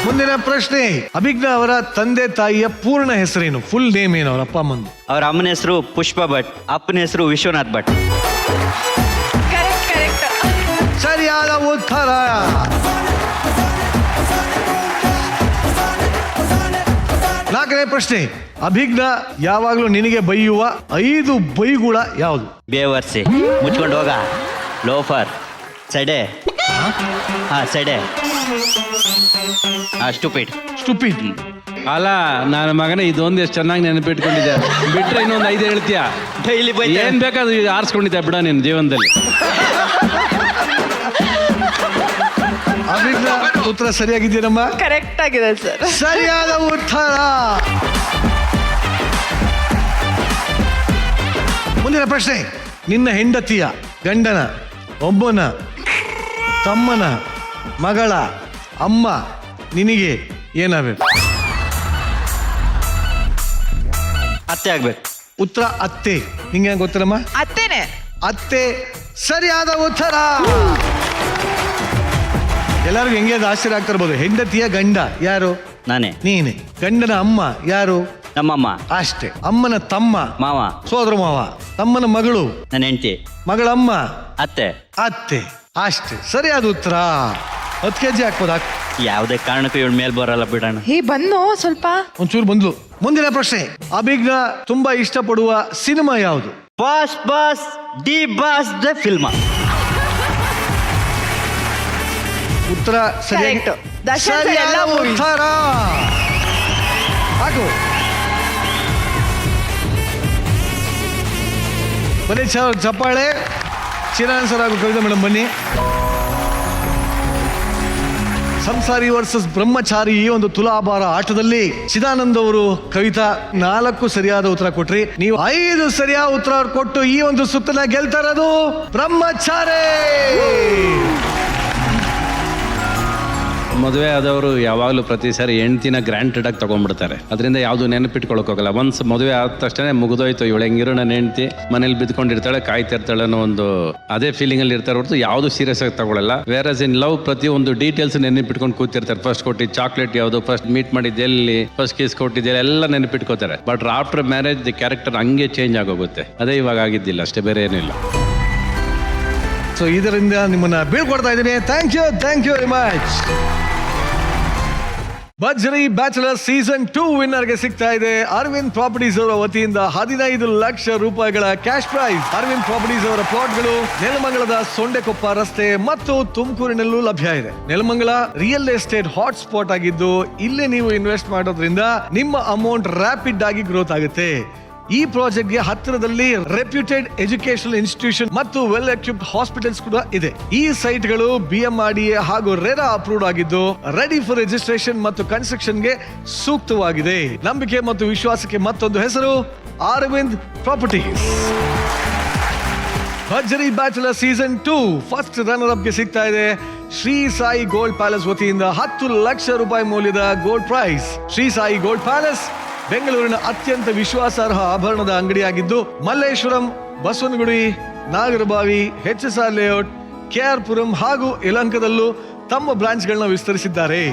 ಮುಂದಿನ ಪ್ರಶ್ನೆ, ಅಭಿಜ್ಞಾ ಅವರ ತಂದೆ ತಾಯಿಯ ಪೂರ್ಣ ಹೆಸರೇನು? ಫುಲ್ ನೇಮ್ ಏನು ಅವರ ಅಪ್ಪ ಅಮ್ಮಂದು? ಅವ್ರ ಅಮ್ಮನ ಹೆಸರು ಪುಷ್ಪ ಭಟ್, ಅಪ್ಪನ ಹೆಸರು ವಿಶ್ವನಾಥ್ ಭಟ್. ಕರೆಕ್ಟ್. ಸರಿಯಾದ ಉತ್ತರ. ನಾಲ್ಕನೇ ಪ್ರಶ್ನೆ, ಅಭಿಜ್ಞಾ ಯಾವಾಗಲೂ ನಿನಗೆ ಬೈಯುವ 5 ಬೈಗುಳ ಯಾವುದು? ಬೇವರ್ಸಿ, ಮುಚ್ಕೊಂಡು ಹೋಗ, ಲೋಫರ್, ಸೆಡೆ, ಸೆಡೆ, ಸ್ಟುಪಿಡ್. ಅಲ್ಲ ನನ್ನ ಮಗನೇ, ಇದೊಂದು ಎಷ್ಟು ಚೆನ್ನಾಗಿ ನೆನಪಿಟ್ಕೊಂಡಿದ್ದೆ. ಬಿಟ್ರೆ ಇನ್ನೊಂದು 5 ಹೇಳ್ತೀಯ. ಡೈಲಿ ಏನ್ ಬೇಕಾದ್ರೂ ಆರಿಸ್ಕೊಂಡಿದ್ದೆ ಬಿಡ ನಿನ್ನ ಜೀವನದಲ್ಲಿ. ಅಭಿಜ್ಞಾ ಉತ್ತರ ಸರಿಯಾಗಿದ್ದೀರಮ್ಮ? ಕರೆಕ್ಟ್ ಆಗಿದೆ ಸರ್. ಸರಿಯಾದ ಉತ್ತರ. ಮುಂದಿನ ಪ್ರಶ್ನೆ, ನಿನ್ನ ಹೆಂಡತಿಯ ಗಂಡನ ಒಬ್ಬನ ತಮ್ಮನ ಮಗಳ ಅಮ್ಮ ನಿನಗೆ ಏನಾಗಬೇಕು? ಅತ್ತೆ ಆಗ್ಬೇಕು. ಉತ್ತರ ಅತ್ತೆ. ನಿಂಗೆ ಗೊತ್ತರಮ್ಮ? ಅತ್ತೇನೆ. ಅತ್ತೆ ಸರಿಯಾದ ಉತ್ತರ. ಎಲ್ಲರಿಗೂ ಹೆಂಗೆ ಅದು ಆಶ್ಚರ್ಯ ಆಗ್ತಾ ಇರ್ಬೋದು. ಹೆಂಡತಿಯ ಗಂಡ ಯಾರು? ನಾನೇ. ನೀನೆ. ಗಂಡನ ಅಮ್ಮ ಯಾರು? ನಮ್ಮಮ್ಮ. ಅಷ್ಟೇ. ಅಮ್ಮನ ತಮ್ಮ ಮಾವ. ಸೋದರ ಮಾವ. ತಮ್ಮನ ಮಗಳು ನನ್ನ ಹೆಂಡತಿ. ಮಗಳಮ್ಮ ಅತ್ತೆ. ಅತ್ತೆ. ಅಷ್ಟೇ ಸರಿಯಾದ ಉತ್ತರ. 10 kg ಹಾಕ್ಬೋದಾ? ಯಾವುದೇ ಕಾರಣಕ್ಕೂ ಇವಳು ಮೇಲ್ ಬರಲ್ಲ ಬಿಡೋಣ. ಬಂದು ಸ್ವಲ್ಪ ಒಂಚೂರು ಬಂದ್ಲು. ಮುಂದಿನ ಪ್ರಶ್ನೆ, ಅಭಿಜ್ಞಾ ತುಂಬಾ ಇಷ್ಟಪಡುವ ಸಿನಿಮಾ ಯಾವುದು? Boss D boss the film. ಉತ್ತರ ಸರಿಯಾಗಿ. ಸರಿಯಾದ ಉತ್ತರ. ಹಾಕು. ಬನ್ನಿ ಚಪ್ಪಾಳೆ. ಚಿರಾನ್ಸರ್ ಹಾಗೂ ಕವಿತಾ ಮೇಡಮ್ ಬನ್ನಿ. ಸಂಸಾರಿ ವರ್ಸಸ್ ಬ್ರಹ್ಮಚಾರಿ ಈ ಒಂದು ತುಲಾಭಾರ ಆಟದಲ್ಲಿ ಚಿದಾನಂದ್ ಅವರು ಕವಿತಾ 4 ಸರಿಯಾದ ಉತ್ತರ ಕೊಟ್ರಿ. ನೀವು 5 ಸರಿಯಾದ ಉತ್ತರ ಕೊಟ್ಟು ಈ ಒಂದು ಸುತ್ತನ್ನ ಗೆಲ್ತಾ ಇರೋದು ಬ್ರಹ್ಮಚಾರಿ. ಮದುವೆ ಆದವರು ಯಾವಾಗಲೂ ಪ್ರತಿ ಸಾರಿ ಹೆಂಡ್ತಿನ ಗ್ರಾಂಟೆಡ್ ಆಗಿ ತಗೊಂಡ್ಬಿಡ್ತಾರೆ. ಅದರಿಂದ ಯಾವುದು ನೆನಪಿಟ್ಕೊಳಕ್ ಹೋಗಲ್ಲ. ಒನ್ಸ್ ಮದುವೆ ಆದ ತಕ್ಷಣ ಮುಗಿದೋಯ್ತು, ಇವಳು ಹೆಂಗಿರೋ ನನ್ನ ಹೆಂಡ್ತಿ ಮನೇಲಿ ಬಿದ್ಕೊಂಡಿರ್ತಾಳೆ, ಕಾಯ್ತಿರ್ತಾಳೆ ಅನ್ನೋ ಒಂದು ಅದೇ ಫೀಲಿಂಗ್ ಅಲ್ಲಿ ಇರ್ತಾರೆ ಹೊರತು ಯಾವುದು ಸೀರಿಯಸ್ ಆಗಿ ತಗೊಳ್ಳಲ್ಲ. ವೇರಸ್ ಇನ್ ಲವ್ ಪ್ರತಿ ಒಂದು ಡೀಟೇಲ್ಸ್ ನೆನಪಿಟ್ಕೊಂಡು ಕೂತಿರ್ತಾರೆ. ಫಸ್ಟ್ ಕೊಟ್ಟಿದ್ದು ಚಾಕ್ಲೇಟ್ ಯಾವುದು, ಫಸ್ಟ್ ಮೀಟ್ ಮಾಡಿದ್ದು ಎಲ್ಲಿ, ಫಸ್ಟ್ ಕಿಸ್ ಕೊಟ್ಟಿದ್ದೆಲ್ಲ ಎಲ್ಲ ನೆನಪಿಟ್ಕೋತಾರೆ. But after marriage the character ಹಂಗೆ ಚೇಂಜ್ ಆಗೋಗುತ್ತೆ. ಅದೇ ಇವಾಗ ಆಗಿದ್ದಿಲ್ಲ ಅಷ್ಟೇ, ಬೇರೆ ಏನಿಲ್ಲ. ಸೊ ಇದರಿಂದ ನಿಮ್ಮನ್ನ ಬೀಳ್ಕೊಡ್ತಾ ಇದ್ದೀನಿ. Thank you very much. Bharjari bachelor season 2 ವಿನ್ನರ್ಗೆ ಸಿಗ್ತಾ ಇದೆ ಅರವಿಂದ್ ಪ್ರಾಪರ್ಟೀಸ್ ಅವರ ವತಿಯಿಂದ 15 ಲಕ್ಷ ರೂಪಾಯಿಗಳ ಕ್ಯಾಶ್ ಪ್ರೈಸ್. ಅರವಿಂದ್ ಪ್ರಾಪರ್ಟೀಸ್ ಅವರ ಪ್ಲಾಟ್ಗಳು ನೆಲಮಂಗಲದ ಸೊಂಡೆಕೊಪ್ಪ ರಸ್ತೆ ಮತ್ತು ತುಮಕೂರಿನಲ್ಲೂ ಲಭ್ಯ ಇದೆ. Nelamangala real estate hot spot ಆಗಿದ್ದು, ಇಲ್ಲಿ ನೀವು ಇನ್ವೆಸ್ಟ್ ಮಾಡೋದ್ರಿಂದ ನಿಮ್ಮ ಅಮೌಂಟ್ ರ್ಯಾಪಿಡ್ ಆಗಿ ಗ್ರೋತ್ ಆಗುತ್ತೆ. ಈ ಪ್ರಾಜೆಕ್ಟ್ಗೆ ಹತ್ತಿರದಲ್ಲಿ ರೆಪ್ಯೂಟೆಡ್ ಎಜುಕೇಶನಲ್ ಇನ್ಸ್ಟಿಟ್ಯೂಷನ್ ಮತ್ತು ವೆಲ್ ಎಕ್ವಿಪ್ಡ್ ಹಾಸ್ಪಿಟಲ್ಸ್ ಕೂಡ ಇದೆ. ಈ ಸೈಟ್ಗಳು BMRDA ಹಾಗೂ ರೆರಾ ಅಪ್ರೂವ್ಡ್ ಆಗಿದ್ದು, ರೆಡಿ ಫಾರ್ ರಿಜಿಸ್ಟ್ರೇಷನ್ ಮತ್ತು ಕನ್ಸ್ಟ್ರಕ್ಷನ್ಗೆ ಸೂಕ್ತವಾಗಿದೆ. ನಂಬಿಕೆ ಮತ್ತು ವಿಶ್ವಾಸಕ್ಕೆ ಮತ್ತೊಂದು ಹೆಸರು ಅರವಿಂದ್ ಪ್ರಾಪರ್ಟೀಸ್. ಭರ್ಜರಿ bachelor season 2 first runner up ಗೆ ಸಿಗ್ತಾ ಇದೆ ಶ್ರೀ ಸಾಯಿ ಗೋಲ್ಡ್ ಪ್ಯಾಲೇಸ್ ವತಿಯಿಂದ 10 ಲಕ್ಷ ರೂಪಾಯಿ ಮೌಲ್ಯದ gold prize. Shri Sai gold palace ಬೆಂಗಳೂರಿನ ಅತ್ಯಂತ ವಿಶ್ವಾಸಾರ್ಹ ಆಭರಣದ ಅಂಗಡಿಯಾಗಿದ್ದು, Malleshwaram, Basavanagudi, Nagarbhavi, HSR layout, KR Puram ಹಾಗೂ ಯಲಹಂಕದಲ್ಲೂ ತಮ್ಮ ಬ್ರಾಂಚ್ಗಳನ್ನ ವಿಸ್ತರಿಸಿದ್ದಾರೆ.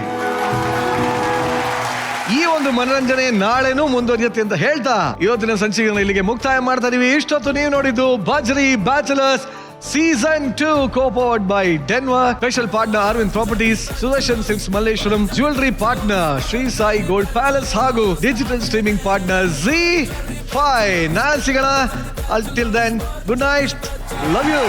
ಈ ಒಂದು ಮನರಂಜನೆ ನಾಳೆನೂ ಮುಂದುವರಿಯುತ್ತೆ ಅಂತ ಹೇಳ್ತಾ ಇವತ್ತಿನ ಸಂಚಿಕೆಯನ್ನು ಇಲ್ಲಿಗೆ ಮುಕ್ತಾಯ ಮಾಡ್ತಾ ಇದೀವಿ. ಇಷ್ಟೊತ್ತು ನೀವು ನೋಡಿದ್ದು ಭರ್ಜರಿ bachelors Season 2 co-powered by Denver, special partner Arvind Properties, Sudarshan Silks Malleshwaram, jewelry partner Sri Sai Gold Palace ಹಾಗೂ digital streaming partner ZEE5. ನಾಳೆ ಸಿಗೋಣ. Until then, good night, love you.